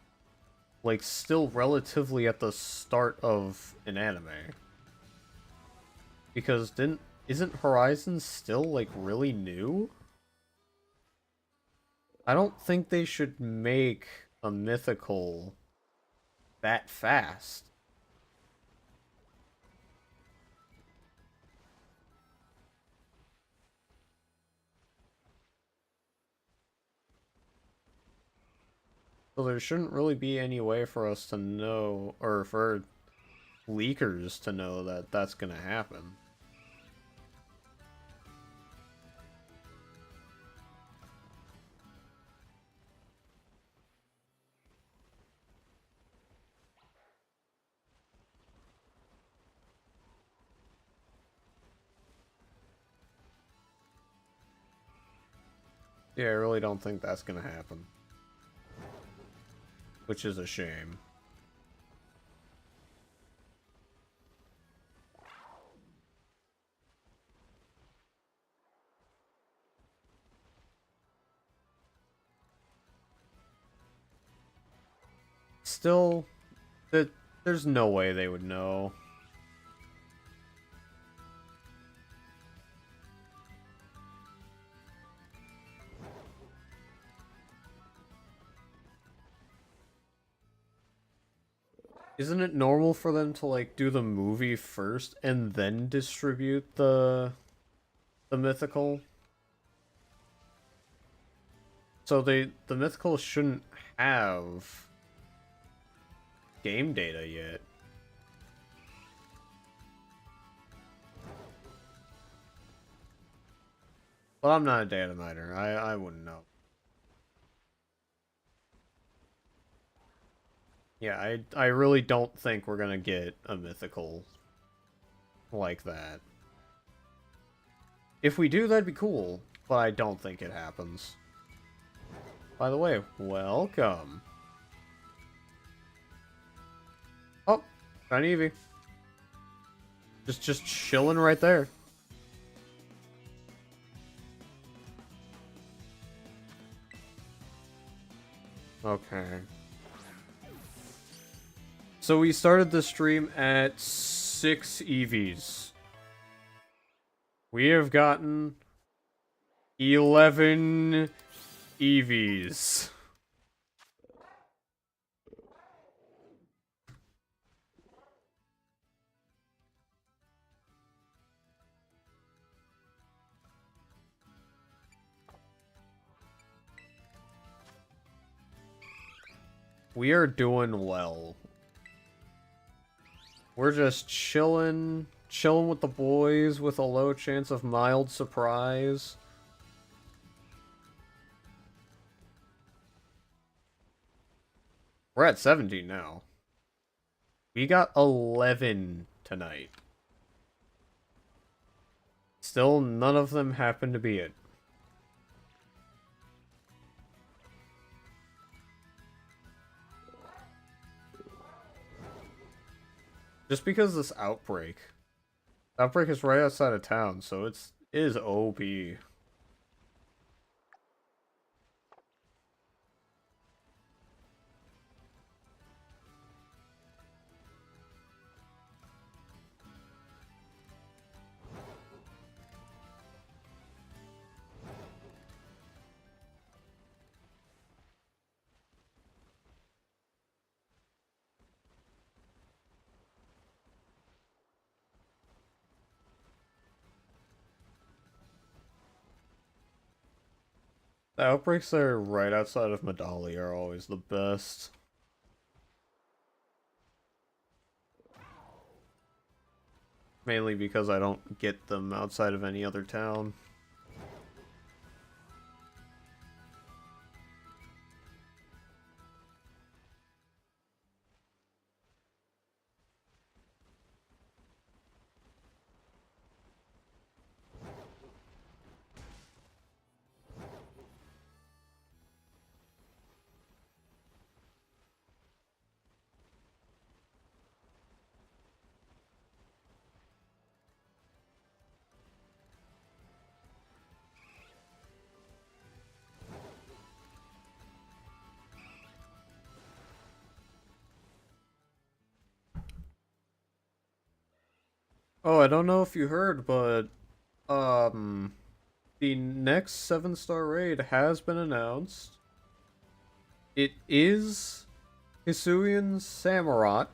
like, still relatively at the start of an anime. Because isn't Horizon still, like, really new? I don't think they should make a mythical that fast. So there shouldn't really be any way for us to know, or for leakers to know that that's gonna happen. Yeah, I really don't think that's gonna happen. Which is a shame. Still, there's no way they would know. Isn't it normal for them to, like, do the movie first and then distribute the mythical? So the mythical shouldn't have game data yet. Well, I'm not a data miner. I wouldn't know. Yeah, I really don't think we're gonna get a mythical like that. If we do, that'd be cool, but I don't think it happens. By the way, welcome. Oh, shiny Eevee. Just chilling right there. Okay. So we started the stream at 6 EVs. We have gotten 11 EVs. We are doing well. We're just chilling with the boys with a low chance of mild surprise. We're at 17 now. We got 11 tonight. Still, none of them happen to be it. Just because this outbreak is right outside of town, so it is OP. The outbreaks that are right outside of Medali are always the best. Mainly because I don't get them outside of any other town. Oh, I don't know if you heard, but the next 7-star raid has been announced. It is Hisuian Samurott,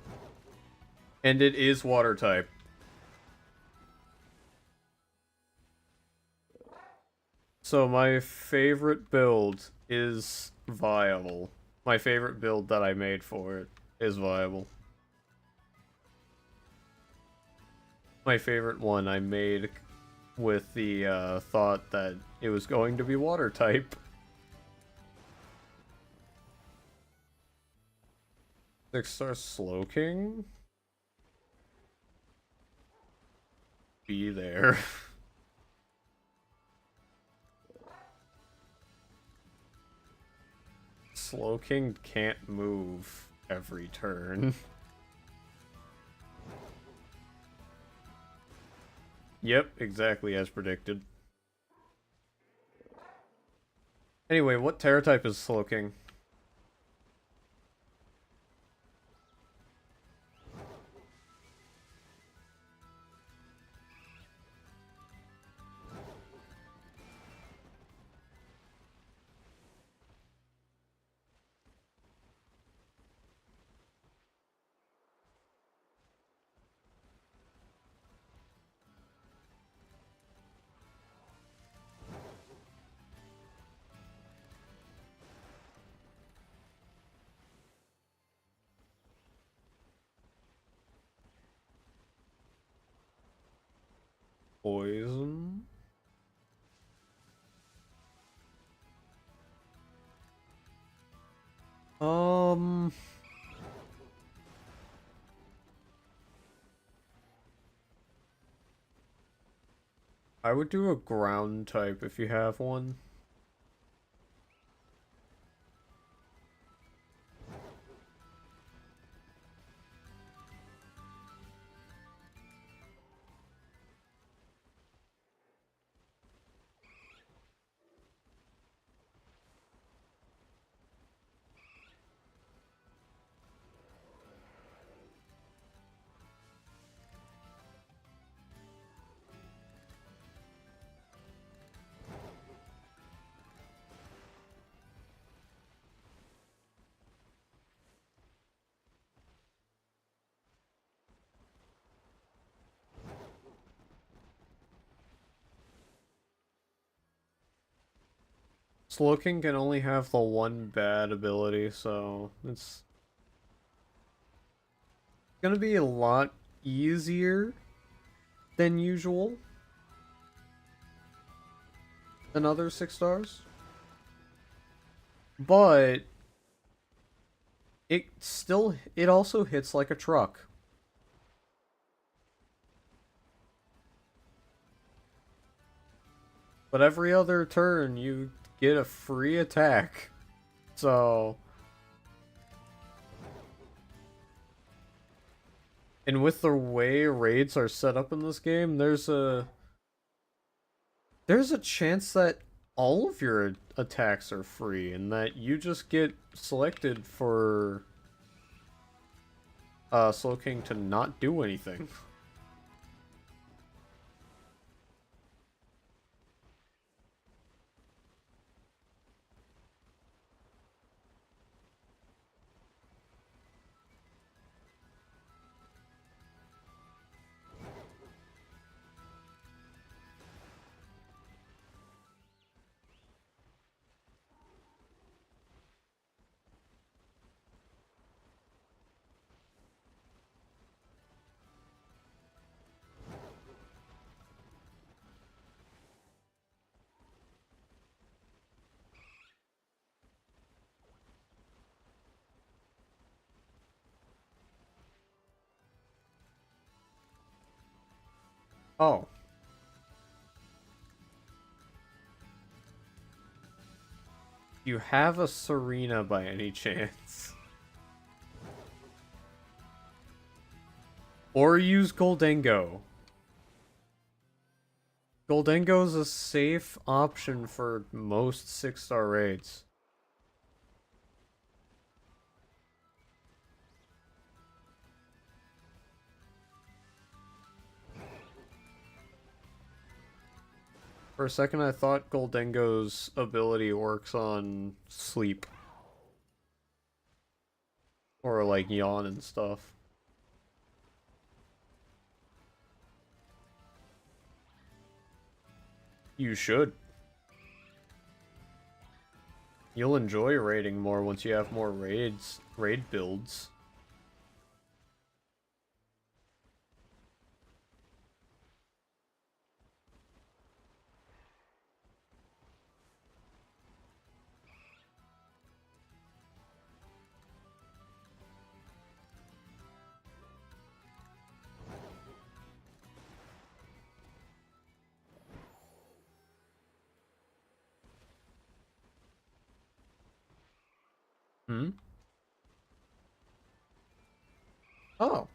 and it is water type. So my favorite build is viable. My favorite build that I made for it is viable. My favorite one I made with the thought that it was going to be water type. 6-star Slowking? Be there. Slowking can't move every turn. Yep, exactly as predicted. Anyway, what Terra type is Slowking? Poison? Um... I would do a ground type if you have one. Slowking can only have the one bad ability, so it's gonna be a lot easier than usual than other 6-stars. But it also hits like a truck. But every other turn you get a free attack. So, and with the way raids are set up in this game, there's a chance that all of your attacks are free and that you just get selected for Slowking to not do anything. Oh. You have a Serena by any chance? Or use Goldengo. Goldengo is a safe option for most 6-star raids. For a second, I thought Goldengo's ability works on sleep. Or, like, yawn and stuff. You should. You'll enjoy raiding more once you have more raid builds. Hmm? Oh.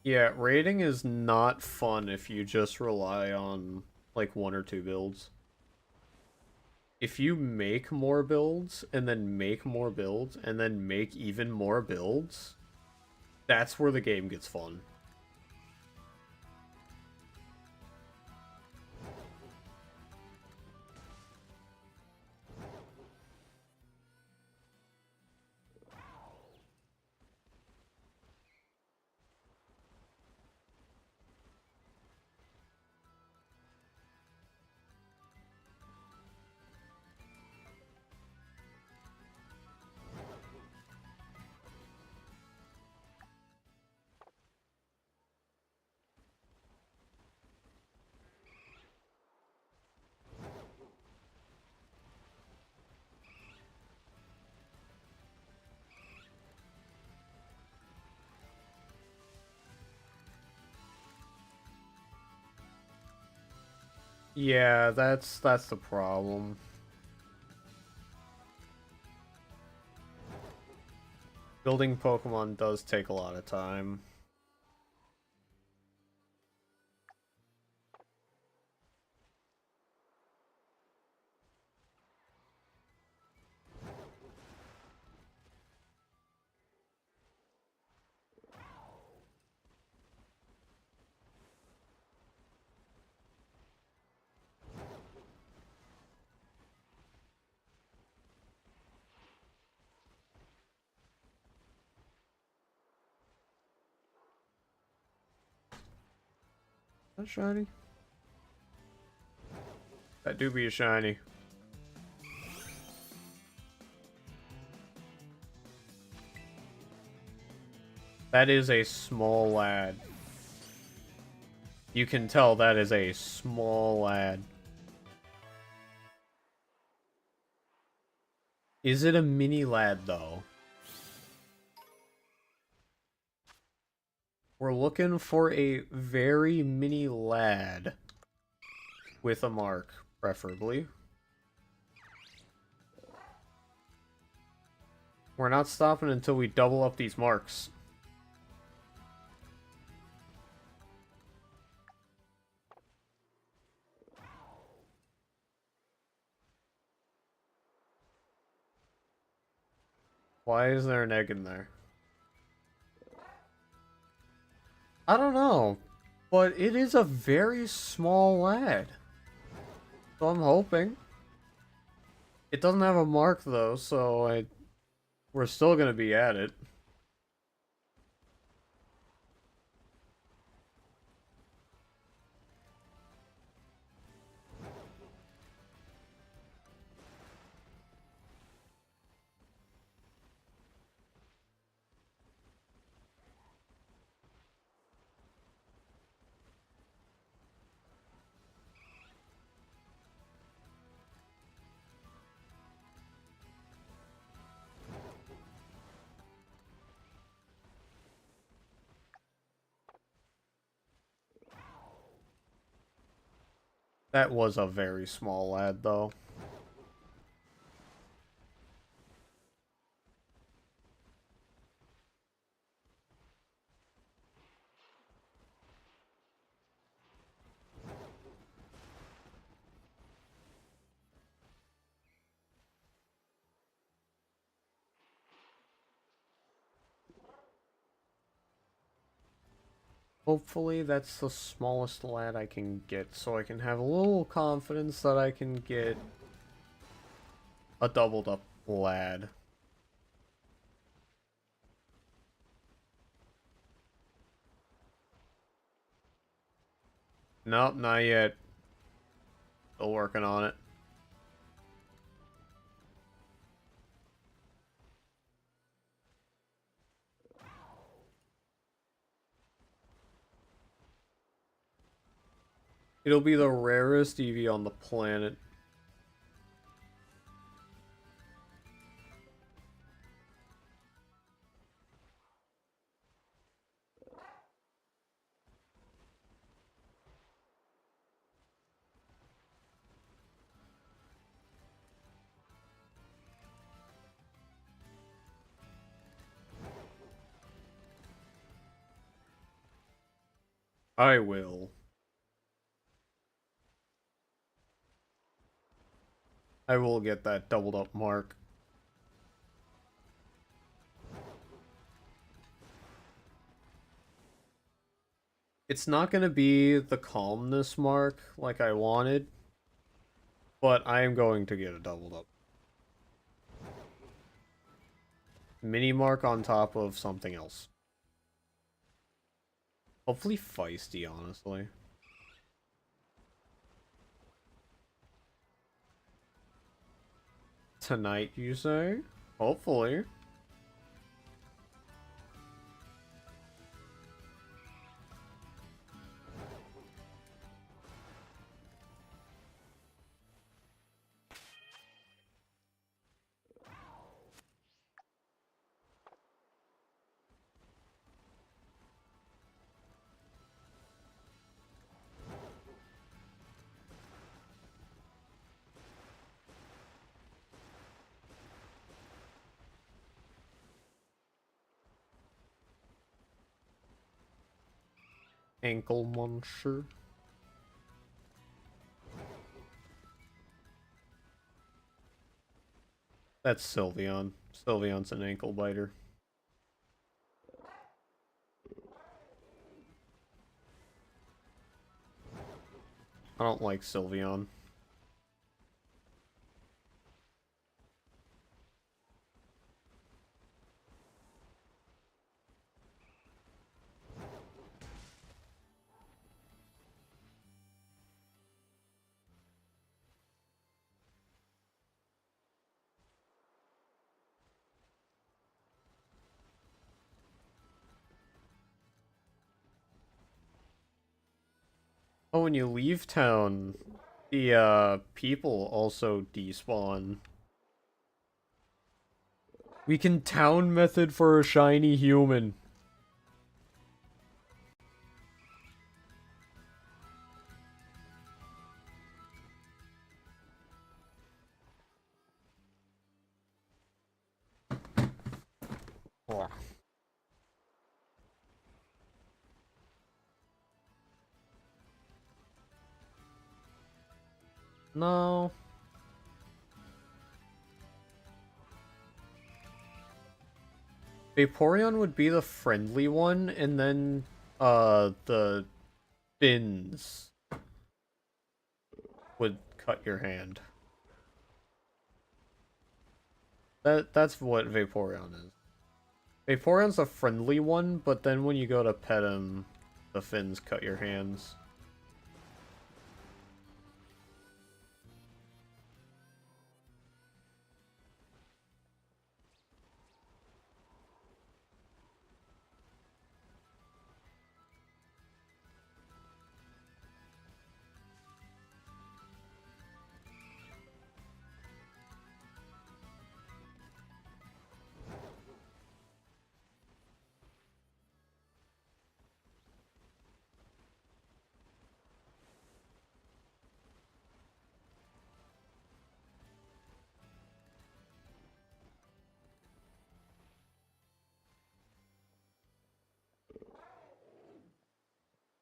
Yeah, raiding is not fun if you just rely on, like, 1 or 2 builds. If you make more builds, and then make more builds, and then make even more builds, that's where the game gets fun. Yeah, that's the problem. Building Pokemon does take a lot of time. That shiny? That do be a shiny. That is a small lad. You can tell that is a small lad. Is it a mini lad, though? We're looking for a very mini lad. With a mark, preferably. We're not stopping until we double up these marks. Why is there an egg in there? I don't know, but it is a very small lad. So I'm hoping. It doesn't have a mark though, so we're still gonna be at it. That was a very small lad, though. Hopefully that's the smallest lad I can get, so I can have a little confidence that I can get a doubled up lad. Nope, not yet. Still working on it. It'll be the rarest Eevee on the planet. I will. I will get that doubled up mark. It's not going to be the calmness mark like I wanted, but I am going to get a doubled up. Mini mark on top of something else. Hopefully feisty, honestly. Tonight, you say? Hopefully. Ankle muncher. That's Sylveon. Sylveon's an ankle biter. I don't like Sylveon. Oh, when you leave town, the people also despawn. We can town method for a shiny human. Oh. No. Vaporeon would be the friendly one, and then, the fins would cut your hand. That's what Vaporeon is. Vaporeon's a friendly one, but then when you go to pet him, the fins cut your hands.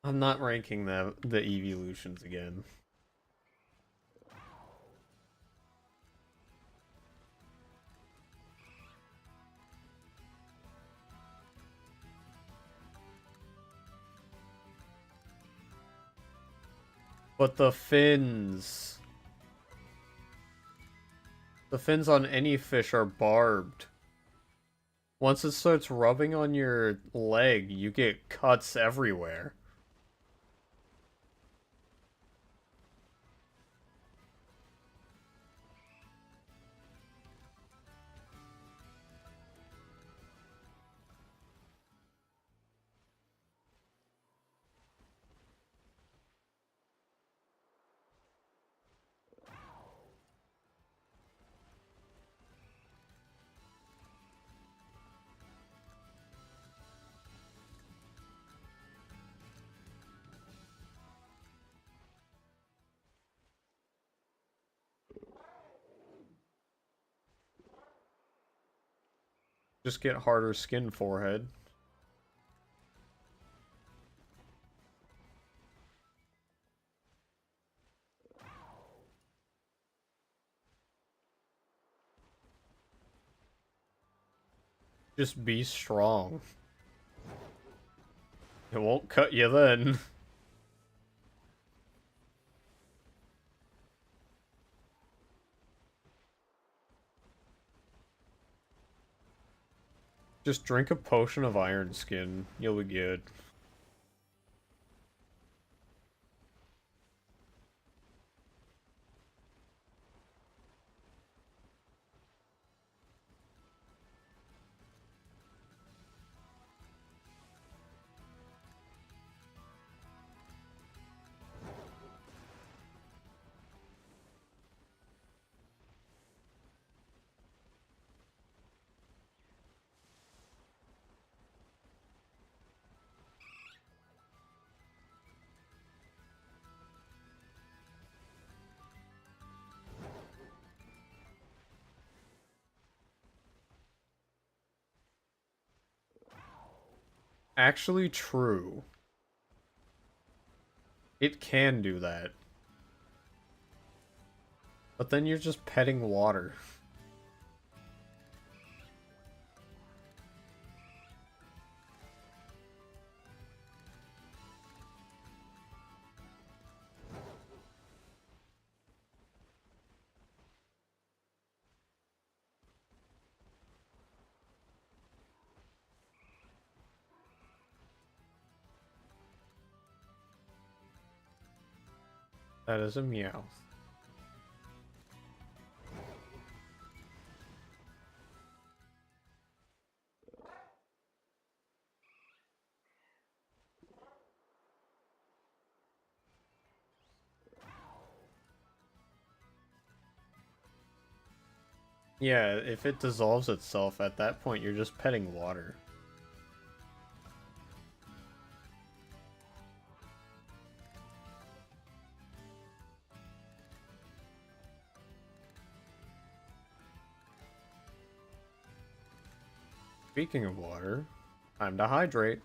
I'm not ranking the evolutions again. But the fins. The fins on any fish are barbed. Once it starts rubbing on your leg, you get cuts everywhere. Just get harder skin forehead. Just be strong. It won't cut you then. Just drink a potion of iron skin. You'll be good. Actually true. It can do that. But then you're just petting water. That is a meow. Yeah, if it dissolves itself, at that point you're just petting water. Speaking of water, time to hydrate.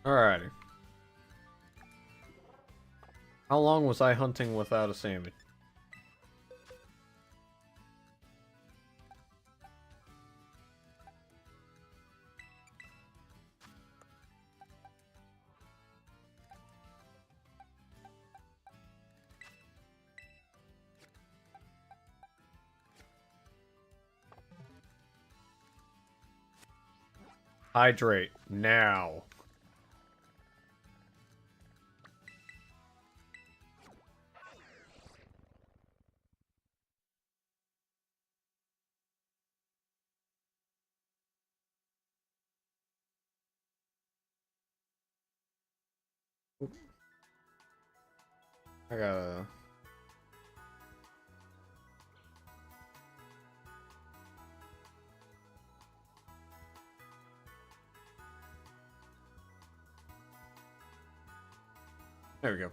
Alrighty. How long was I hunting without a salmon? Hydrate now. I gotta There we go.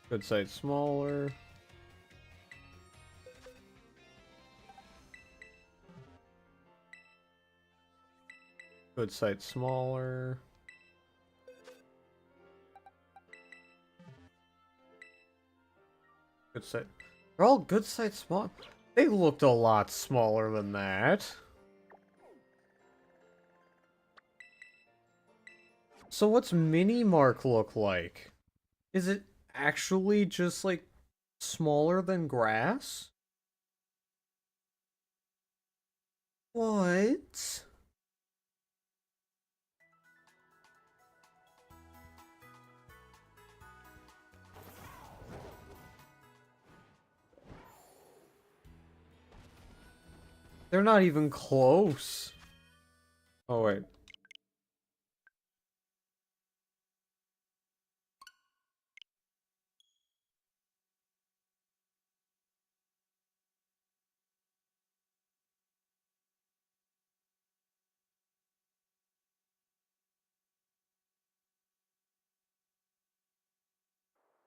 Good sight smaller. Good sight smaller. Good sight. They're all good sight small. They looked a lot smaller than that. So what's Mini Mark look like? Is it actually just like smaller than grass? What? They're not even close. Oh wait.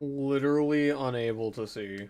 Literally unable to see.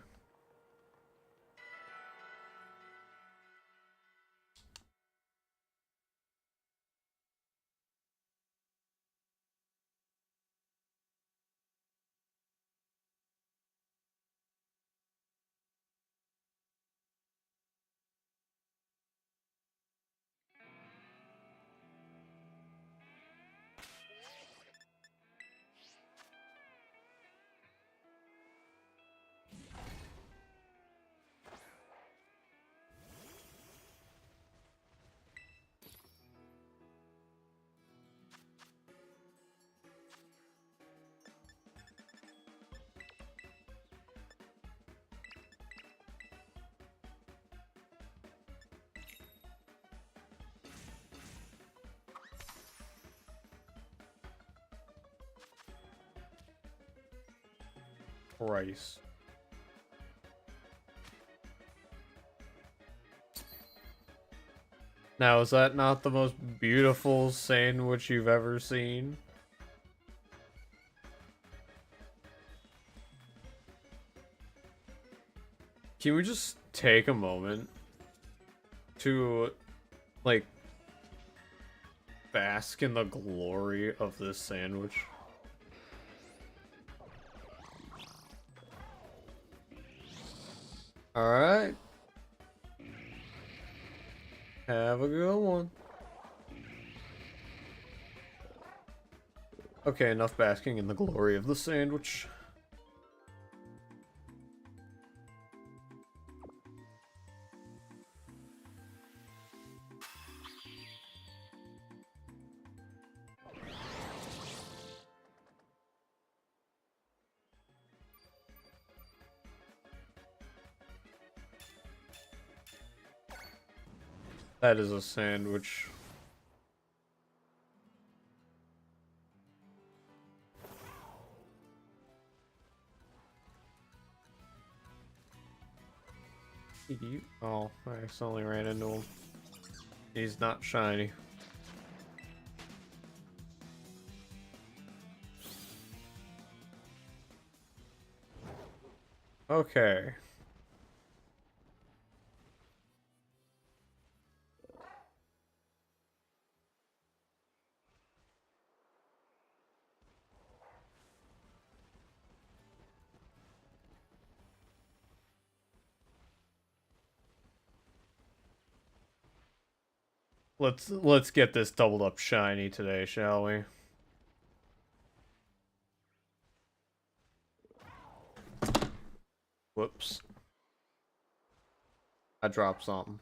Rice. Now, is that not the most beautiful sandwich you've ever seen? Can we just take a moment to, like, bask in the glory of this sandwich? Alright. Have a good one. Okay, enough basking in the glory of the sandwich. That is a sandwich. Oh, I accidentally ran into him. He's not shiny. Okay. Let's get this doubled up shiny today, shall we? Whoops. I dropped something.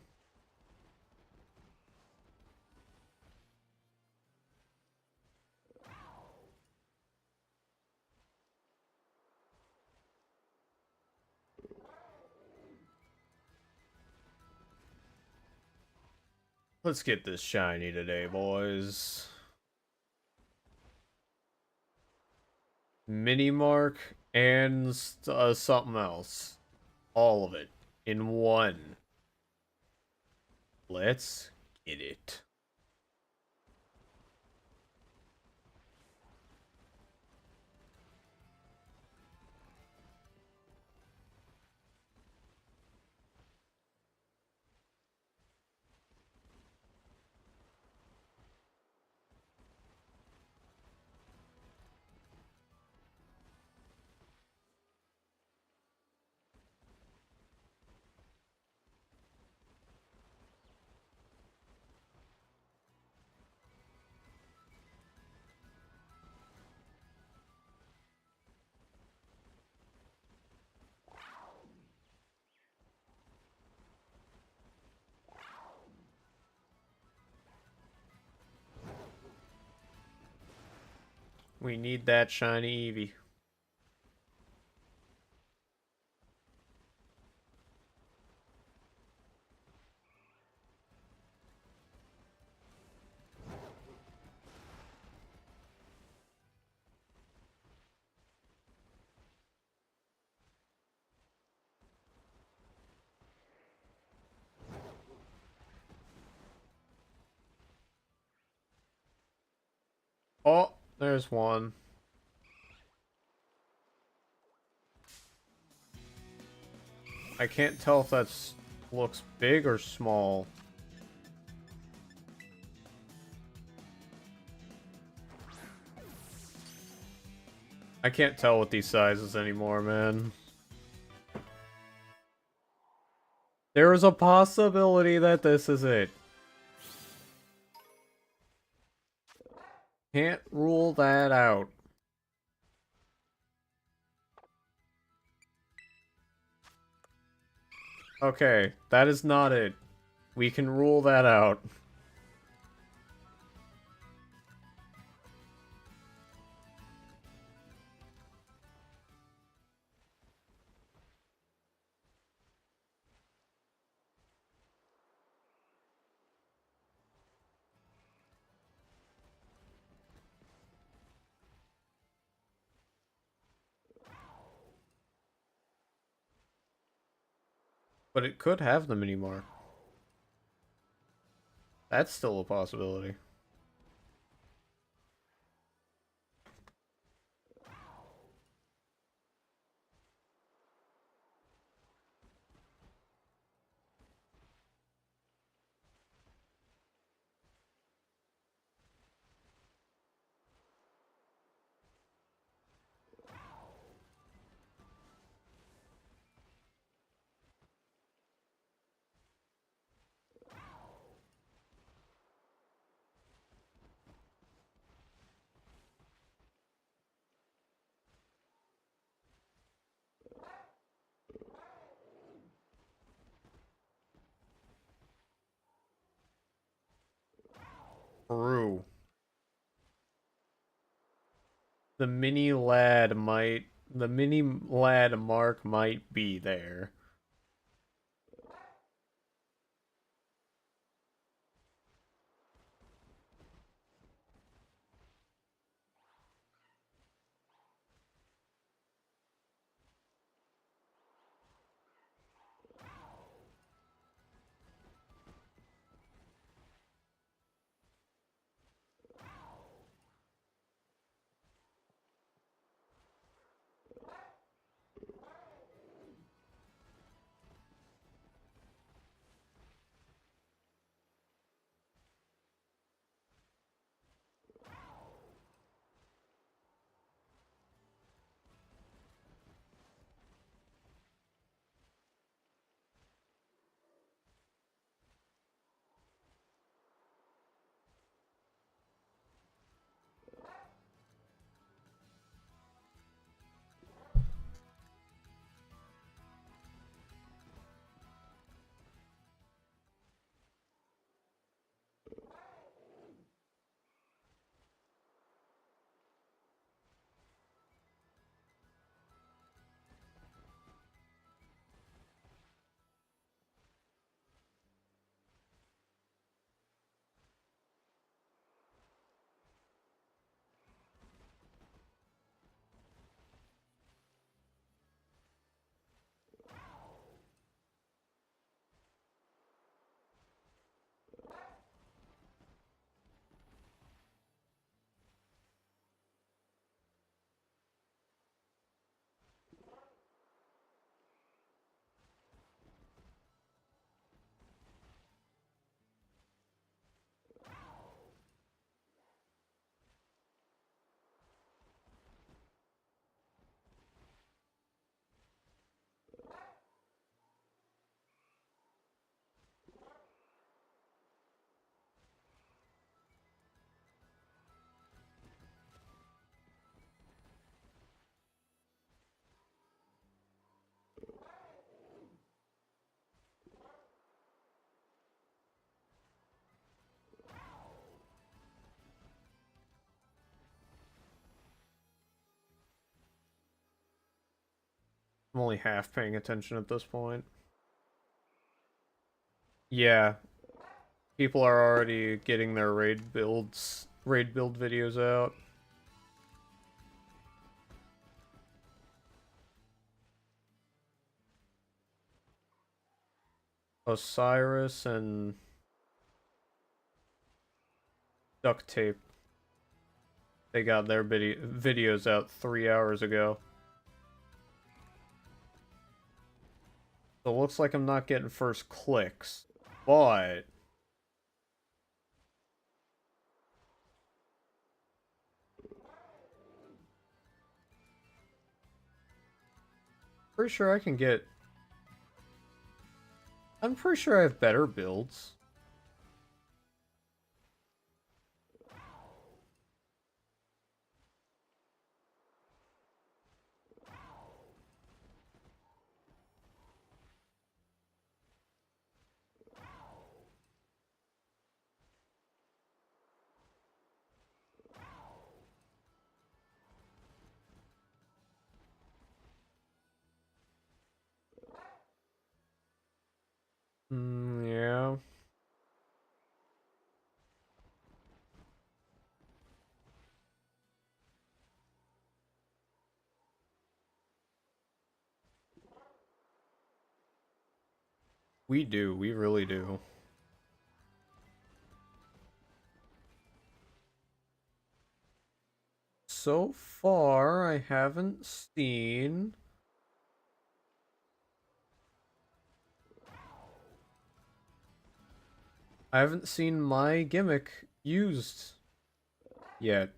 Let's get this shiny today, boys. Mini mark, and something else. All of it in one. Let's get it. We need that shiny Eevee. Oh, there's one. I can't tell if that's looks big or small. I can't tell with these sizes anymore, man. There is a possibility that this is it. Can't rule that out. Okay, that is not it. We can rule that out. But it could have the mini mark. That's still a possibility. True. The mini lad mark might be there. I'm only half paying attention at this point. Yeah, people are already getting their raid build videos out. Osiris and duct tape. They got their videos out 3 hours ago. So it looks like I'm not getting first clicks, but pretty sure I can get. I'm pretty sure I have better builds. Yeah. We do. We really do. So far, I haven't seen. I haven't seen my gimmick used yet.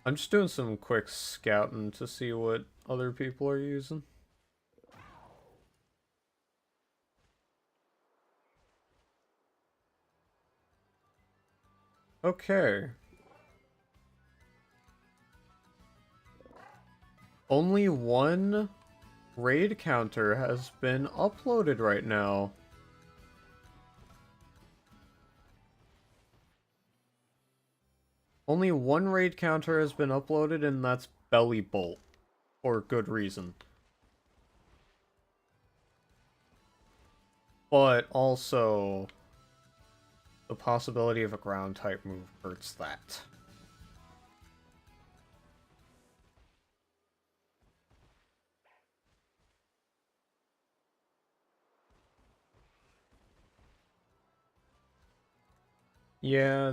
I'm just doing some quick scouting to see what other people are using. Okay. Only one raid counter has been uploaded right now. Only one raid counter has been uploaded, and that's Belly Bolt. For good reason. But also, the possibility of a ground type move hurts that. Yeah,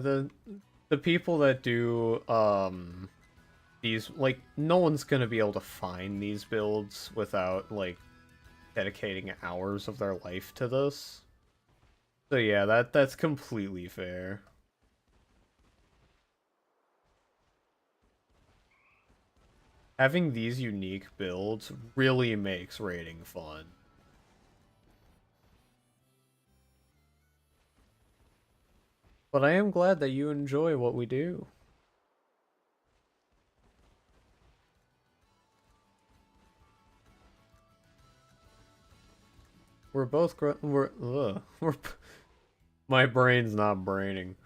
the people that do these, like, no one's gonna be able to find these builds without, like, dedicating hours of their life to this. So yeah, that's completely fair. Having these unique builds really makes raiding fun. But I am glad that you enjoy what we do. We're both we're my brain's not braining.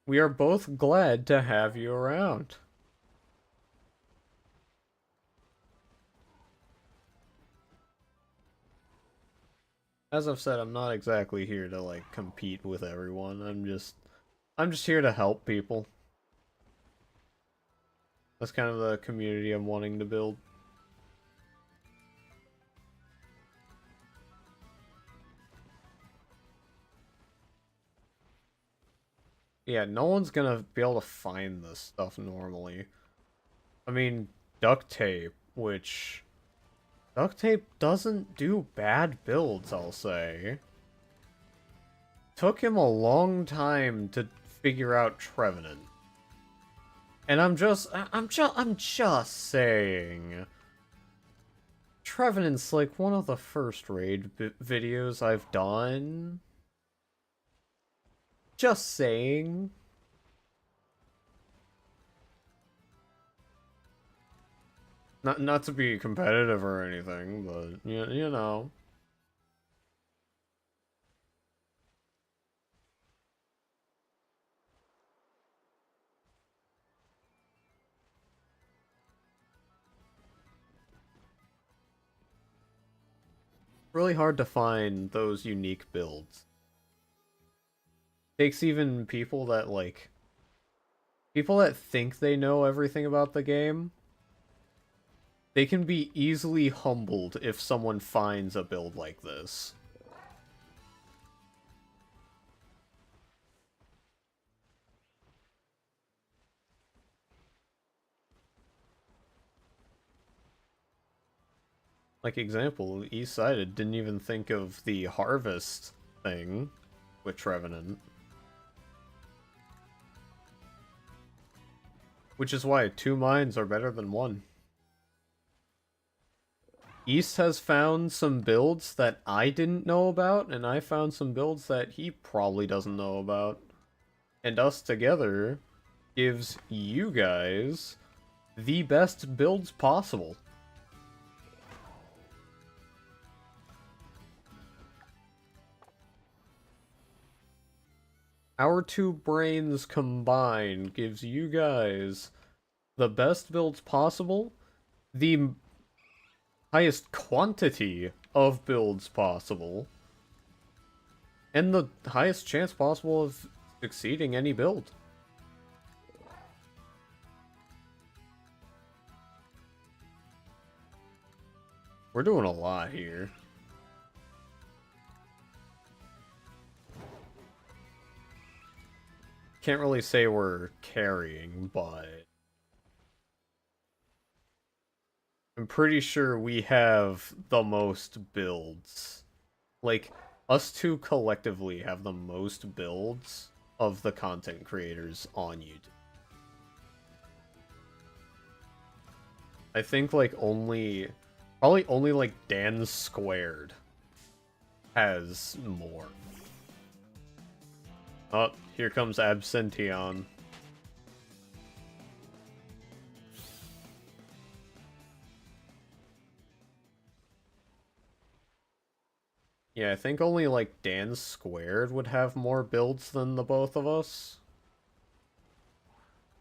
We are both glad to have you around. As I've said, I'm not exactly here to like compete with everyone. I'm just here to help people. That's kind of the community I'm wanting to build. Yeah, no one's gonna be able to find this stuff normally. I mean, duct tape, which duct tape doesn't do bad builds, I'll say. Took him a long time to figure out Trevenant. And I'm just saying. Trevenant's like one of the first raid videos I've done. Just saying. Not to be competitive or anything, but you know. Really hard to find those unique builds. Takes even people that think they know everything about the game. They can be easily humbled if someone finds a build like this. Like example, East-sided didn't even think of the harvest thing with Trevenant. Which is why 2 mines are better than 1. East has found some builds that I didn't know about, and I found some builds that he probably doesn't know about. And us together gives you guys the best builds possible. Our 2 brains combined gives you guys the best builds possible, the highest quantity of builds possible, and the highest chance possible of succeeding any build. We're doing a lot here. Can't really say we're carrying, but I'm pretty sure we have the most builds. Like, us two collectively have the most builds of the content creators on YouTube. I think, like, probably only, like, Dan Squared has more. Oh, here comes Absention. Yeah, I think only, like, Dan Squared would have more builds than the both of us.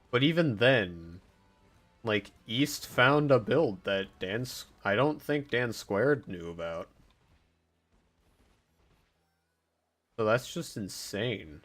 But even then, like, East found a build that I don't think Dan Squared knew about. So that's just insane.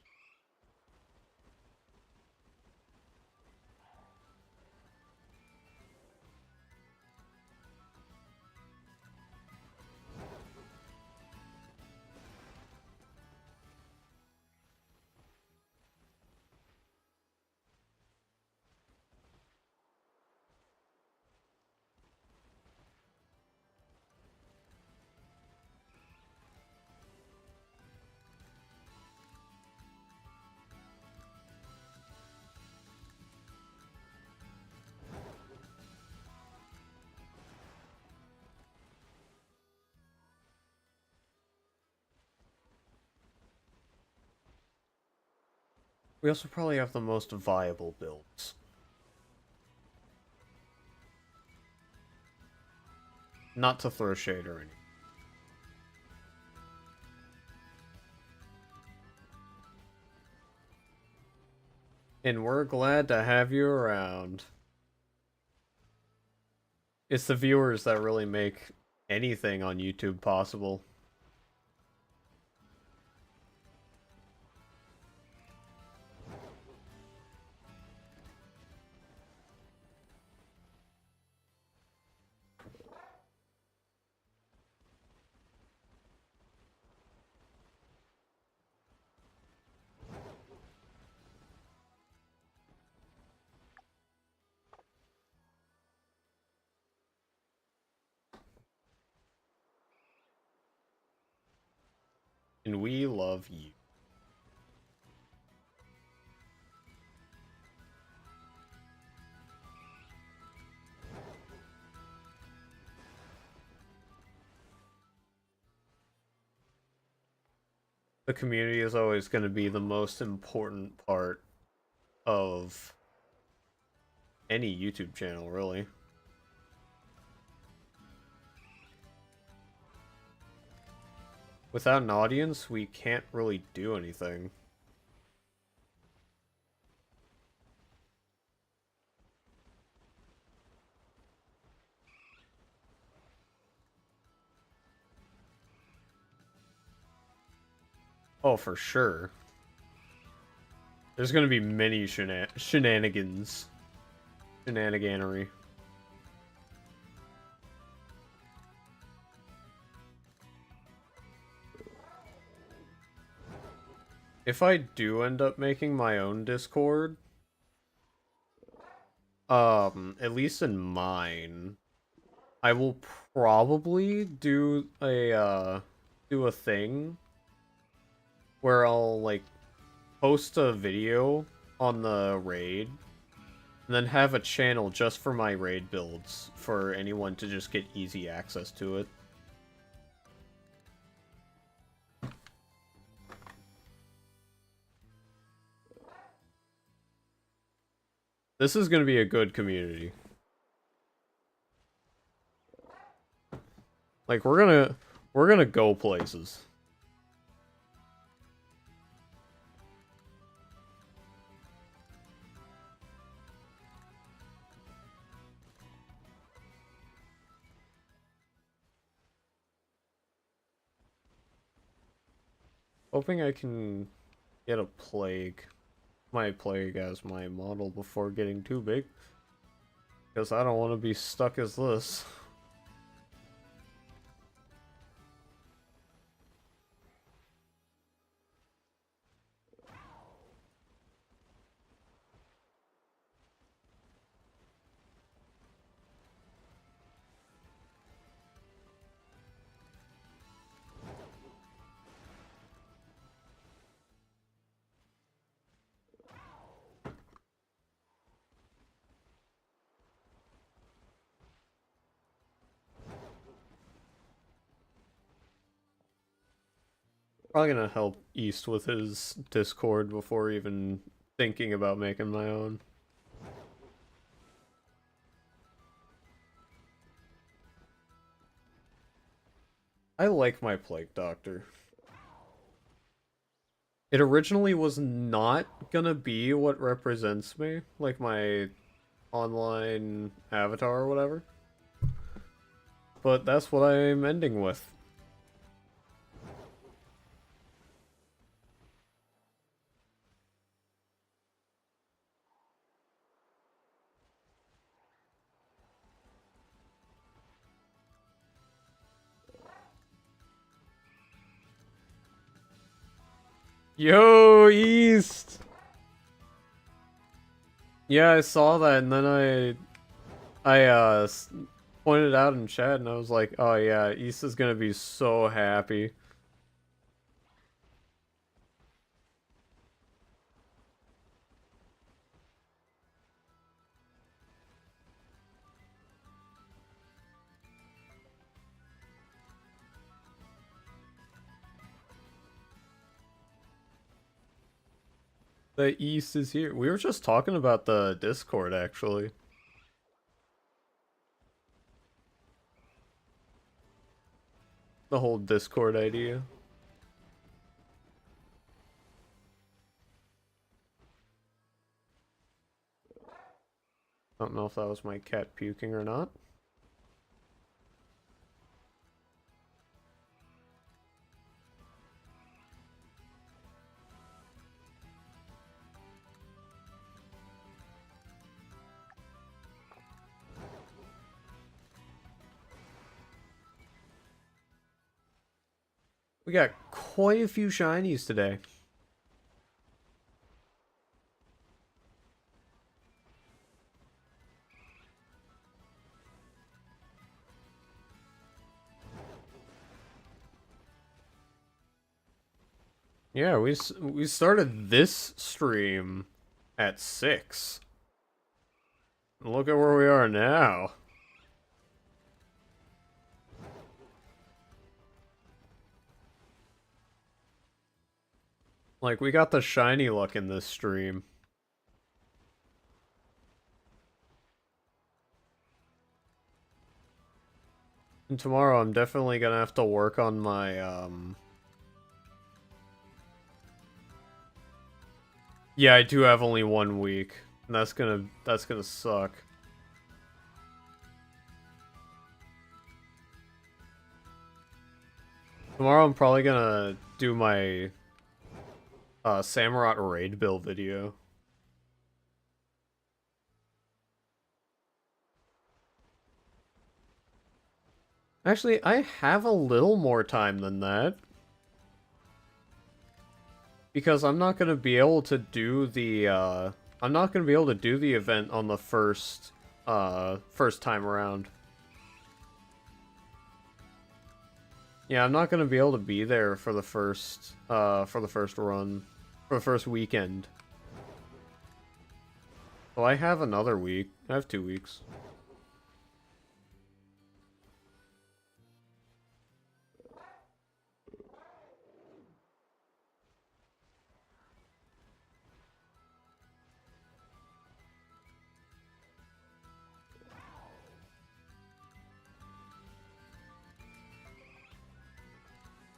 We also probably have the most viable builds. Not to throw shade or anything. And we're glad to have you around. It's the viewers that really make anything on YouTube possible. And we love you. the community is always going to be the most important part of any YouTube channel, really. Without an audience, we can't really do anything. Oh, for sure. There's gonna be many shenanigans. Shenaniganery. If I do end up making my own Discord, at least in mine, I will probably do a thing where I'll, like, post a video on the raid, and then have a channel just for my raid builds for anyone to just get easy access to it. This is going to be a good community. Like, we're gonna go places. Hoping I can get a plague. My plague as my model before getting too big. Because I don't want to be stuck as this. Probably gonna help East with his Discord before even thinking about making my own. I like my Plague Doctor. It originally was not gonna be what represents me, like my online avatar or whatever. But that's what I'm ending with. Yo, East! Yeah, I saw that, and then I pointed out in chat, and I was like, oh yeah, East is gonna be so happy. The East is here. We were just talking about the Discord, actually. The whole Discord idea. I don't know if that was my cat puking or not. We got quite a few shinies today. Yeah, we started this stream at 6. Look at where we are now. Like, we got the shiny luck in this stream. And tomorrow I'm definitely gonna have to work on my, Yeah, I do have only 1 week. And that's gonna suck. Tomorrow I'm probably gonna do my, Samurott raid build video. Actually, I have a little more time than that. Because I'm not gonna be able to do the, I'm not gonna be able to do the event on the first time around. Yeah, I'm not gonna be able to be there for the first run, for the first weekend. So I have another week. I have 2 weeks.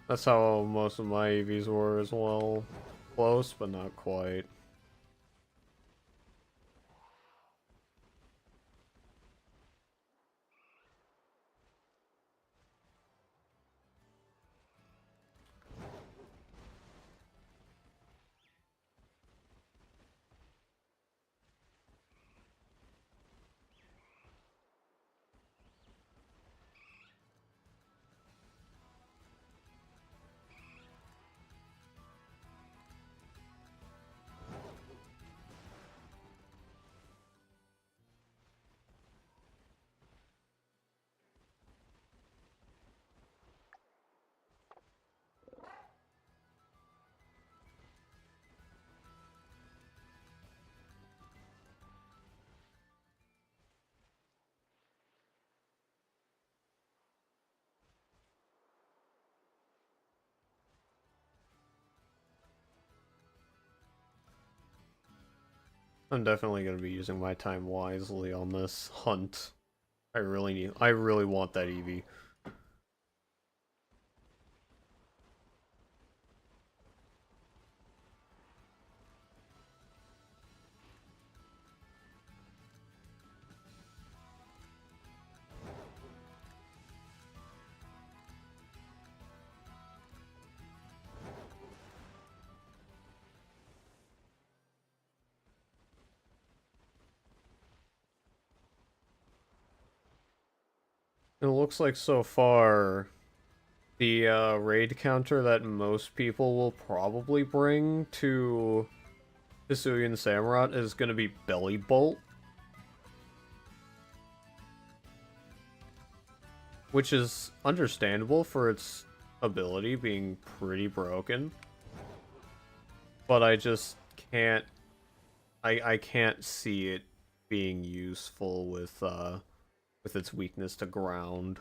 That's how most of my EVs were as well. Close, but not quite. I'm definitely gonna be using my time wisely on this hunt. I really want that Eevee. It looks like so far, the raid counter that most people will probably bring to Hisuian Samurott is gonna be Belly Bolt. Which is understandable for its ability being pretty broken. But I just can't... I can't see it being useful with its weakness to ground.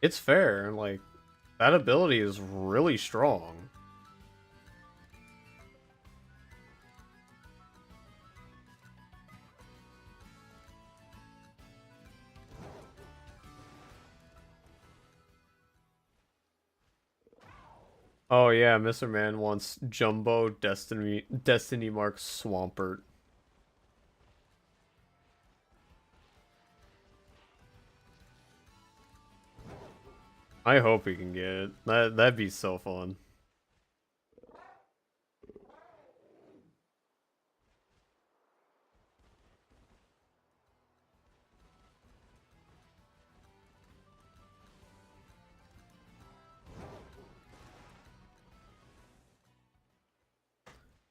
It's fair, like, that ability is really strong. Oh yeah, Mr. Man wants Jumbo Destiny Mark Swampert. I hope he can get it. That'd be so fun.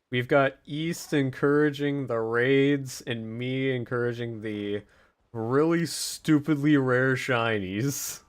We've got East encouraging the raids and me encouraging the really stupidly rare shinies.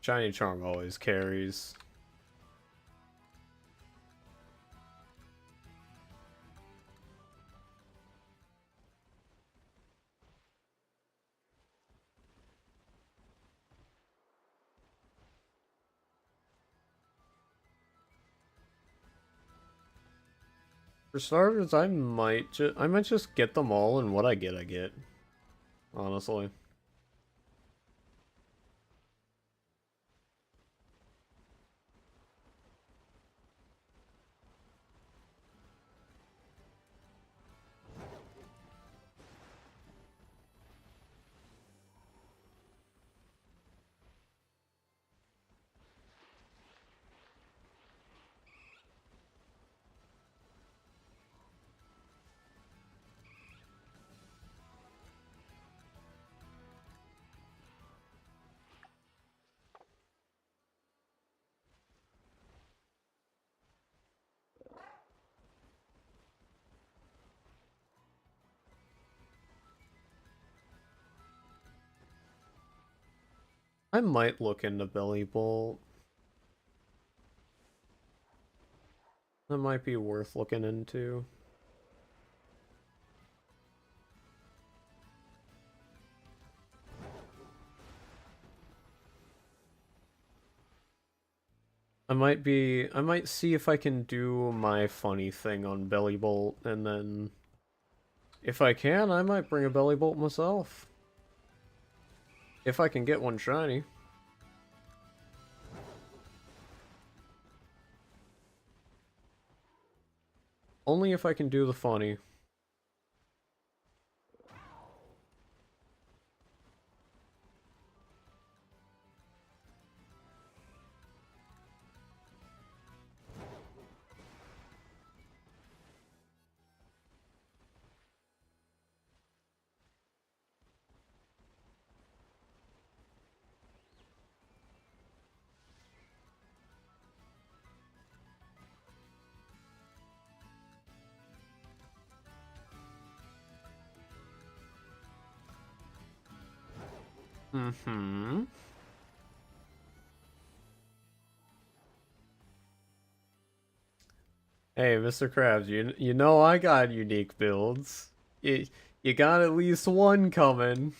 Shiny Charm always carries. For starters, I might just get them all, and what I get, I get. Honestly. I might look into Belly Bolt. That might be worth looking into. I might see if I can do my funny thing on Belly Bolt, and then if I can, I might bring a Belly Bolt myself. If I can get one shiny. Only if I can do the funny. Mm-hmm. Hey, Mr. Krabs, you know I got unique builds. You, you got at least one coming.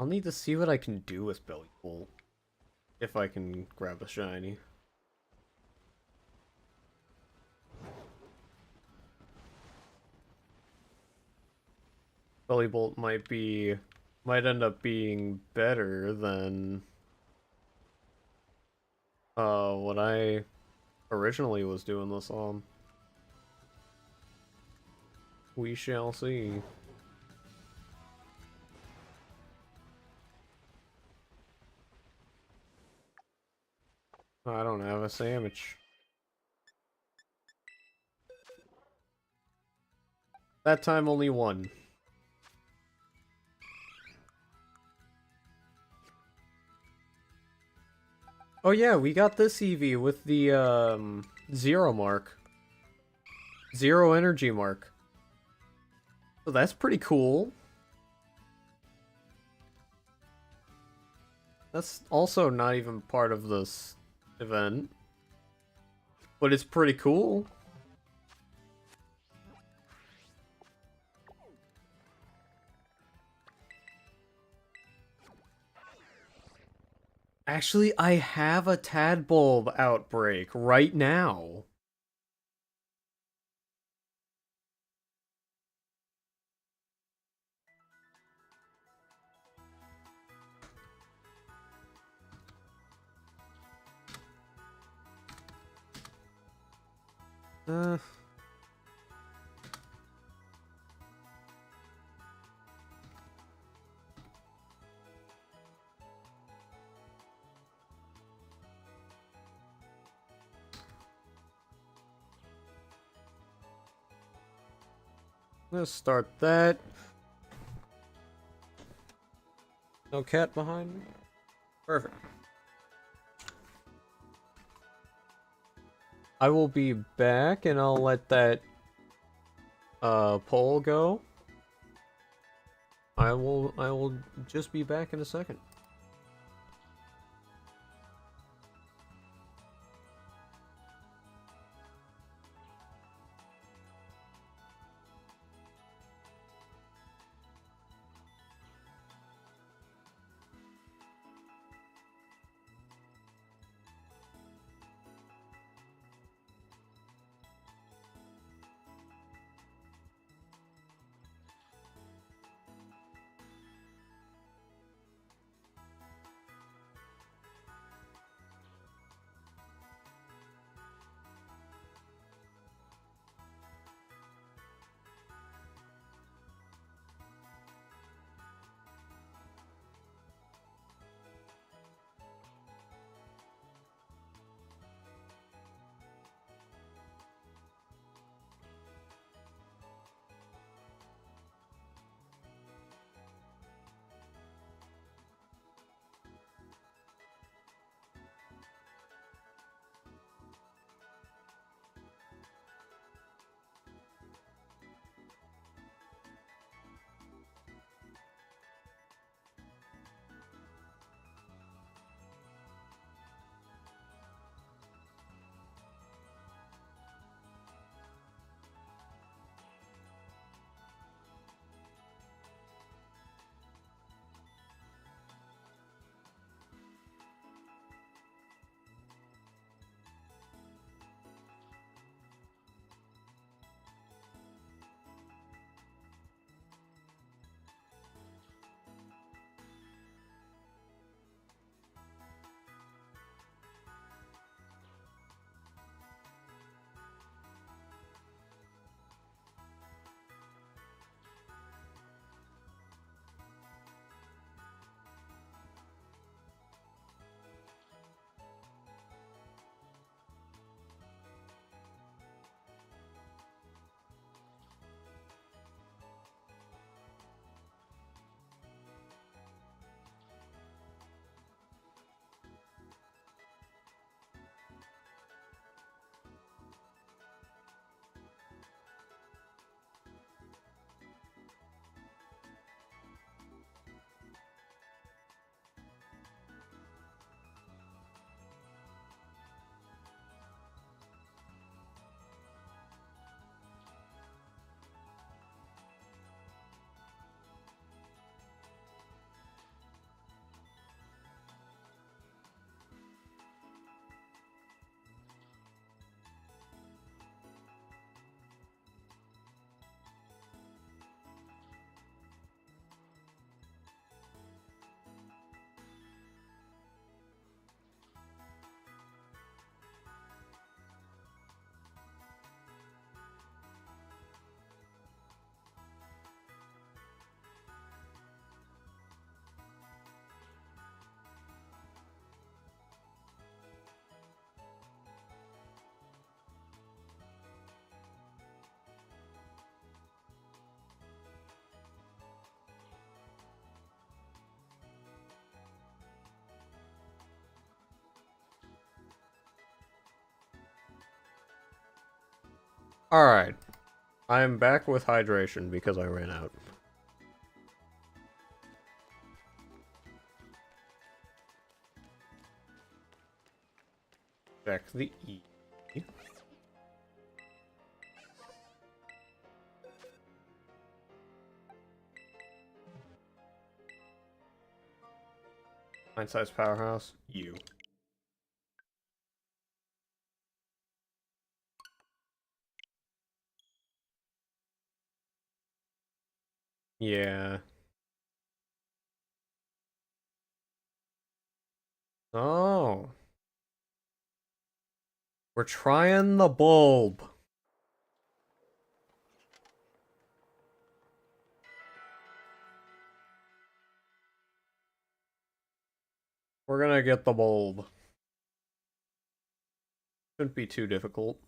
I'll need to see what I can do with Belly Bolt. If I can grab a shiny. Belly Bolt might end up being better than what I originally was doing this on. We shall see. I don't have a sandwich. That time only one. Oh yeah, we got this Eevee with the zero mark. Zero energy mark. So that's pretty cool. That's also not even part of this event. but it's pretty cool. Actually, I have a Tadbulb outbreak right now. Uh, let's start that. No cat behind me? Perfect. I will be back and I'll let that poll go. I will just be back in a second. Alright. I'm back with hydration because I ran out. Check the E. Mind-sized powerhouse? You. Yeah. Oh. We're trying the bulb. We're gonna get the bulb. Shouldn't be too difficult.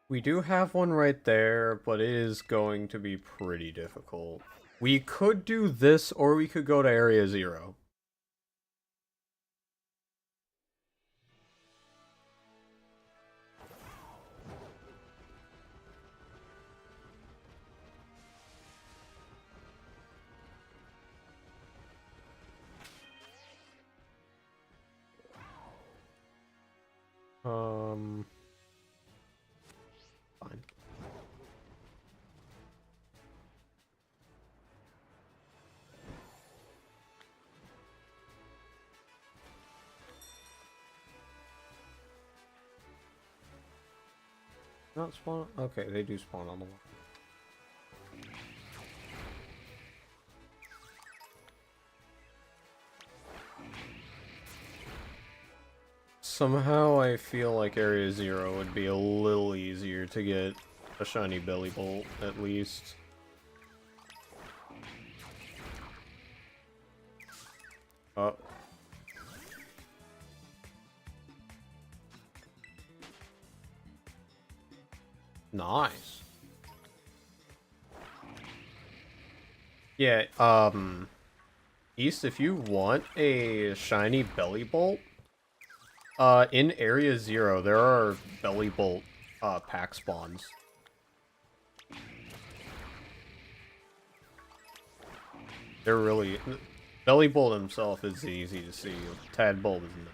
We do have one right there, but it is going to be pretty difficult. We could do this, or we could go to Area 0. Fine. Not spawn? Okay, they do spawn on the wall. Somehow I feel like Area 0 would be a little easier to get a shiny belly bolt, at least. Oh. Nice. Yeah, East, if you want a shiny belly bolt, in Area 0, there are belly bolt, pack spawns. They're really... Belly bolt himself is easy to see. Tadbolt isn't.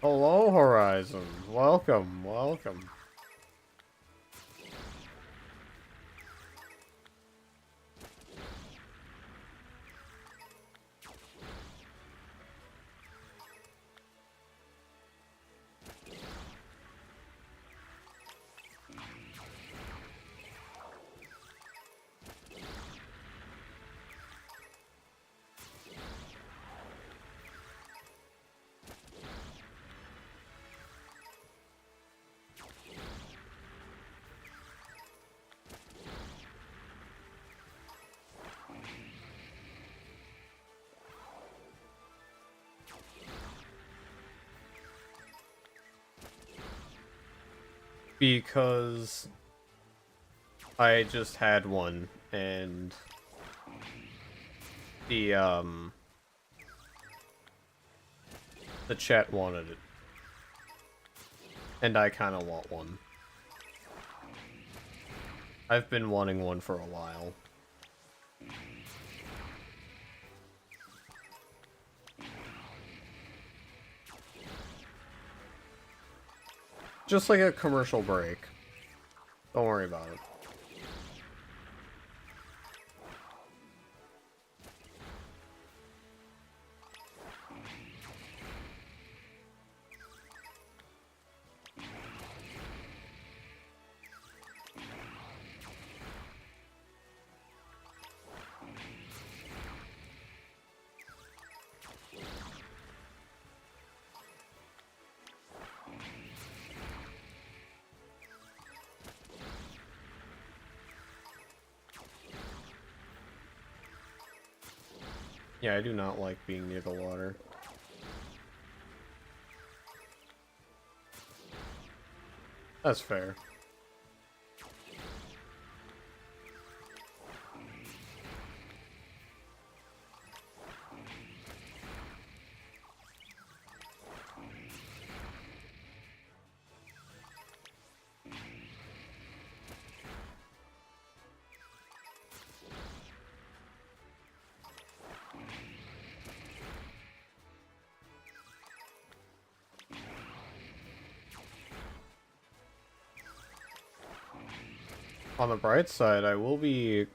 Hello, Horizon. Welcome, welcome. Because I just had one, and the chat wanted it. And I kind of want one. I've been wanting one for a while. Just like a commercial break. Don't worry about it. Yeah, I do not like being near the water. That's fair. On the bright side, I will be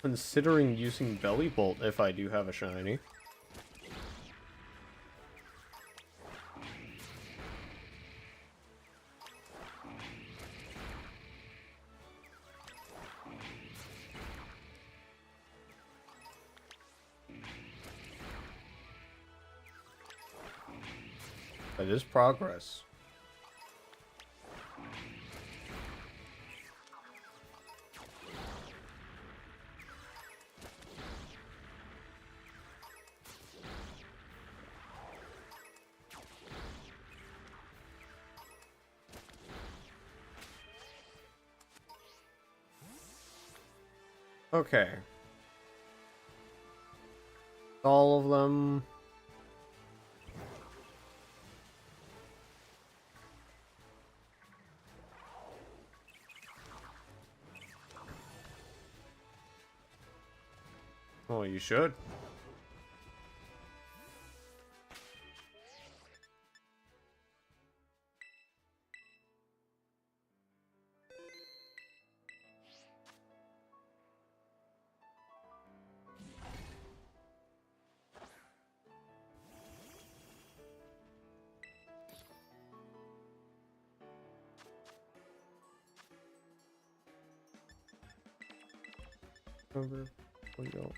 considering using Belly Bolt if I do have a shiny. That is progress. Okay. All of them. Oh, you should. Over. We go.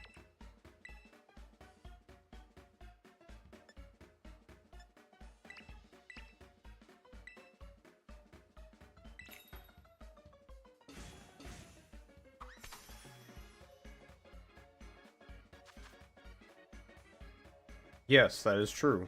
Yes, that is true.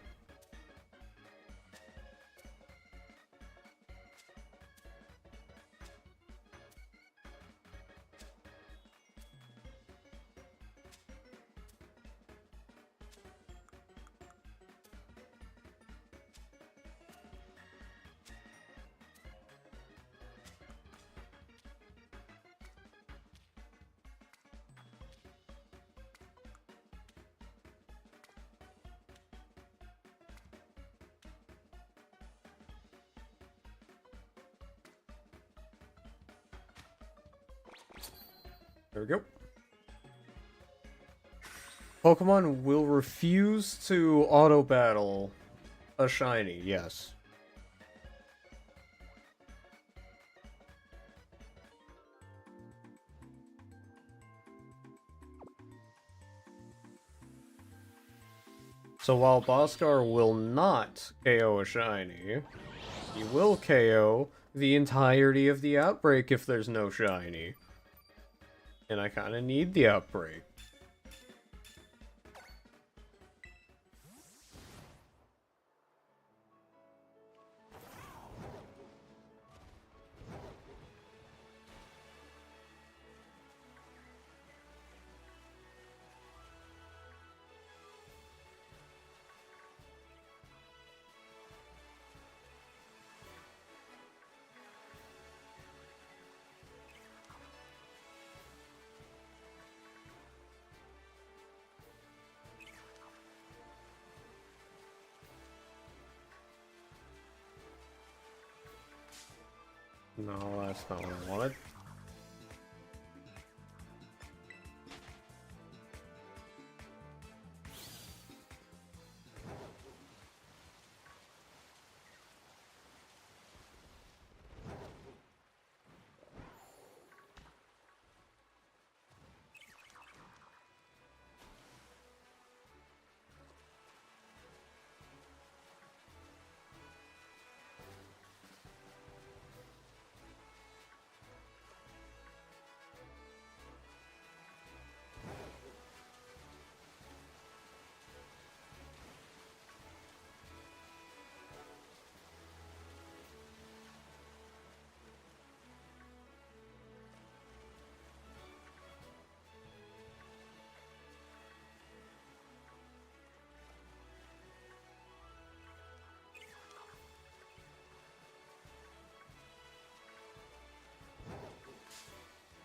There we go. Pokemon will refuse to auto-battle a shiny, yes. So while Boscar will not KO a shiny, he will KO the entirety of the outbreak if there's no shiny. And I kinda need the outbreak. No, that's not what I wanted.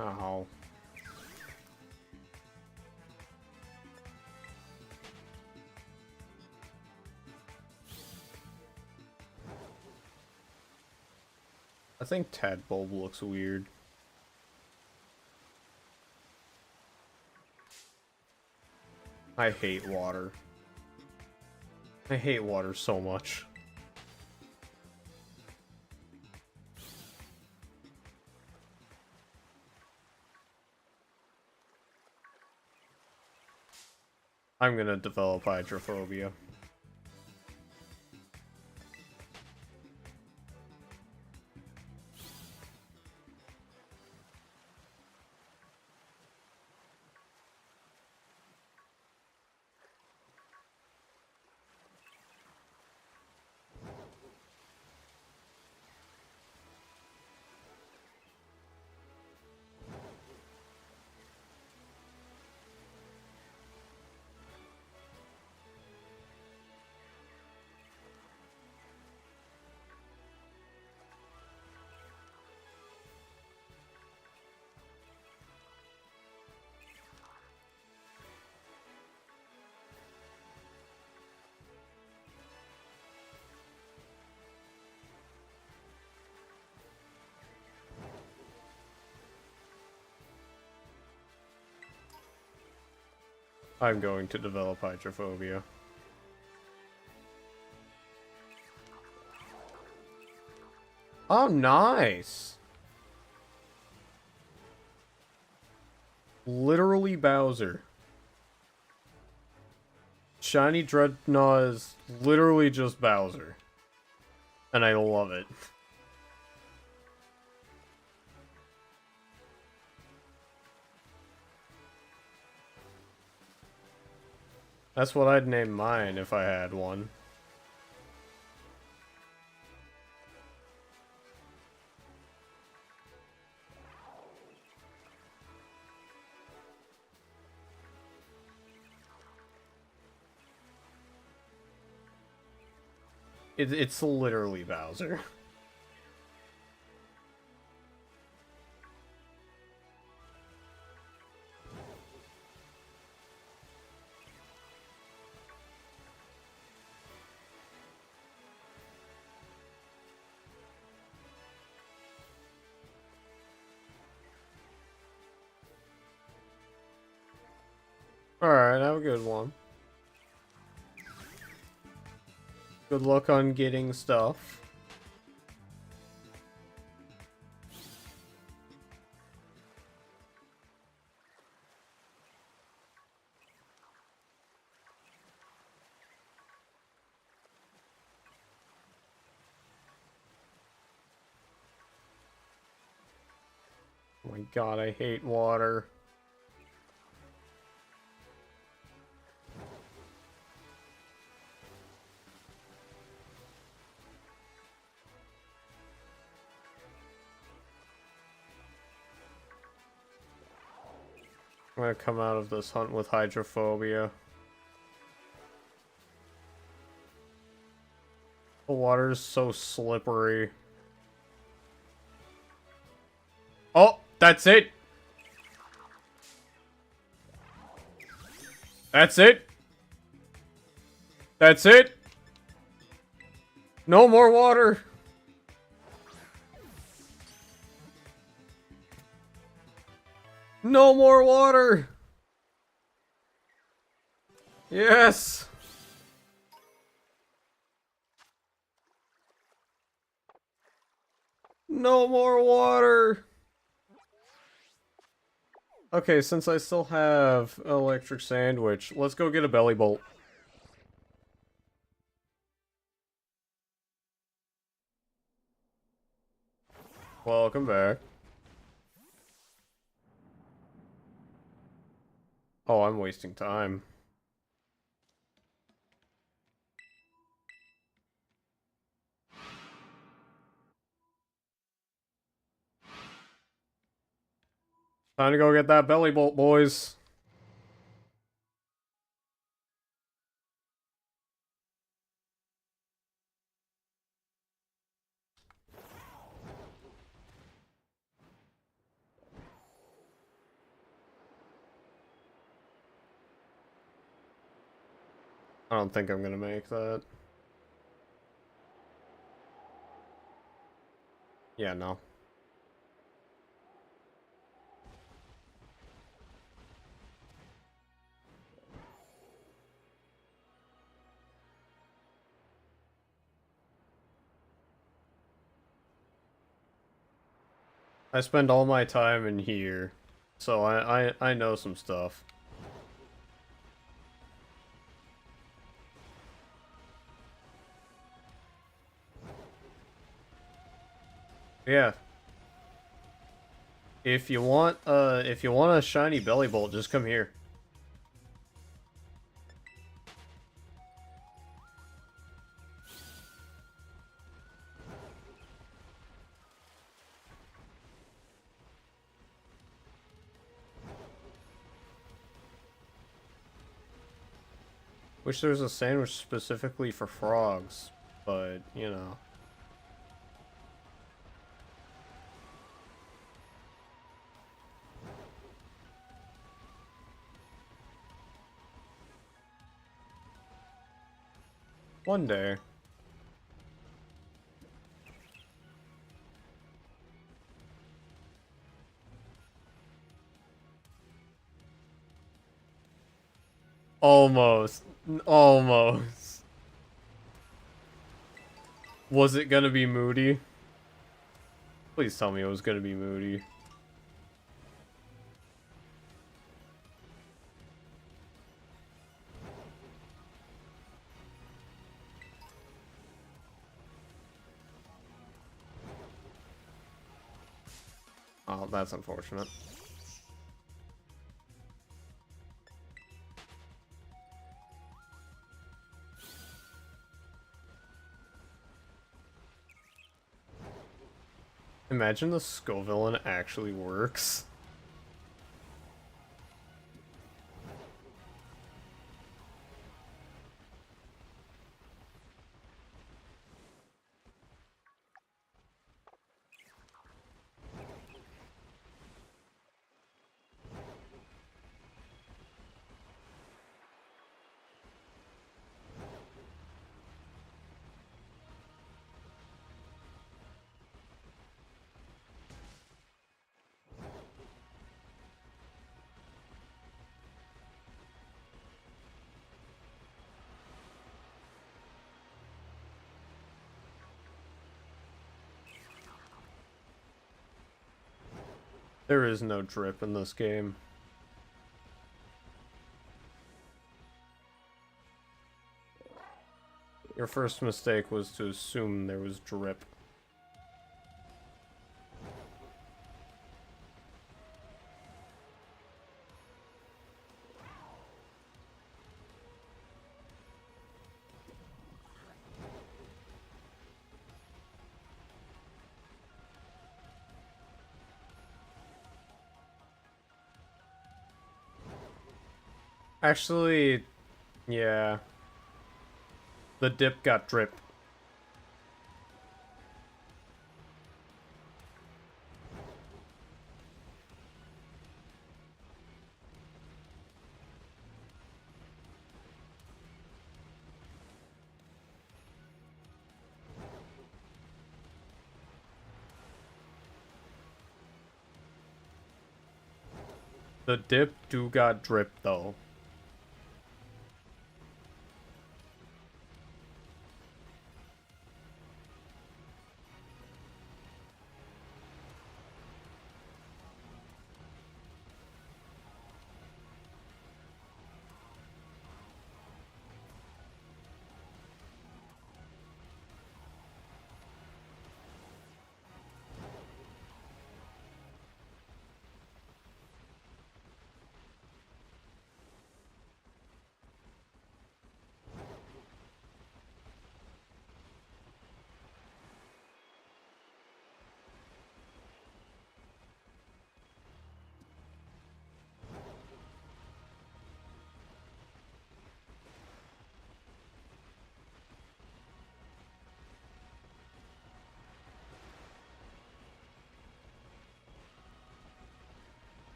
Oh. I think Tadbulb looks weird. I hate water. I hate water so much. I'm gonna develop hydrophobia. I'm going to develop hydrophobia. Oh, nice! Literally Bowser. Shiny Dreadnought is literally just Bowser. And I love it. That's what I'd name mine if I had one. It's literally Bowser. Alright, have a good one. Good luck on getting stuff. Oh my god, I hate water. I'm gonna come out of this hunt with hydrophobia. The water's so slippery. Oh, that's it! That's it! That's it! No more water! No more water! Yes! No more water! Okay, since I still have electric sandwich, let's go get a belly bolt. Welcome back. Oh, I'm wasting time. Time to go get that belly bolt, boys. I don't think I'm gonna make that. Yeah, no. I spend all my time in here, so I know some stuff. Yeah. If you want a shiny belly bolt, just come here. Wish there was a sandwich specifically for frogs, but, you know. One day. Almost. Almost. Was it gonna be Moody? Please tell me it was gonna be Moody. Oh, that's unfortunate. Imagine the Scovillain actually works. There is no drip in this game. Your first mistake was to assume there was drip. Actually, yeah. The dip got drip. The dip do got drip, though.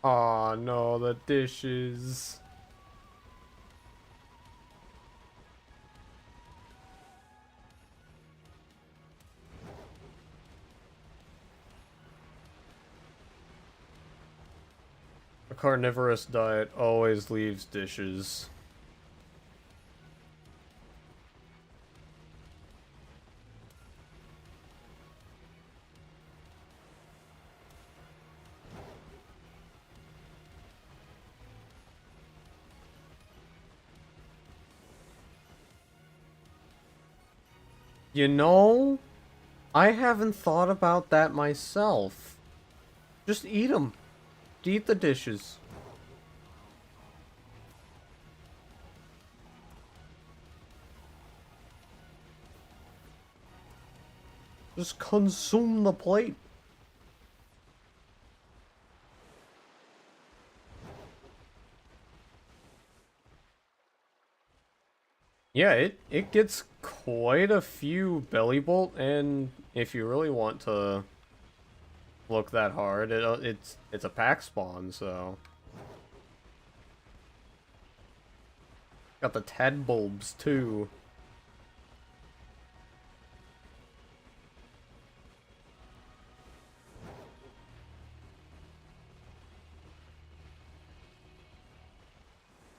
Aw, no, the dishes. A carnivorous diet always leaves dishes. You know, I haven't thought about that myself. Just eat them. Eat the dishes. Just consume the plate. Yeah, it gets quite a few belly bolt, and if you really want to look that hard, it's a pack spawn, so got the tadbulbs too.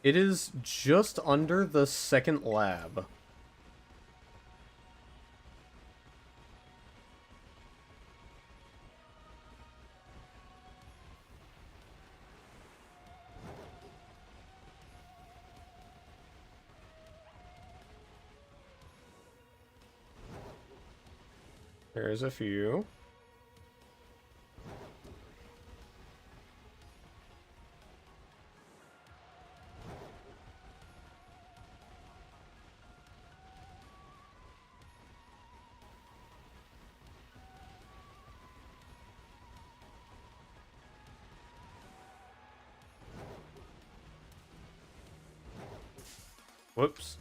It is just under the second lab. There's a few. Whoops.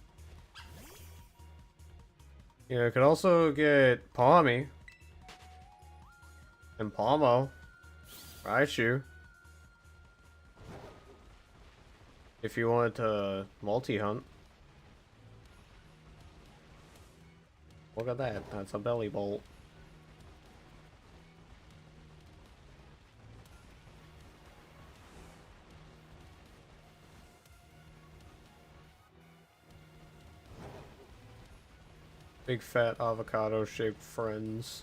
Yeah, I could also get Palmy and Palmo. Raichu. If you want to multi-hunt. Look at that. That's a belly bolt. Big fat avocado shaped friends.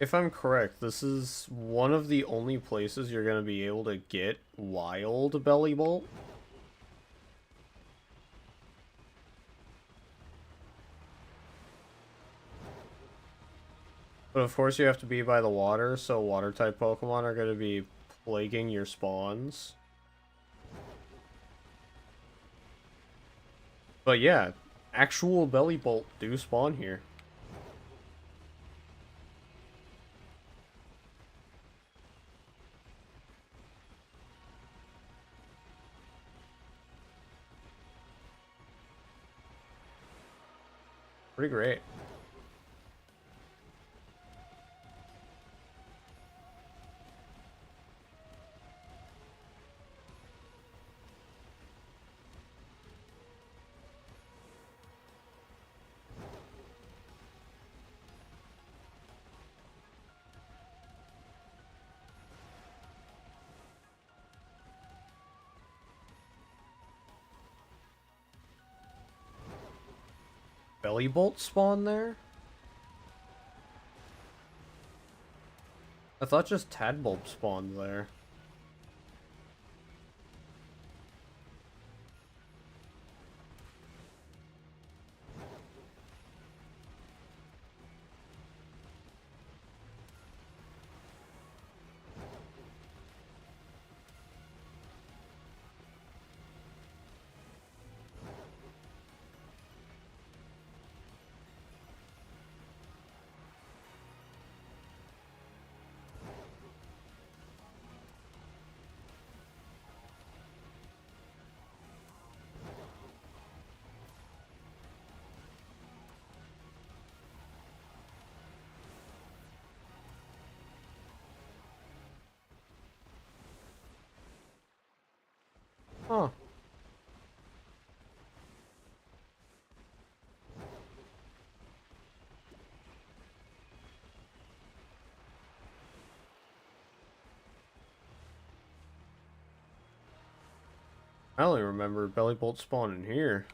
If I'm correct, this is one of the only places you're going to be able to get wild belly bolt. But of course you have to be by the water, so water type Pokemon are going to be plaguing your spawns. But yeah, actual belly bolt do spawn here. Pretty great. Belly bolt spawn there? I thought just Tadbulb spawned there. I only remember Belly Bolt spawning here.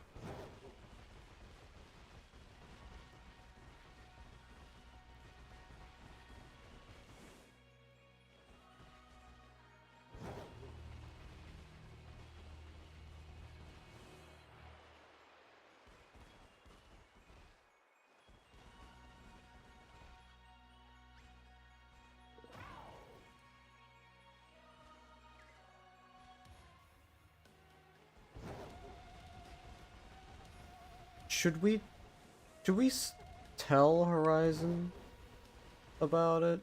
Should we tell Horizon about it?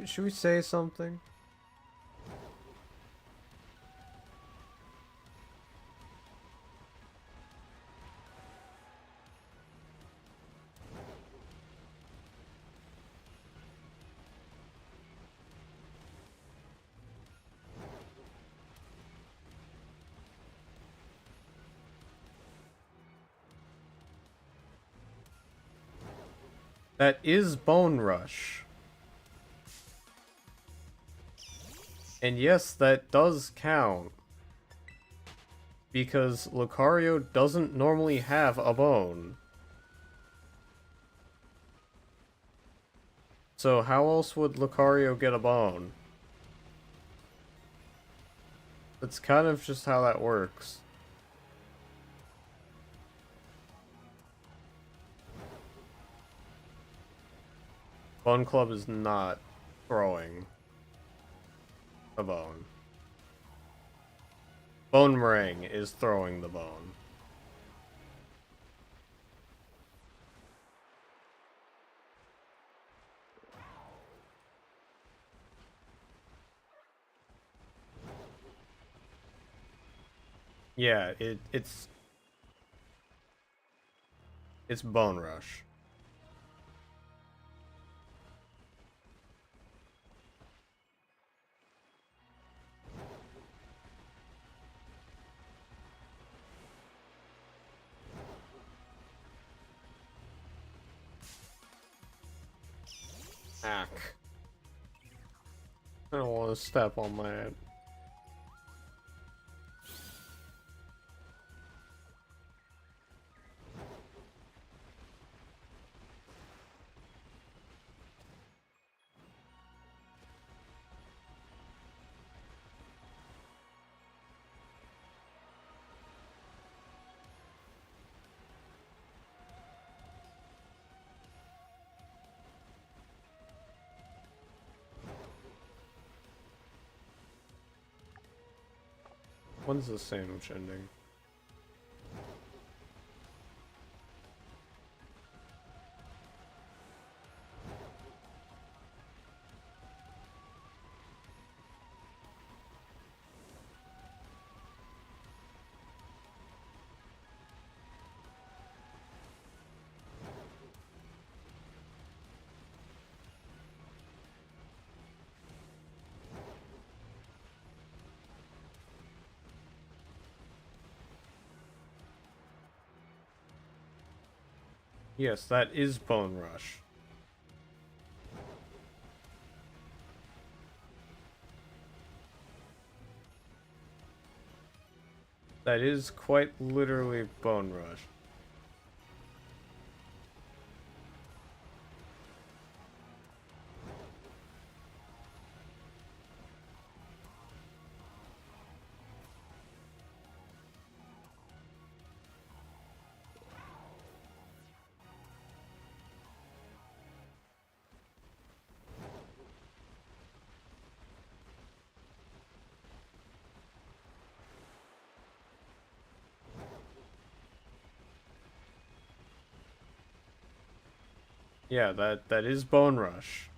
Should we say something? That is Bone Rush. And yes, that does count. Because Lucario doesn't normally have a bone. So how else would Lucario get a bone? That's kind of just how that works. Bone Club is not throwing a bone. Bone Meringue is throwing the bone. Yeah, it's Bone Rush. Ack. I don't want to step on that. When's the sandwich ending? Yes, that is Bone Rush. That is quite literally Bone Rush. Yeah, that is Bone Rush.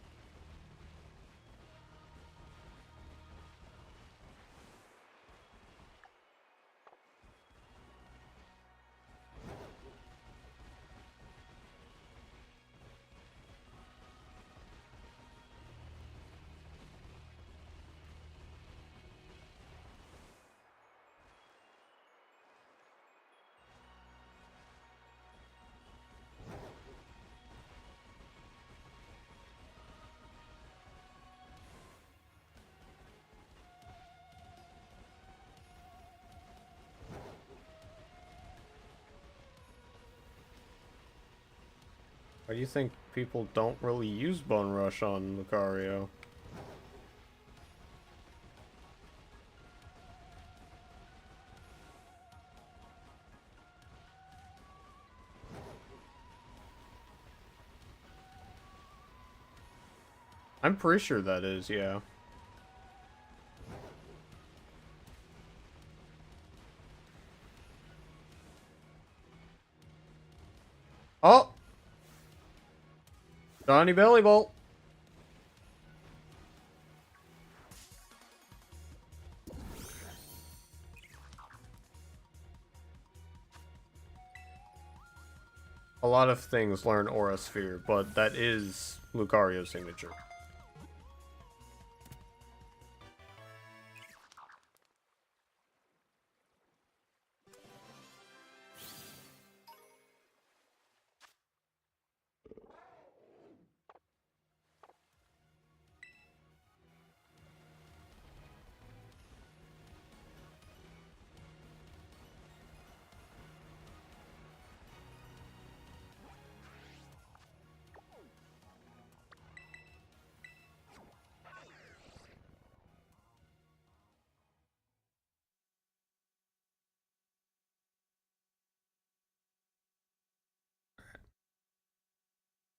Why do you think people don't really use Bone Rush on Lucario? I'm pretty sure that is, yeah. Oh! Johnny Belly Bolt! A lot of things learn Aura Sphere, but that is Lucario's signature.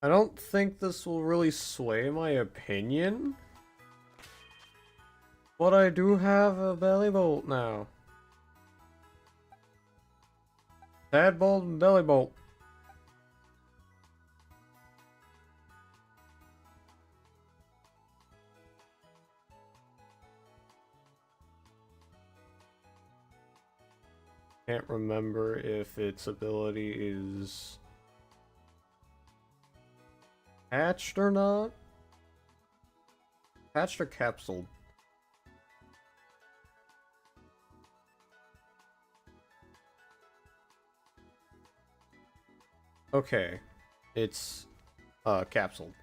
I don't think this will really sway my opinion, but I do have a Belly Bolt now. Tadbolt and Belly Bolt. Can't remember if its ability is hatched or not. Hatched or capsuled? Okay. It's capsuled.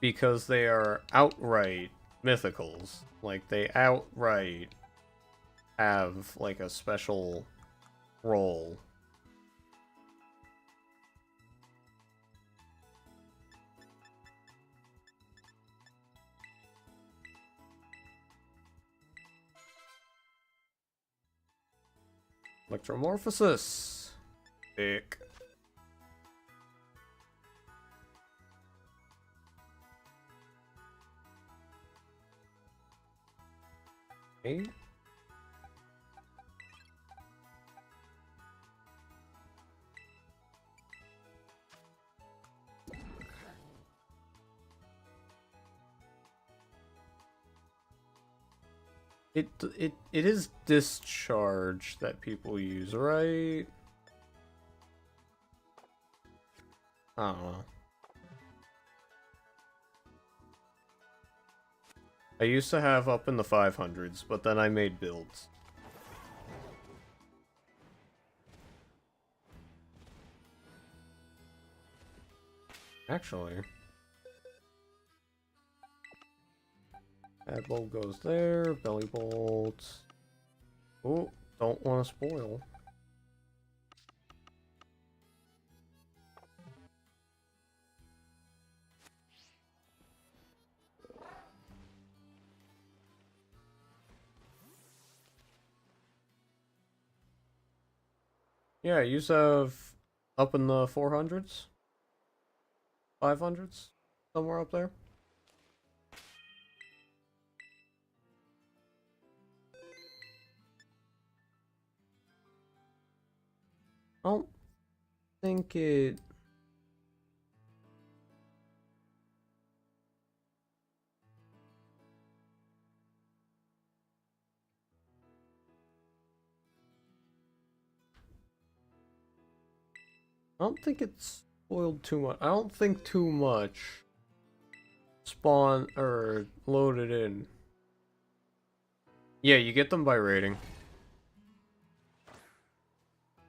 Because they are outright mythicals. Like, they outright have, like, a special role. Electromorphosis. Dick. Okay. It is discharge that people use, right? I don't know. I used to have up in the 500s, but then I made builds. Actually. Adbolt goes there, Belly Bolt. Oh, don't want to spoil. Yeah, you have up in the 400s? 500s? Somewhere up there? I don't think it... I don't think it's spoiled too much. I don't think too much spawn or loaded in. Yeah, you get them by rating.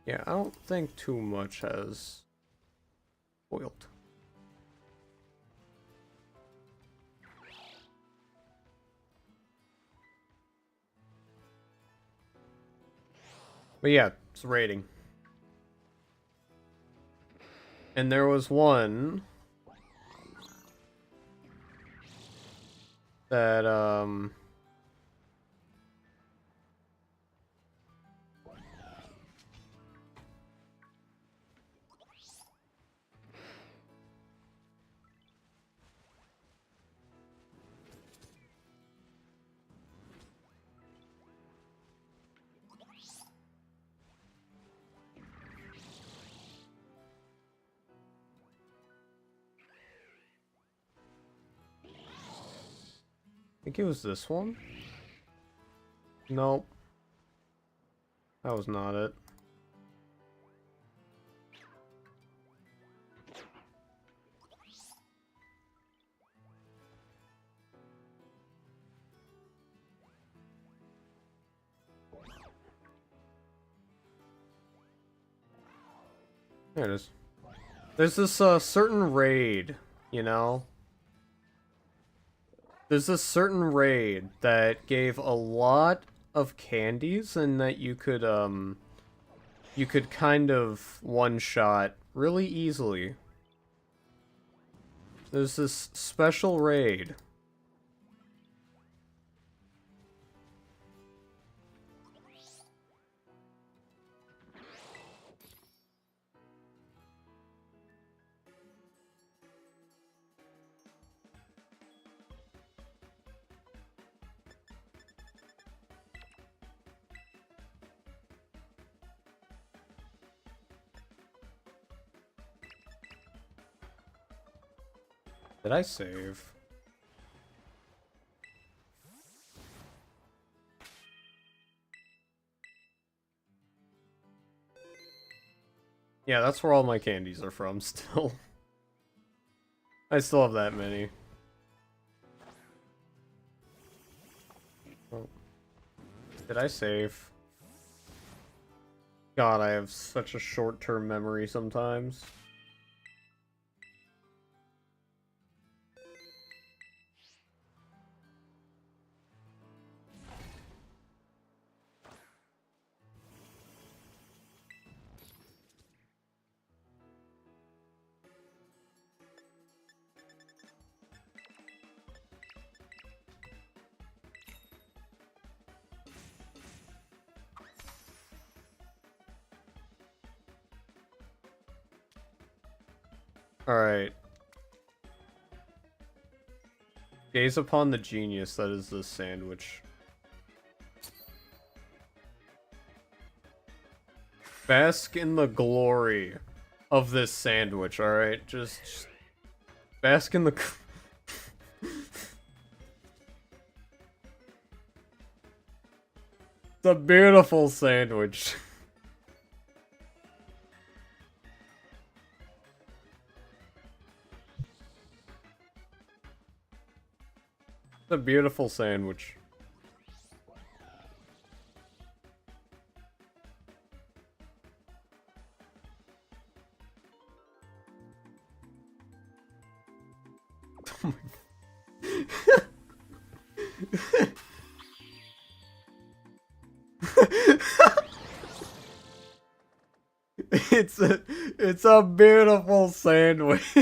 Yeah, I don't think too much has spoiled. But yeah, it's raiding. And there was one that, I think it was this one? Nope. That was not it. There it is. There's this, certain raid, you know? There's this certain raid that gave a lot of candies and that you could kind of one-shot really easily. There's this special raid. Did I save? Yeah, that's where all my candies are from still. I still have that many. Oh. Did I save? God, I have such a short-term memory sometimes. Alright. Gaze upon the genius that is this sandwich. Bask in the glory of this sandwich, alright? Just bask in the... It's a beautiful sandwich. It's a beautiful sandwich. It's a beautiful sandwich.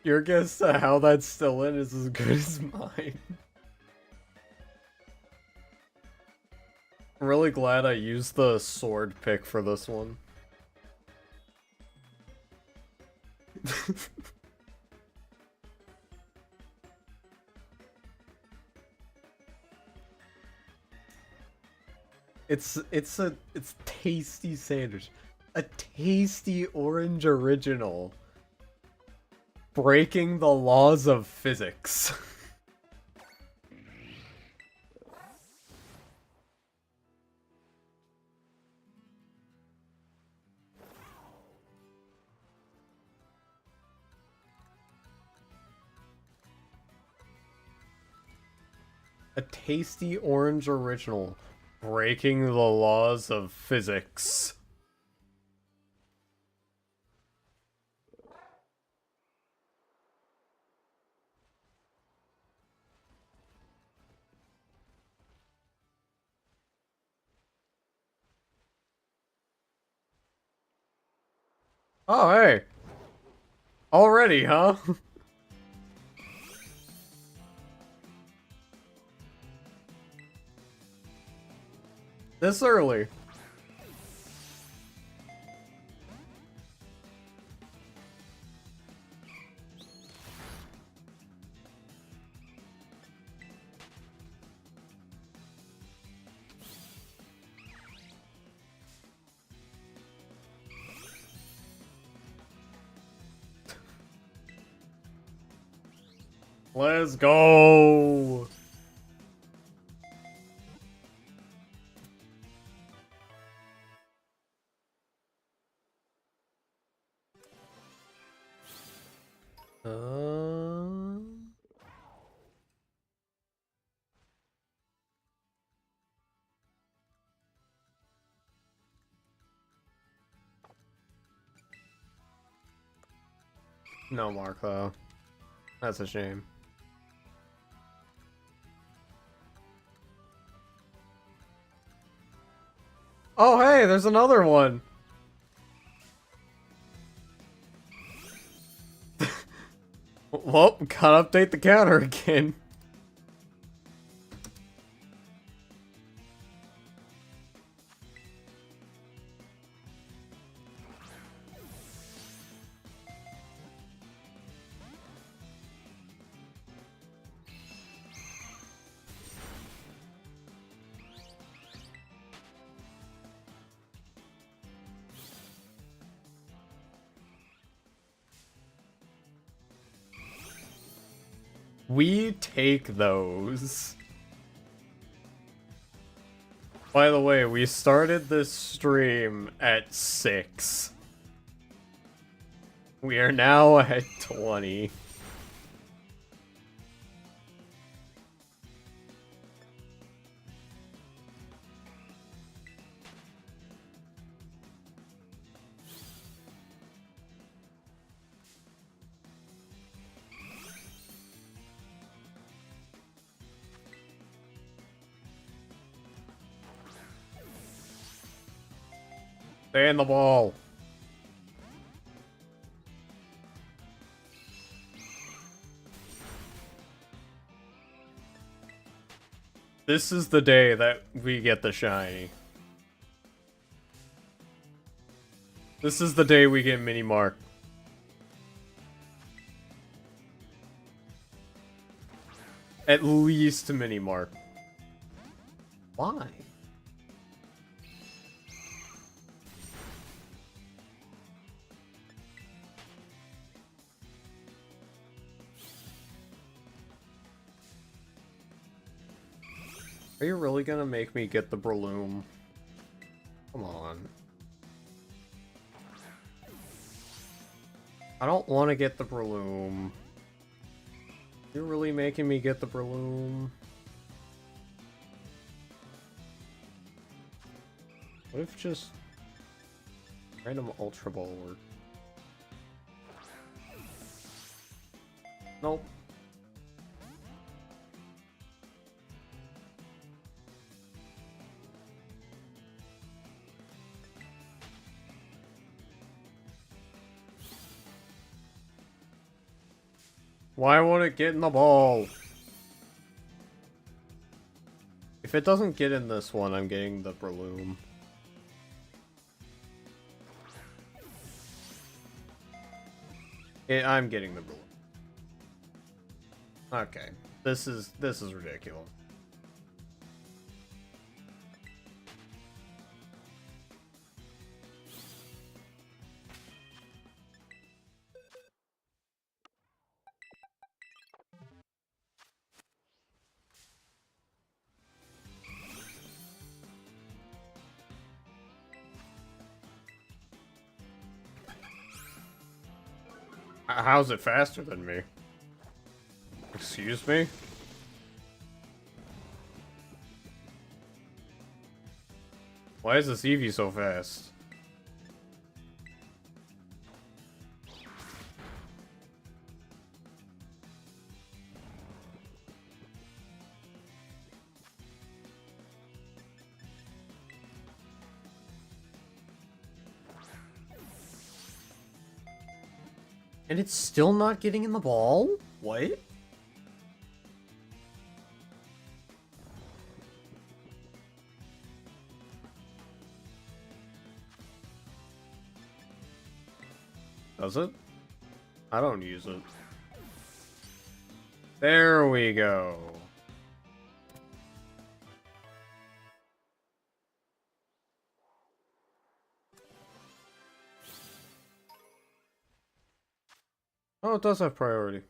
Your guess to how that's still in is as good as mine. I'm really glad I used the sword pick for this one. It's tasty sandwich. A tasty orange original. Breaking the laws of physics. A tasty orange original. Breaking the laws of physics. Oh, hey. Already, huh? This early. Let's go. No mark though. That's a shame. Oh, hey, there's another one. Well, gotta update the counter again. We take those. By the way, we started this stream at 6. We are now at 20. Stay in the ball. This is the day that we get the shiny. This is the day we get Mini Mark. At least Mini Mark. Why? Are you really gonna make me get the Breloom? Come on. I don't want to get the Breloom. You're really making me get the Breloom. What if just random Ultra Ball worked? Nope. Why won't it get in the ball? If it doesn't get in this one, I'm getting the Breloom. I'm getting the Breloom. Okay. This is ridiculous. How's it faster than me? Excuse me? Why is this Eevee so fast? And it's still not getting in the ball? What? Does it? I don't use it. There we go. Oh, it does have priority.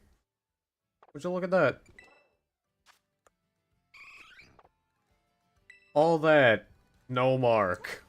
Would you look at that? All that. No mark.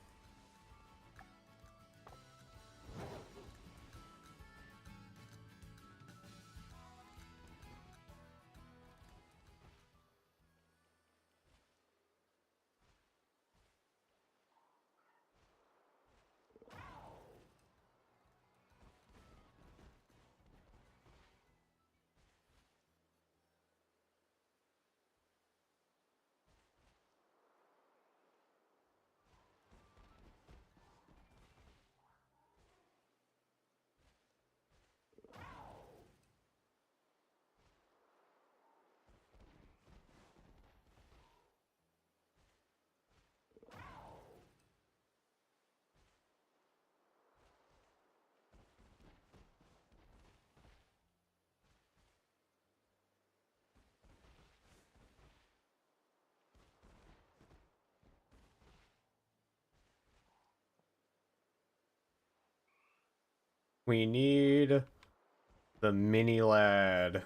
We need the mini lad.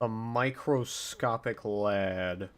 A microscopic lad.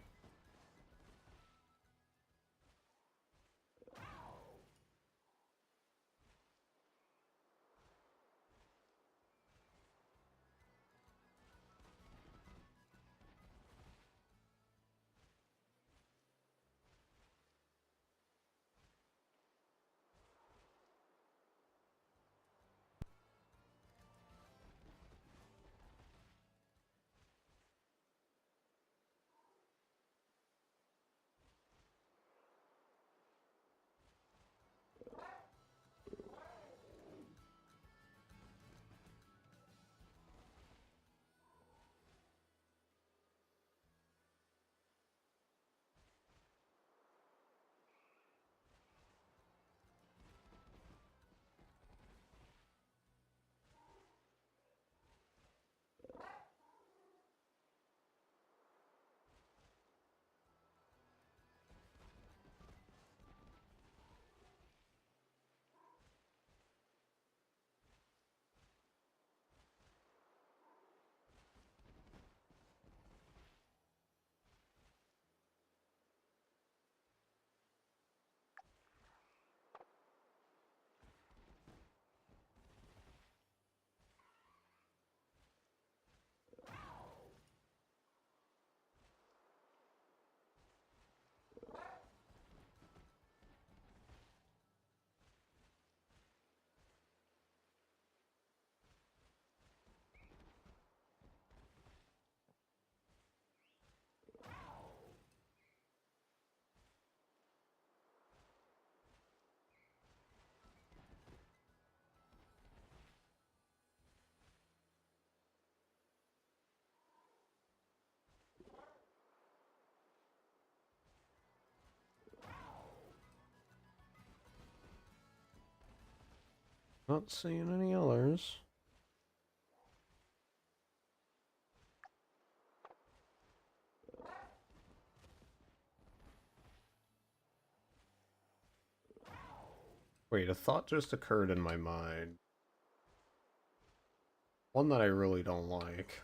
Not seeing any others. Wait, a thought just occurred in my mind. One that I really don't like.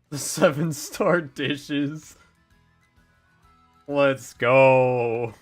The 7-star dishes. Let's go.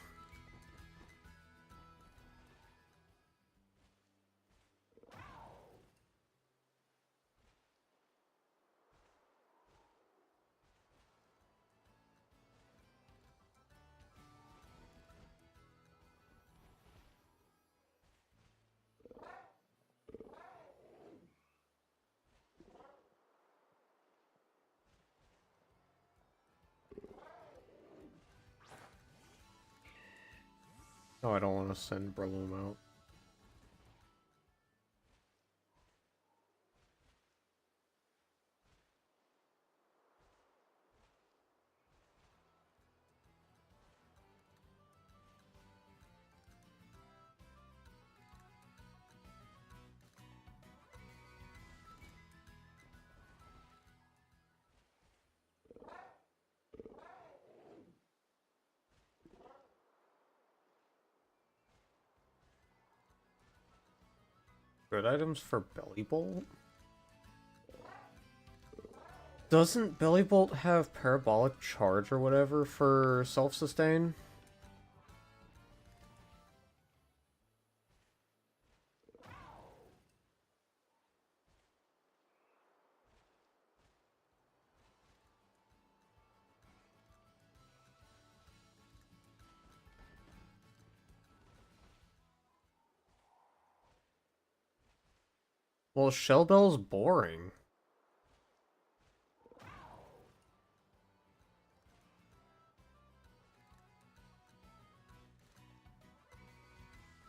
Oh, I don't want to send Breloom out. Good items for Bellybolt? Doesn't Bellybolt have Parabolic Charge or whatever for self-sustain? Well, Shell Bell's boring.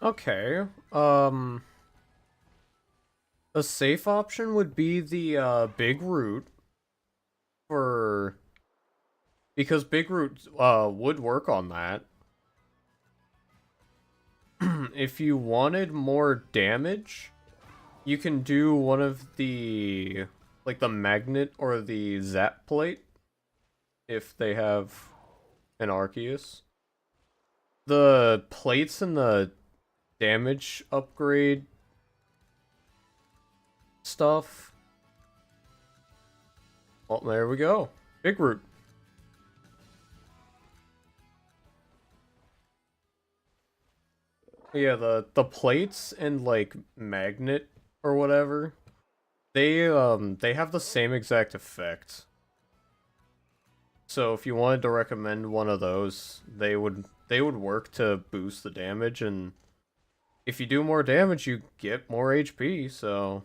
Okay, a safe option would be the, Big Root for... Because Big Root, would work on that. If you wanted more damage, you can do one of the... Like the Magnet or the Zap Plate, if they have an Arceus. The plates and the damage upgrade stuff. Well, there we go. Big Root. Yeah, the plates and like magnet or whatever, they have the same exact effect. So if you wanted to recommend one of those, they would work to boost the damage, and if you do more damage, you get more HP, so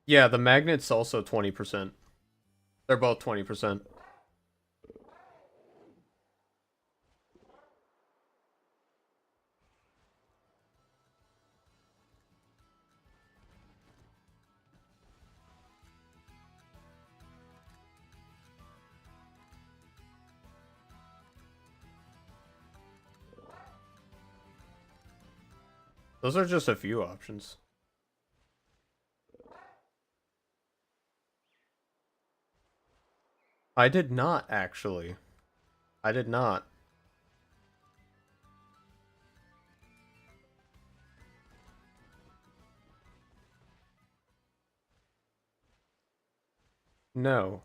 yeah, the magnet's also 20%. They're both 20%. Those are just a few options. I did not, actually. I did not. No.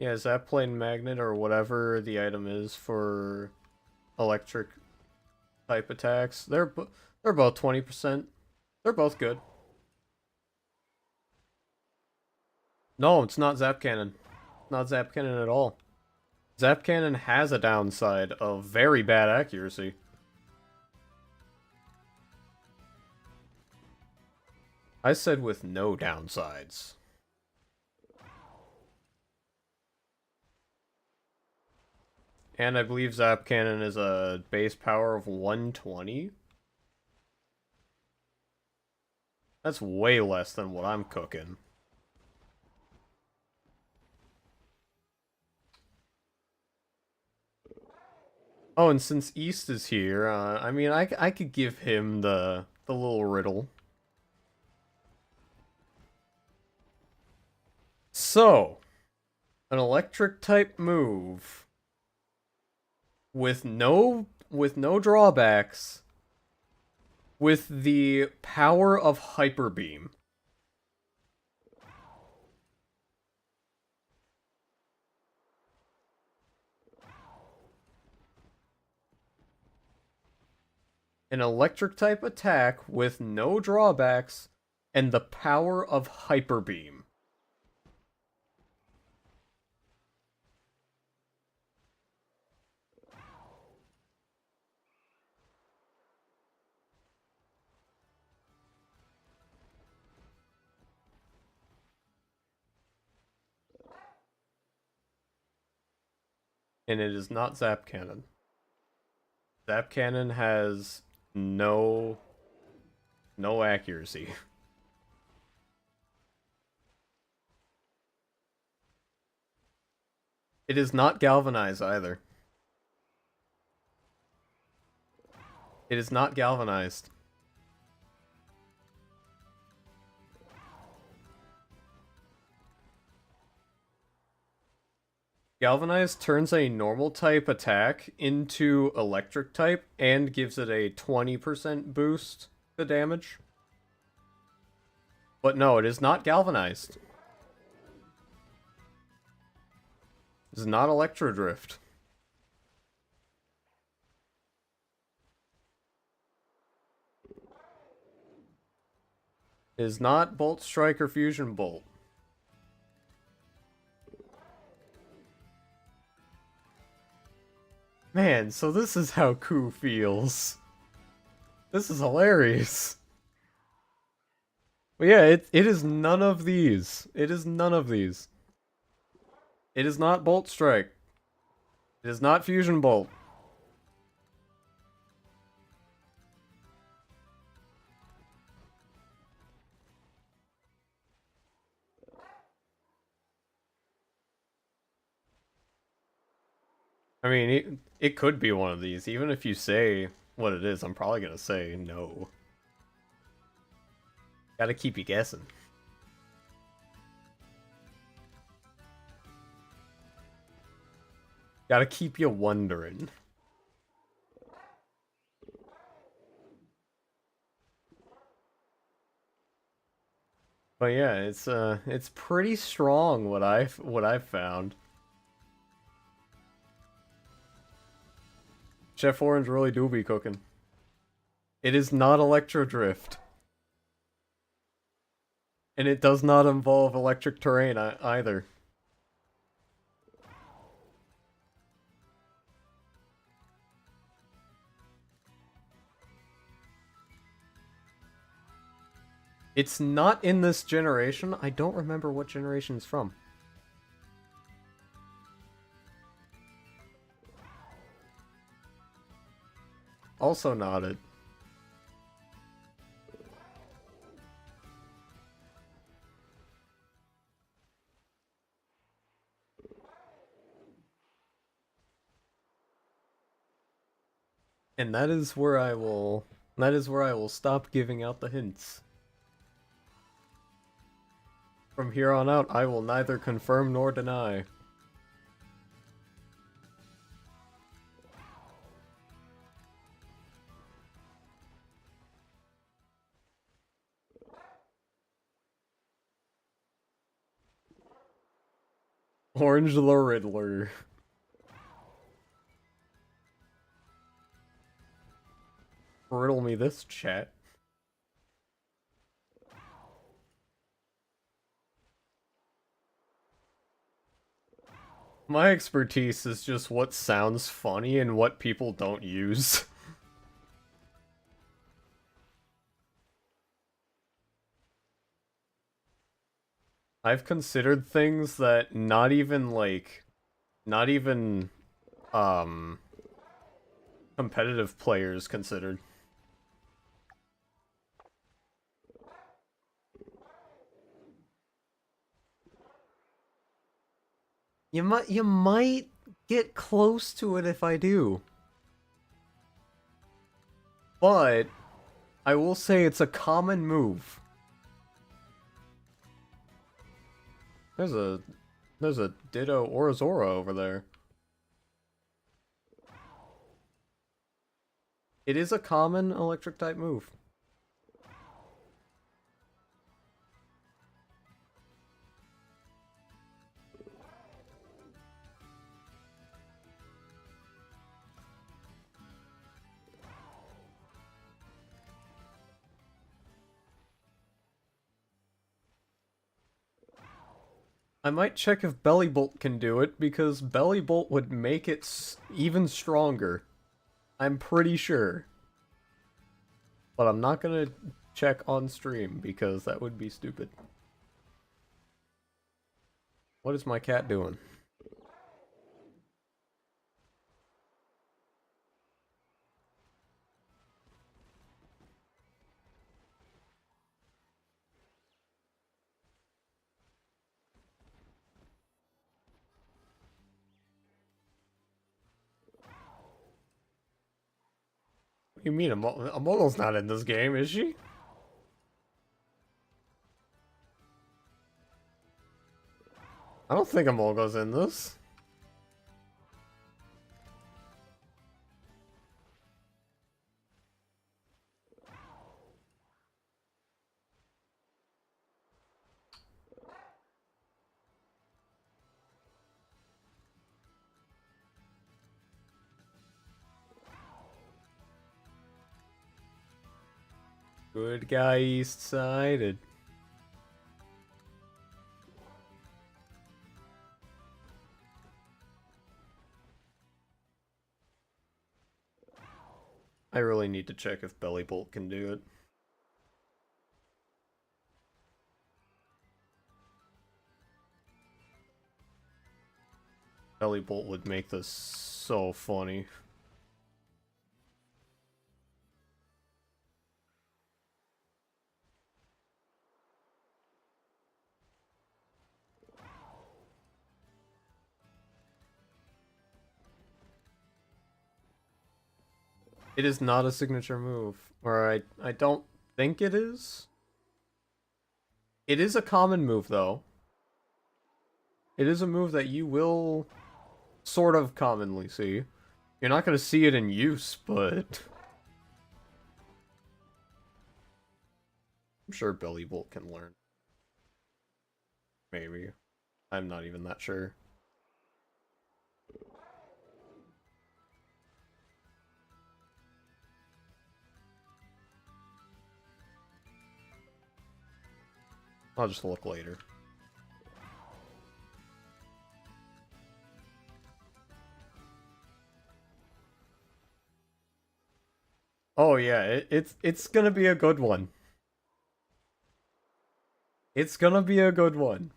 Yeah, is that plain magnet or whatever the item is for electric type attacks? They're both 20%. They're both good. No, it's not Zap Cannon. Not Zap Cannon at all. Zap Cannon has a downside of very bad accuracy. I said with no downsides. And I believe Zap Cannon is a base power of 120. That's way less than what I'm cooking. Oh, and since East is here, I mean, I could give him the little riddle. So, an electric type move with no drawbacks, with the power of Hyper Beam. An electric type attack with no drawbacks and the power of Hyper Beam. And it is not Zap Cannon. Zap Cannon has no accuracy. It is not Galvanize either. It is not galvanized. Galvanize turns a normal type attack into electric type and gives it a 20% boost to damage. But no, it is not galvanized. It is not Electro Drift. It is not Bolt Strike or Fusion Bolt. Man, so this is how Ku feels. This is hilarious. But yeah, it is none of these. It is none of these. It is not Bolt Strike. It is not Fusion Bolt. I mean, it could be one of these. Even if you say what it is, I'm probably gonna say no. Gotta keep you guessing. Gotta keep you wondering. But yeah, it's pretty strong what I've found. Chef Orange really do be cooking. It is not Electro Drift. And it does not involve electric terrain either. It's not in this generation. I don't remember what generation it's from. Also not it. And that is where I will stop giving out the hints. From here on out, I will neither confirm nor deny. Orange the Riddler. Riddle me this, chat. My expertise is just what sounds funny and what people don't use. I've considered things that not even competitive players considered. You might get close to it if I do. But I will say it's a common move. There's a Ditto Orizora over there. It is a common electric type move. I might check if Bellybolt can do it, because Bellybolt would make it even stronger. I'm pretty sure. But I'm not gonna check on stream, because that would be stupid. What is my cat doing? What do you mean Amolo's not in this game, is she? I don't think Amolgo's in this. Good guy, East-sided. I really need to check if Bellybolt can do it. Bellybolt would make this so funny. It is not a signature move. Or I don't think it is. It is a common move, though. It is a move that you will sort of commonly see. You're not going to see it in use, but... I'm sure Bellybolt can learn. Maybe. I'm not even that sure. I'll just look later. Oh yeah, it's gonna be a good one. It's gonna be a good one.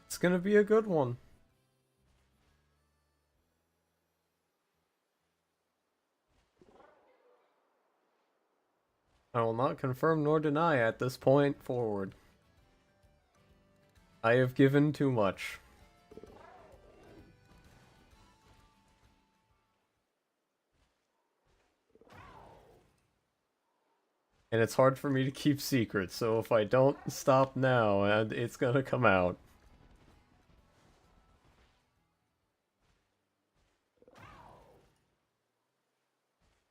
It's gonna be a good one. I will not confirm nor deny at this point forward. I have given too much. And it's hard for me to keep secrets, so if I don't stop now, it's gonna come out.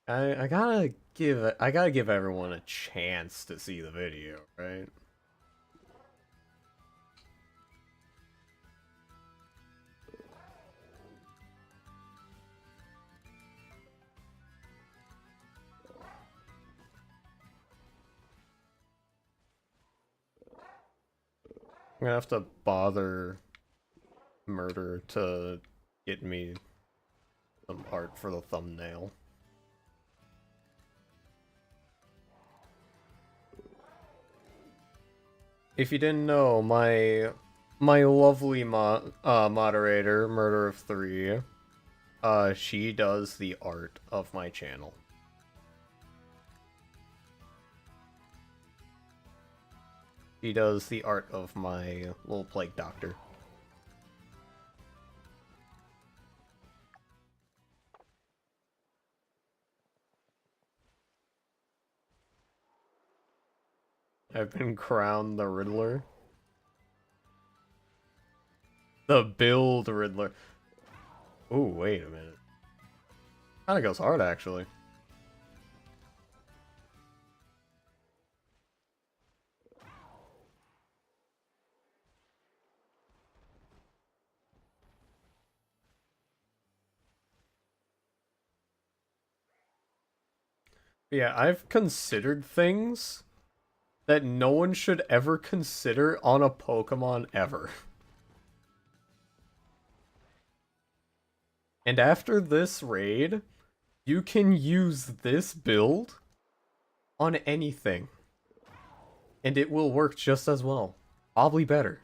I gotta give everyone a chance to see the video, right? I'm gonna have to bother Murder to get me some art for the thumbnail. If you didn't know, my lovely moderator, Murder of 3, she does the art of my channel. She does the art of my little plague doctor. I've been crowned the Riddler. The build Riddler. Ooh, wait a minute. Kinda goes hard, actually. Yeah, I've considered things that no one should ever consider on a Pokemon ever. And after this raid, you can use this build on anything. And it will work just as well. Probably better.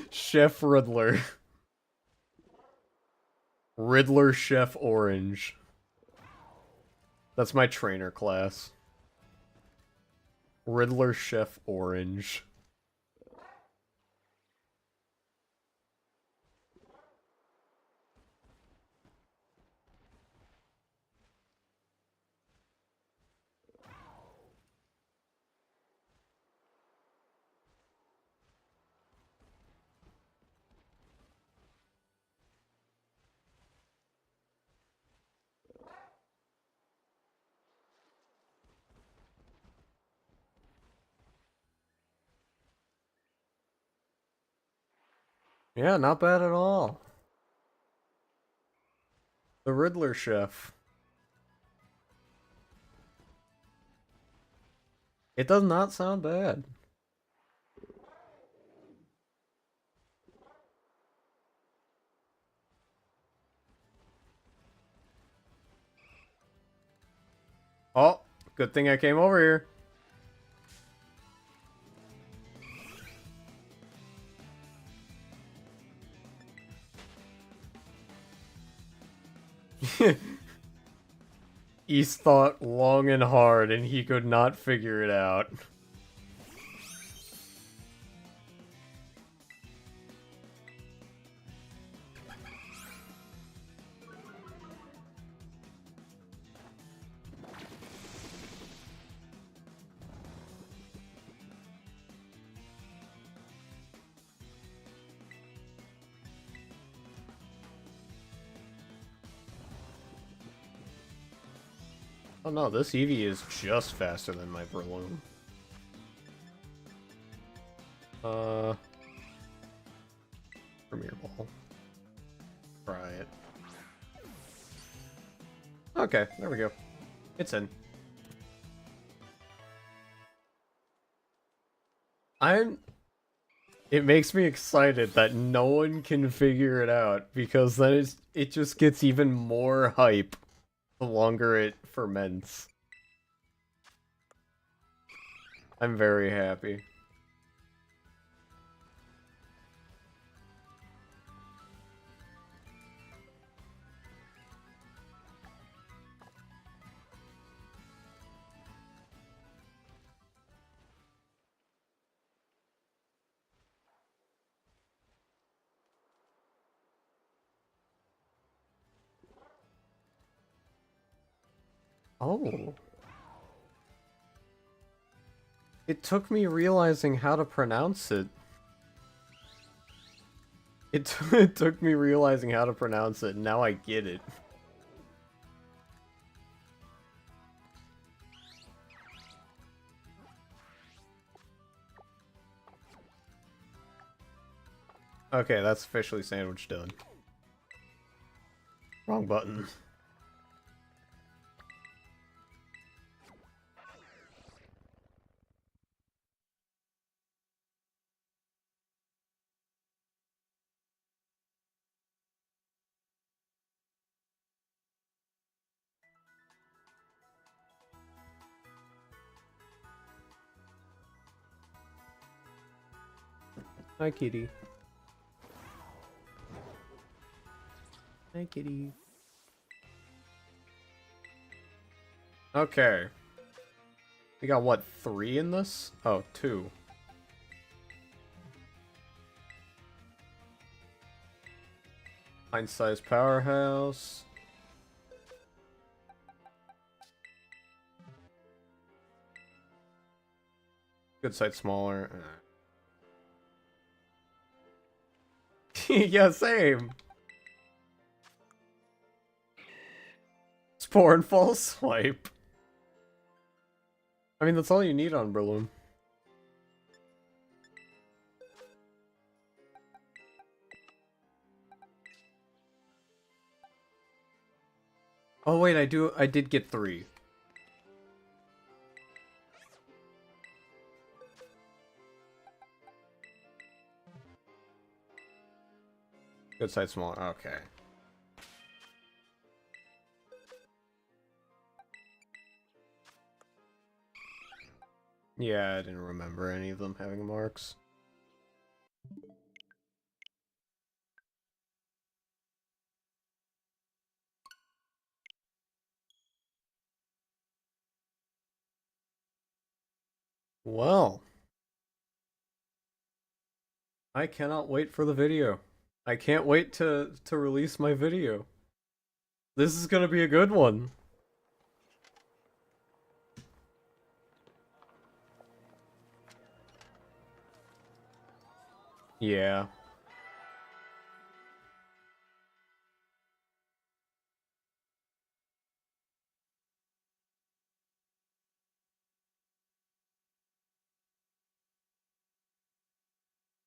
Chef Riddler. Riddler Chef Orange. That's my trainer class. Riddler Chef Orange. Yeah, not bad at all. The Riddler Chef. It does not sound bad. Oh, good thing I came over here. He's thought long and hard and he could not figure it out. Oh no, this Eevee is just faster than my Breloom. Premier Ball. Try it. Okay, there we go. It's in. It makes me excited that no one can figure it out, because then it just gets even more hype the longer it ferments. I'm very happy. Oh. It took me realizing how to pronounce it. It took me realizing how to pronounce it, and now I get it. Okay, that's officially sandwich done. Wrong button. Hi, kitty. Hi, kitty. Okay. We got, what, 3 in this? Oh, 2. Pint-sized powerhouse. Good sight smaller. Yeah, same. Spore and false swipe. I mean, that's all you need on Breloom. Oh wait, I did get 3. Good sight smaller. Okay. Yeah, I didn't remember any of them having marks. Well, I cannot wait for the video. I can't wait to release my video. This is gonna be a good one. Yeah.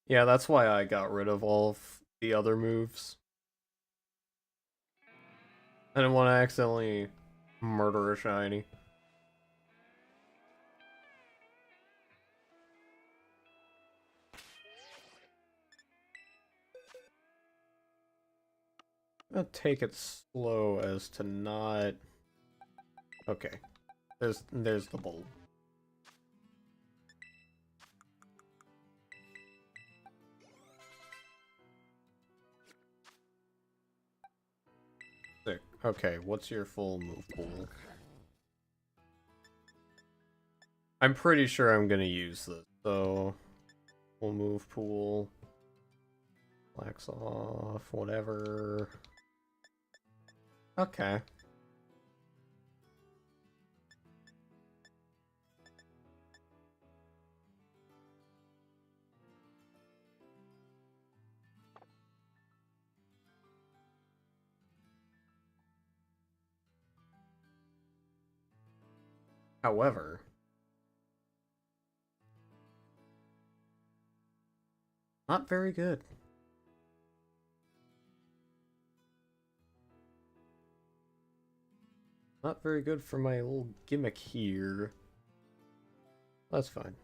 Yeah, that's why I got rid of all of the other moves. I didn't want to accidentally murder a shiny. I'm gonna take it slow as to not... Okay. There's the bolt. Sick. Okay, what's your full move pool? I'm pretty sure I'm gonna use this, so... Full move pool... Flax off, whatever... Okay. However... Not very good. Not very good for my little gimmick here. That's fine.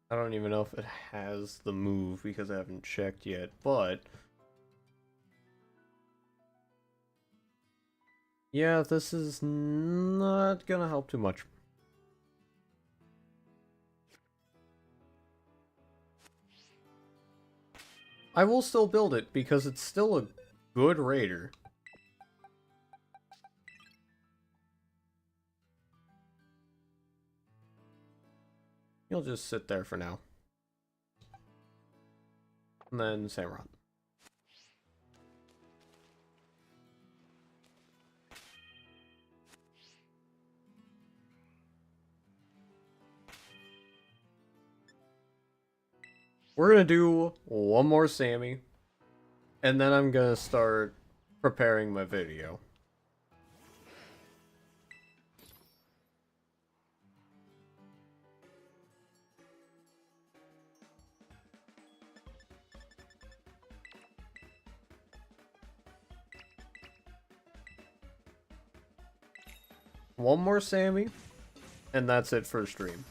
I don't even know if it has the move because I haven't checked yet, but... Yeah, this is not gonna help too much. I will still build it because it's still a good raider. You'll just sit there for now. And then Samurott. We're gonna do one more Sammy, and then I'm gonna start preparing my video. One more Sammy, and that's it for stream.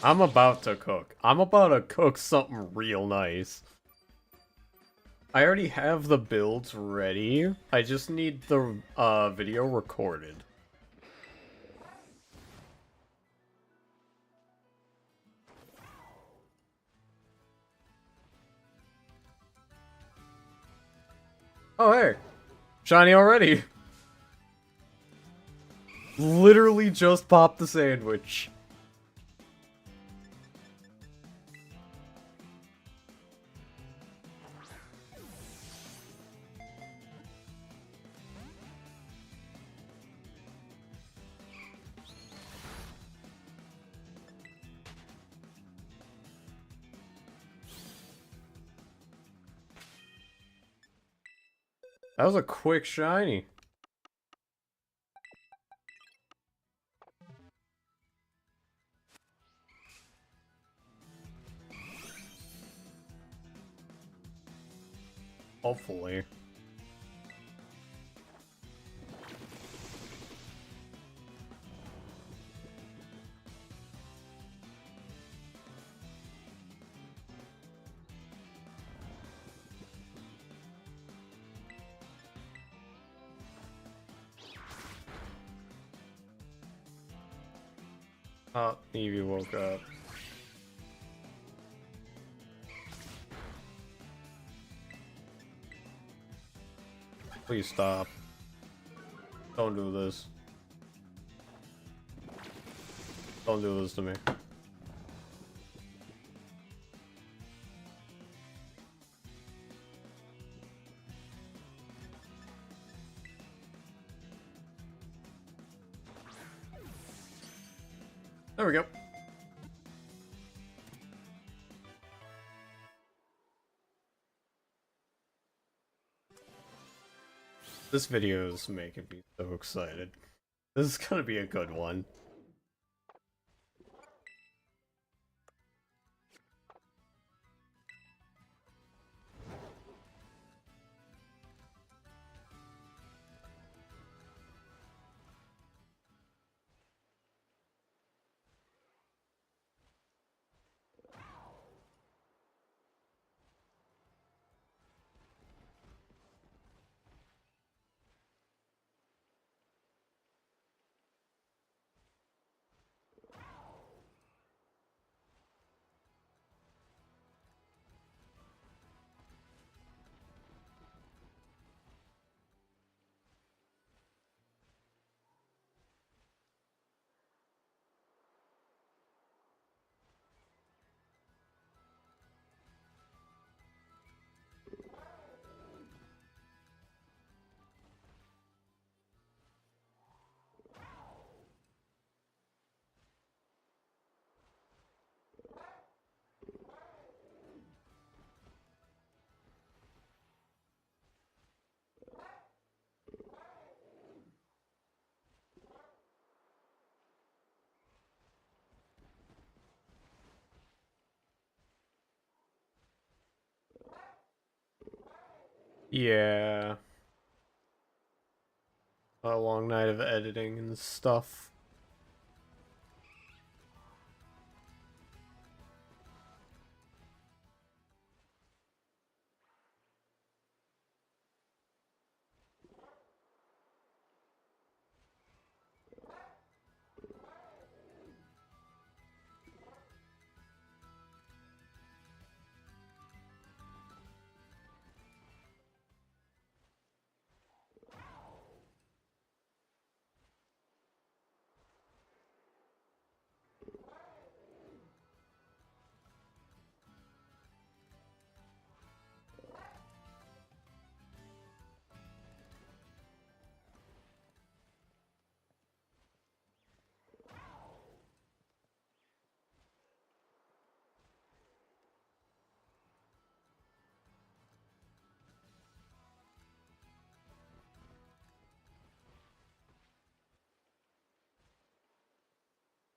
I'm about to cook. I'm about to cook something real nice. I already have the builds ready. I just need the video recorded. Oh, hey. Shiny already. Literally just popped the sandwich. That was a quick shiny. Hopefully. Oh, Eevee woke up. Please stop. Don't do this. Don't do this to me. There we go. This video is making me so excited. This is gonna be a good one. Yeah. A long night of editing and stuff.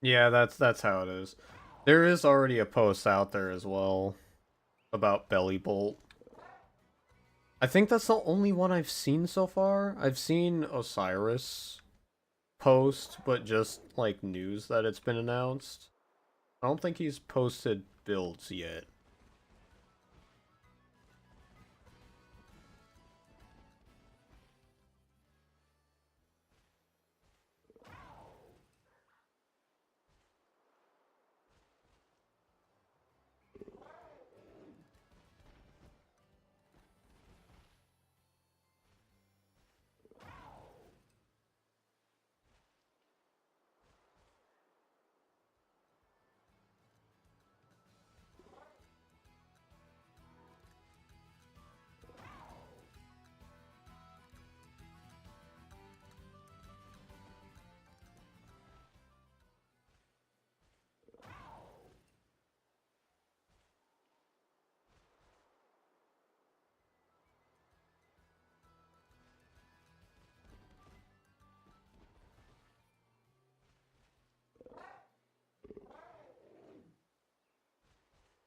Yeah, that's how it is. There is already a post out there as well about Belly Bolt. I think that's the only one I've seen so far. I've seen Osiris post, but just like news that it's been announced. I don't think he's posted builds yet.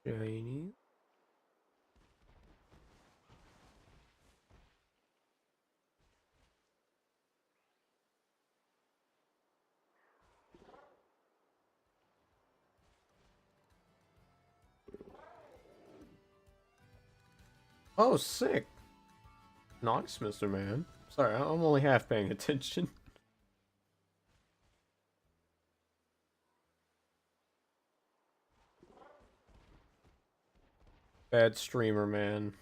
Shiny. Oh, sick. Nice, Mr. Man. Sorry, I'm only half paying attention. Bad streamer, man.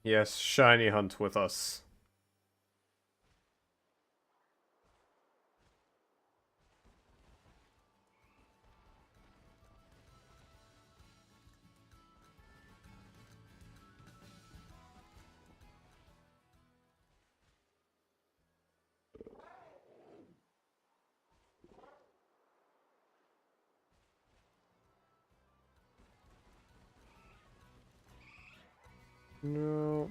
Yes, shiny hunt with us. No.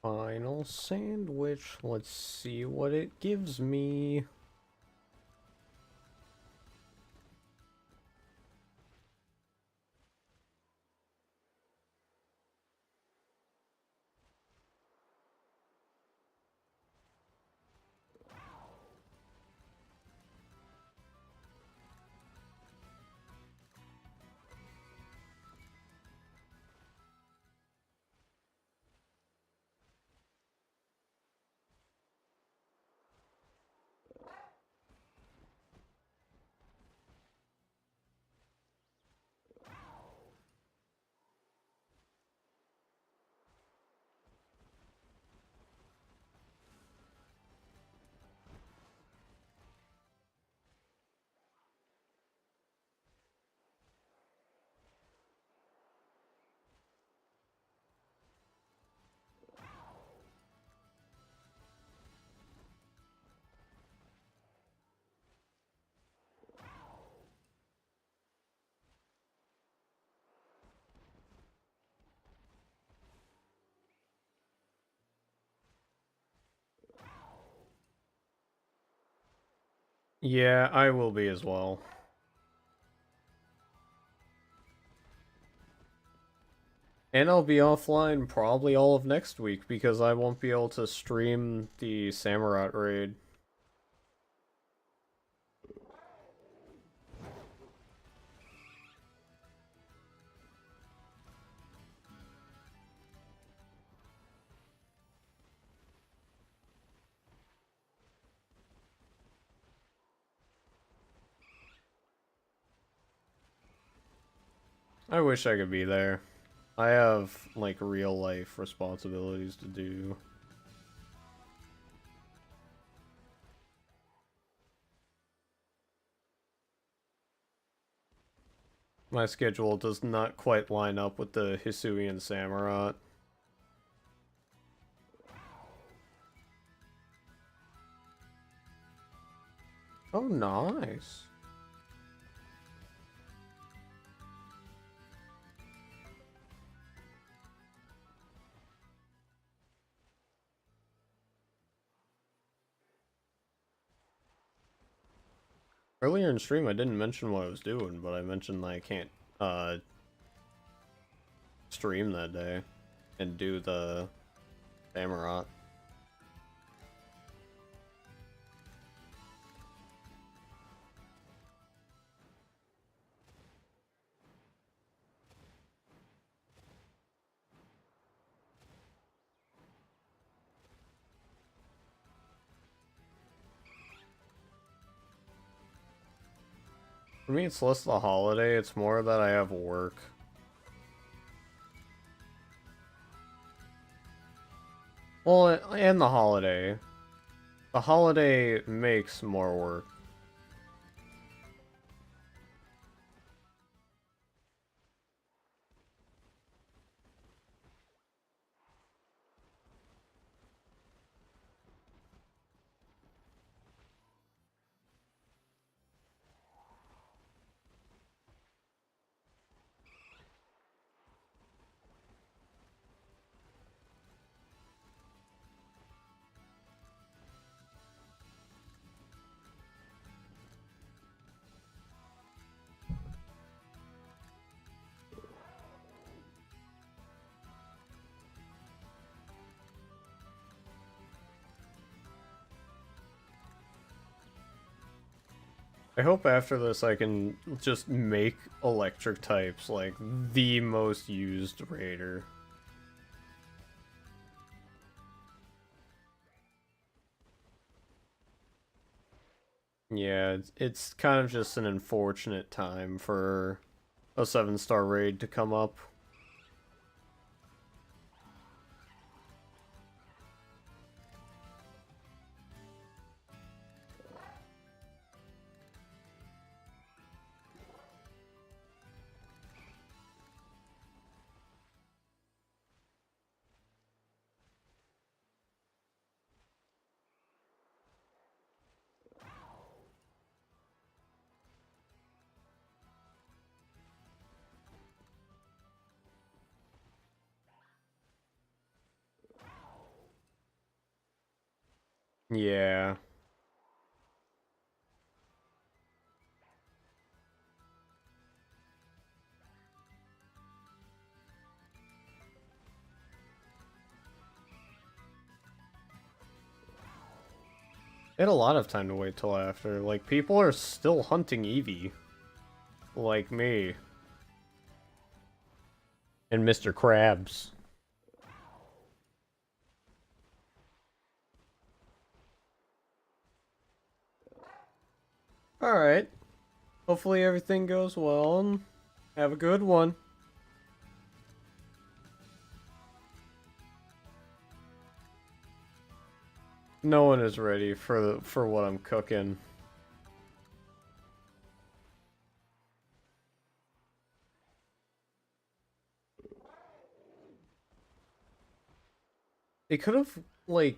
Final sandwich. Let's see what it gives me. Yeah, I will be as well. And I'll be offline probably all of next week because I won't be able to stream the Samurott raid. I wish I could be there. I have, like, real life responsibilities to do. My schedule does not quite line up with the Hisui and Samurott. Oh, nice. Earlier in stream, I didn't mention what I was doing, but I mentioned that I can't, stream that day and do the Samurott. For me, it's less the holiday, it's more that I have work. Well, and the holiday. The holiday makes more work. I hope after this I can just make electric types like the most used raider. Yeah, it's kind of just an unfortunate time for a 7-star raid to come up. Yeah. I had a lot of time to wait till after. Like, people are still hunting Eevee. Like me. And Mr. Krabs. Alright. Hopefully everything goes well and have a good one. No one is ready for what I'm cooking. They could have, like...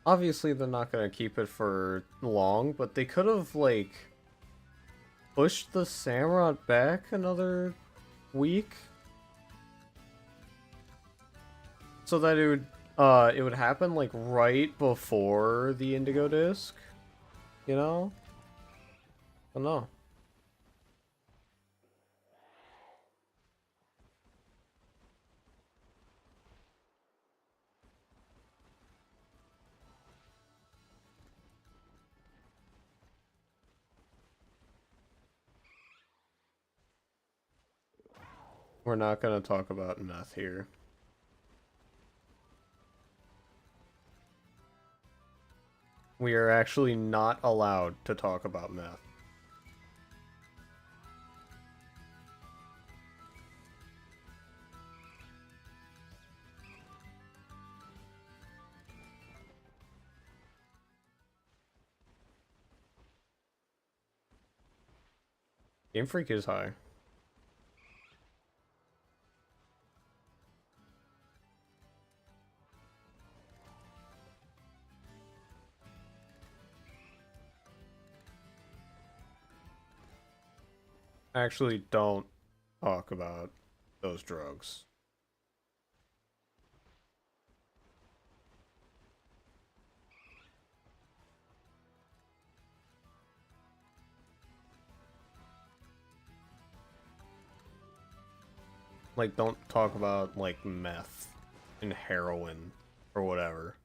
Obviously they're not gonna keep it for long, but they could have, like... pushed the Samurott back another week? So that it would It would happen like right before the Indigo Disc, you know? I don't know. We're not gonna talk about meth here. We are actually not allowed to talk about meth. Game Freak is high. Actually, don't talk about those drugs. Like, don't talk about, like, meth and heroin or whatever.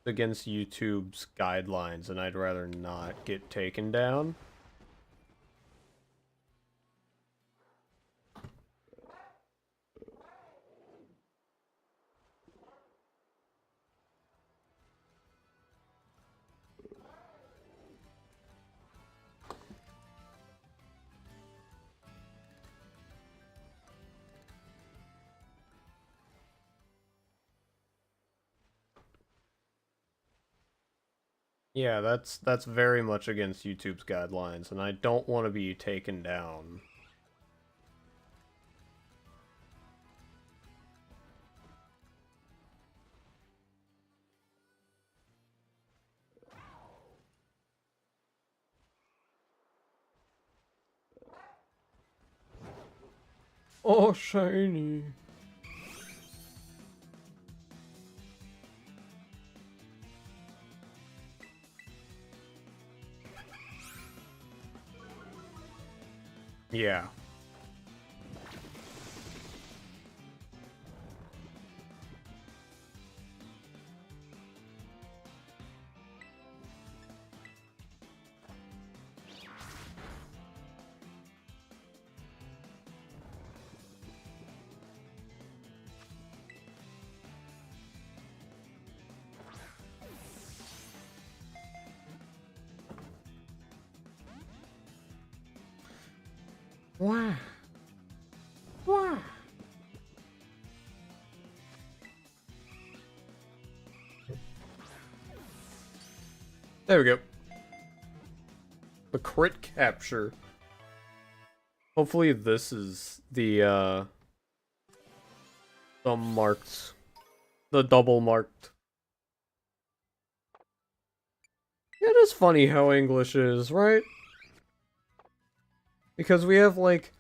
It's against YouTube's guidelines, and I'd rather not get taken down. Yeah, that's very much against YouTube's guidelines, and I don't want to be taken down. Oh, shiny. Yeah. Wow. Wow. There we go. The crit capture. Hopefully this is the marked, the double marked. It is funny how English is, right? Because we have like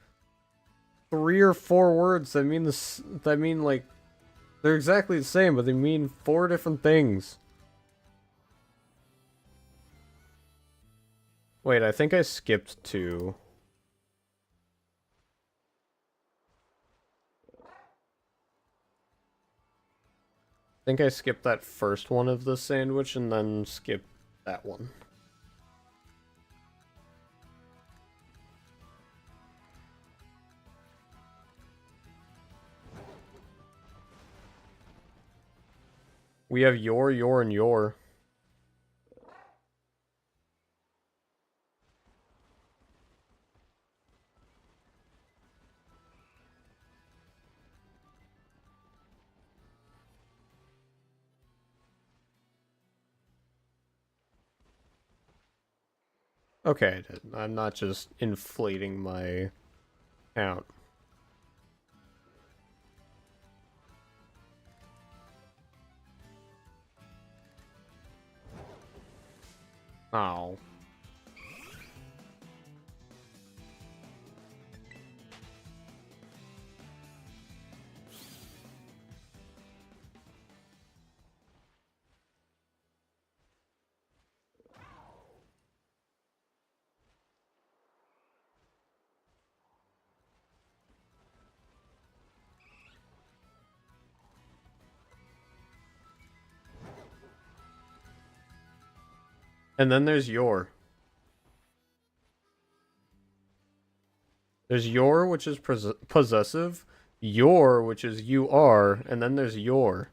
3 or 4 words that mean this, that mean like, they're exactly the same, but they mean 4 different things. Wait, I think I skipped 2. I think I skipped that first one of the sandwich and then skipped that one. We have your, and your. Okay, I'm not just inflating my count. Oh. And then there's your. There's your, which is possessive. Your, which is you are. And then there's your.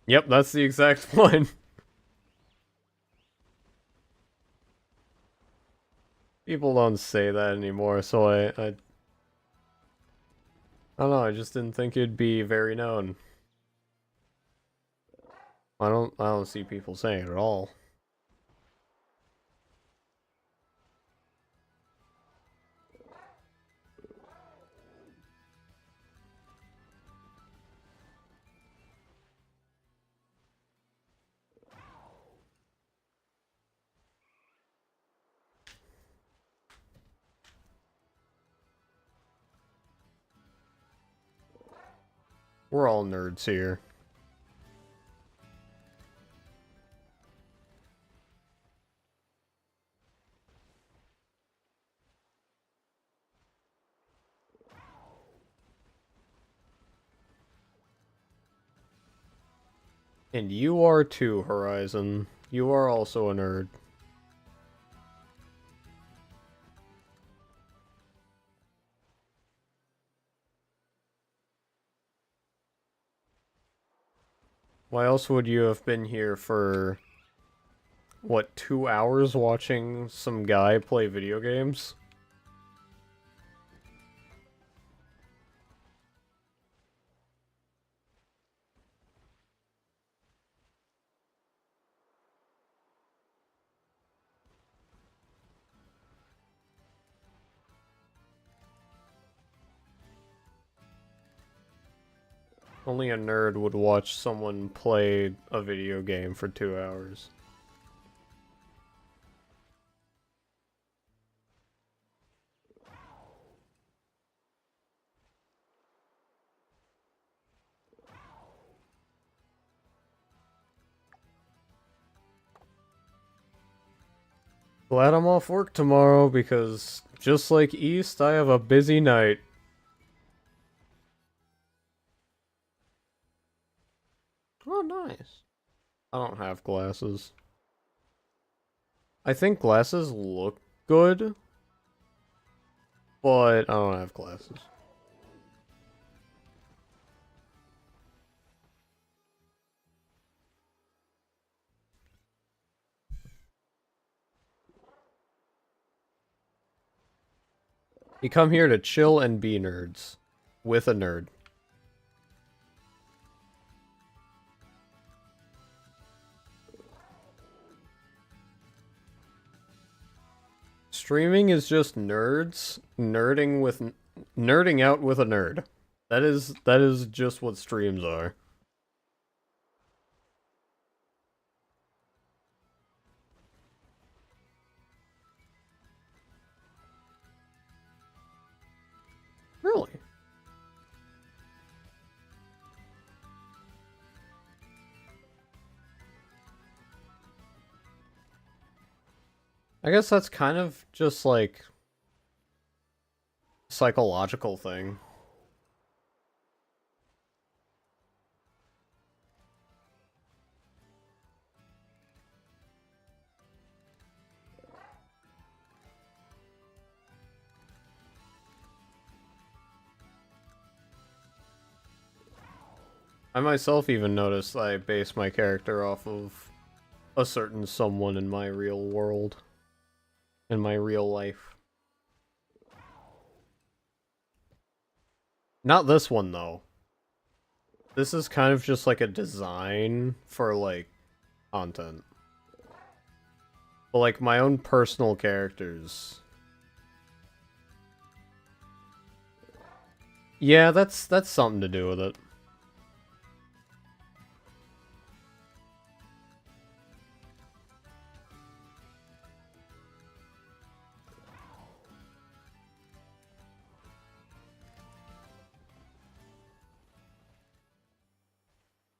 Yep, that's the exact one. People don't say that anymore, so I don't know, I just didn't think it'd be very known. I don't see people saying it at all. We're all nerds here. And you are too, Horizon. You are also a nerd. Why else would you have been here for, what, 2 hours watching some guy play video games? Only a nerd would watch someone play a video game for 2 hours. Glad I'm off work tomorrow because, just like East, I have a busy night. Oh, nice. I don't have glasses. I think glasses look good, but I don't have glasses. You come here to chill and be nerds. With a nerd. Streaming is just nerds nerding out with a nerd. That is just what streams are. Really? I guess that's kind of just like psychological thing. I myself even noticed I base my character off of a certain someone in my real world. In my real life. Not this one, though. This is kind of just like a design for, like, content. But, like, my own personal characters. Yeah, that's something to do with it.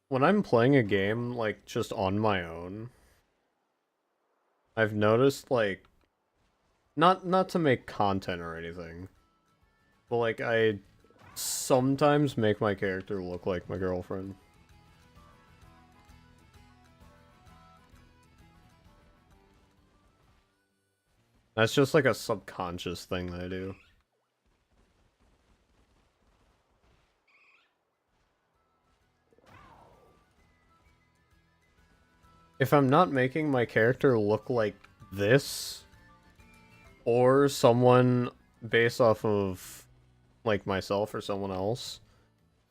when I'm playing a game, like, just on my own, I've noticed, like, not to make content or anything, but, like, I sometimes make my character look like my girlfriend. That's just, like, a subconscious thing that I do. If I'm not making my character look like this, or someone based off of, like, myself or someone else,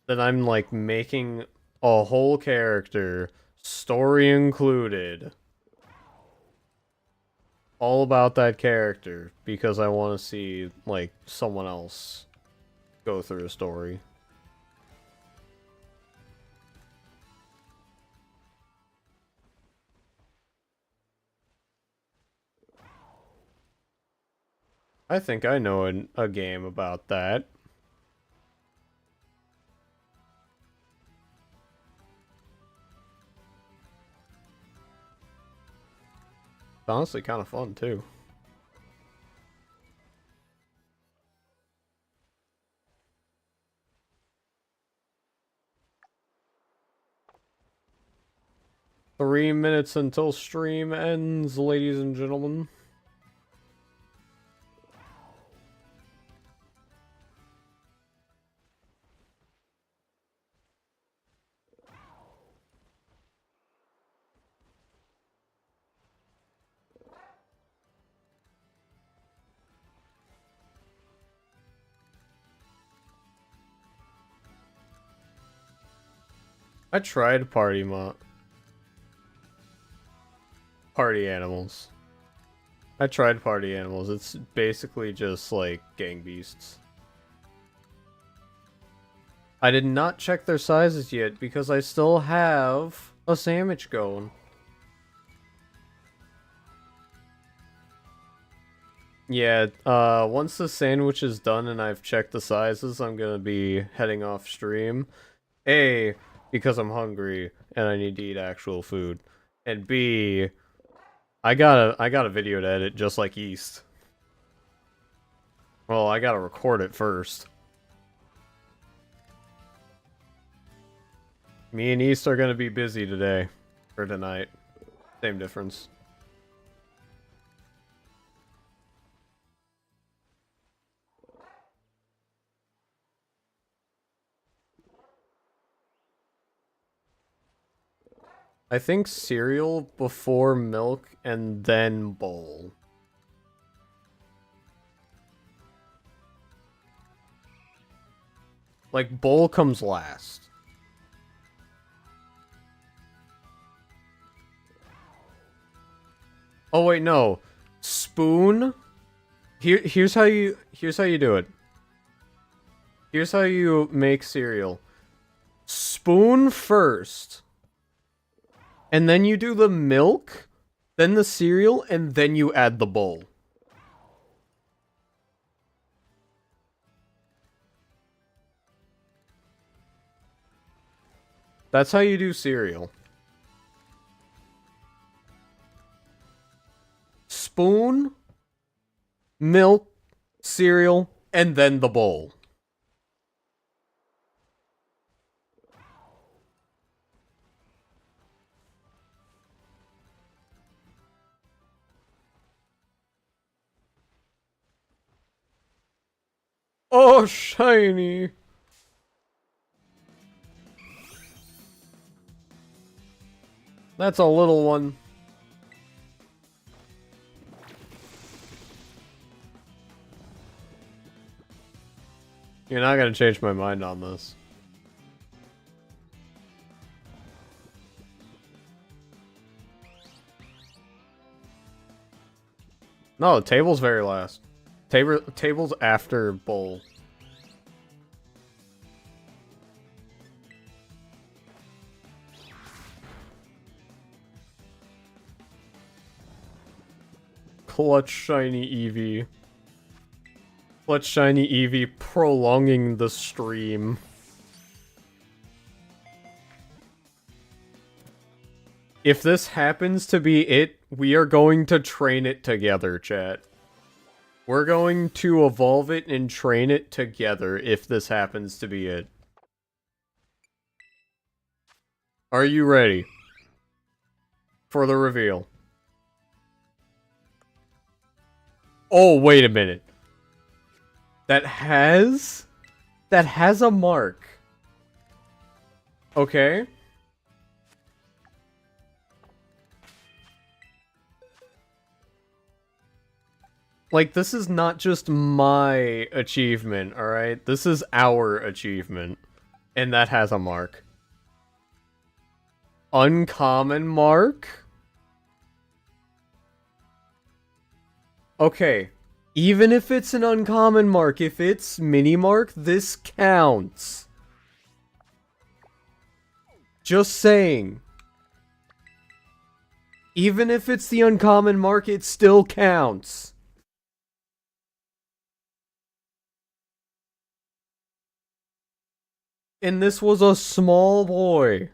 then I'm, like, making a whole character, story included, all about that character, because I want to see, like, someone else go through a story. I think I know a game about that. It's honestly kind of fun, too. Three minutes until stream ends, ladies and gentlemen. I tried party animals. I tried party animals. It's basically just like gang beasts. I did not check their sizes yet because I still have a sandwich going. Yeah, once the sandwich is done and I've checked the sizes, I'm gonna be heading off stream. A, because I'm hungry and I need to eat actual food. And B, I got a video to edit just like East. Well, I gotta record it first. Me and East are gonna be busy today. Or tonight. Same difference. I think cereal before milk and then bowl. Like, bowl comes last. Oh wait, no. Spoon? Here's how you do it. Here's how you make cereal. Spoon first. And then you do the milk, then the cereal, and then you add the bowl. That's how you do cereal. Spoon, milk, cereal, and then the bowl. Oh, shiny. That's a little one. You're not gonna change my mind on this. No, table's very last. Table's after bowl. Clutch shiny Eevee. Clutch shiny Eevee prolonging the stream. If this happens to be it, we are going to train it together, chat. We're going to evolve it and train it together if this happens to be it. Are you ready for the reveal? Oh, wait a minute. That has a mark. Okay. Like, this is not just my achievement, alright? This is our achievement. And that has a mark. Uncommon mark? Okay. Even if it's an uncommon mark, if it's mini mark, this counts. Just saying. Even if it's the uncommon mark, it still counts. And this was a small boy.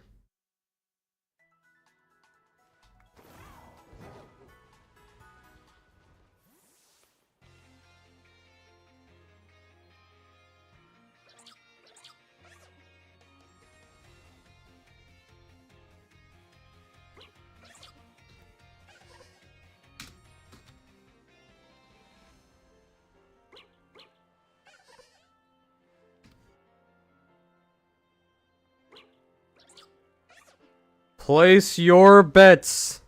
Place your bets.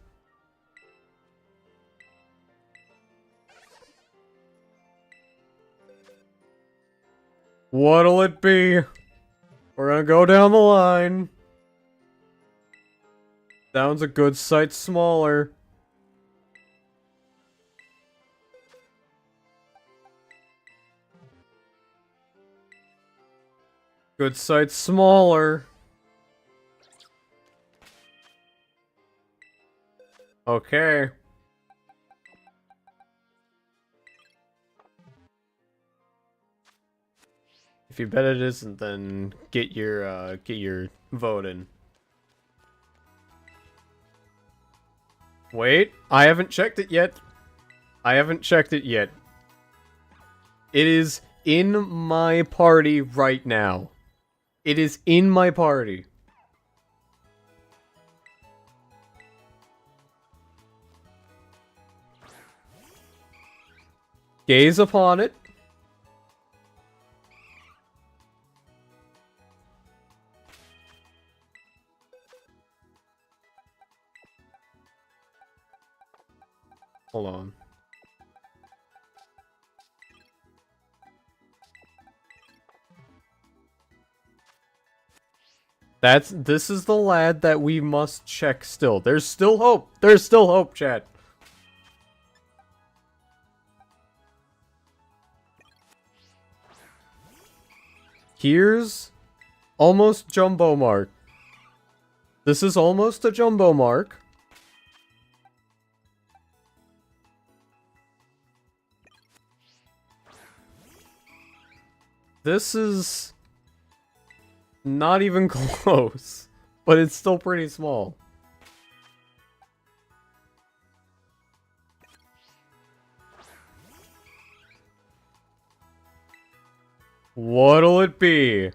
What'll it be? We're gonna go down the line. Sounds a good sight smaller. Good sight smaller. Okay. If you bet it isn't, then get your vote in. Wait, I haven't checked it yet. I haven't checked it yet. It is in my party right now. It is in my party. Gaze upon it. Hold on. This is the lad that we must check still. There's still hope. There's still hope, chat. Here's almost jumbo mark. This is almost a jumbo mark. This is not even close, but it's still pretty small. What'll it be?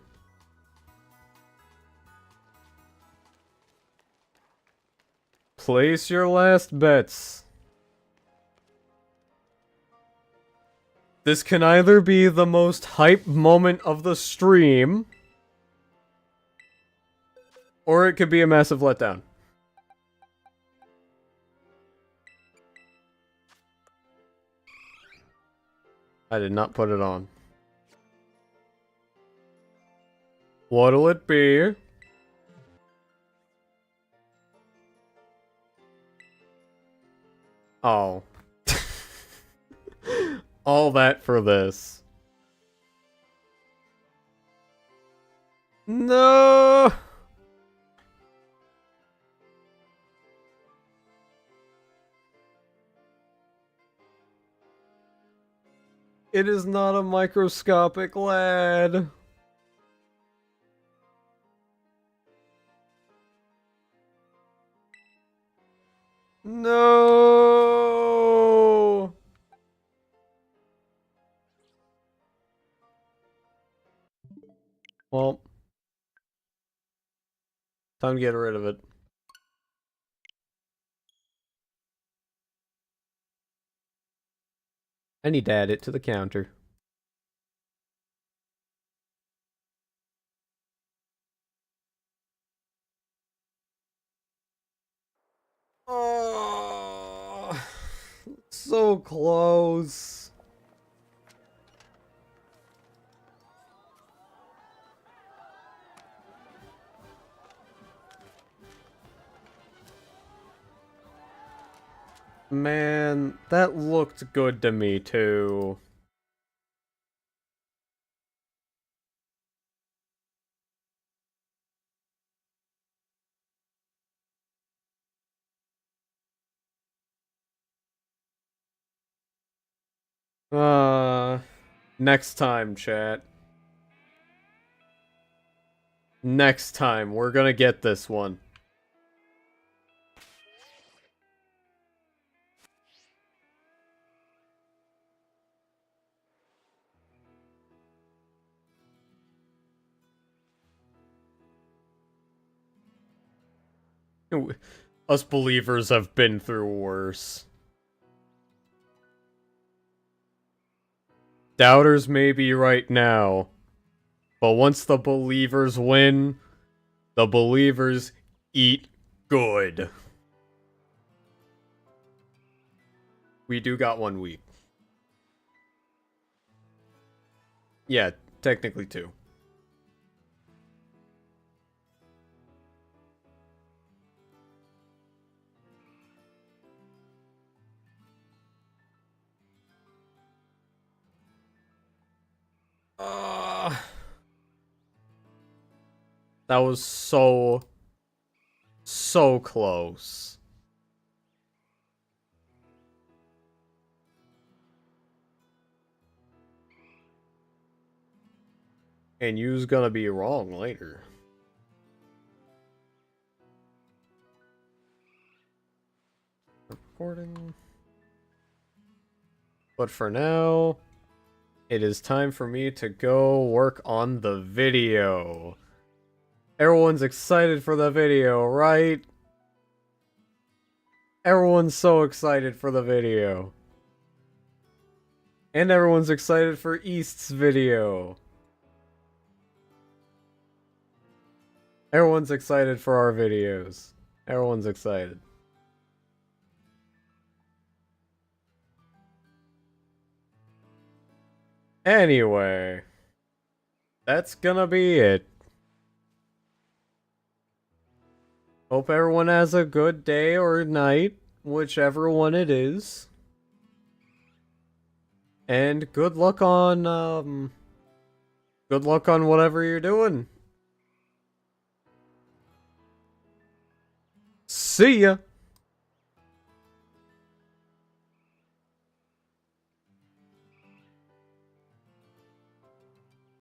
Place your last bets. This can either be the most hype moment of the stream, or it could be a massive letdown. I did not put it on. What'll it be? Oh. All that for this. No! It is not a microscopic lad. No! Well, time to get rid of it. I need to add it to the counter. Oh, so close. Man, that looked good to me too. Uh, next time, chat. Next time, we're gonna get this one. Us believers have been through worse. Doubters may be right now, but once the believers win, the believers eat good. We do got 1 week. Yeah, technically 2. That was so close. And you's gonna be wrong later. Recording. But for now, it is time for me to go work on the video. Everyone's excited for the video, right? Everyone's so excited for the video. And everyone's excited for East's video. Everyone's excited for our videos. Everyone's excited. Anyway, that's gonna be it. Hope everyone has a good day or night, whichever one it is. And good luck on whatever you're doing. See ya!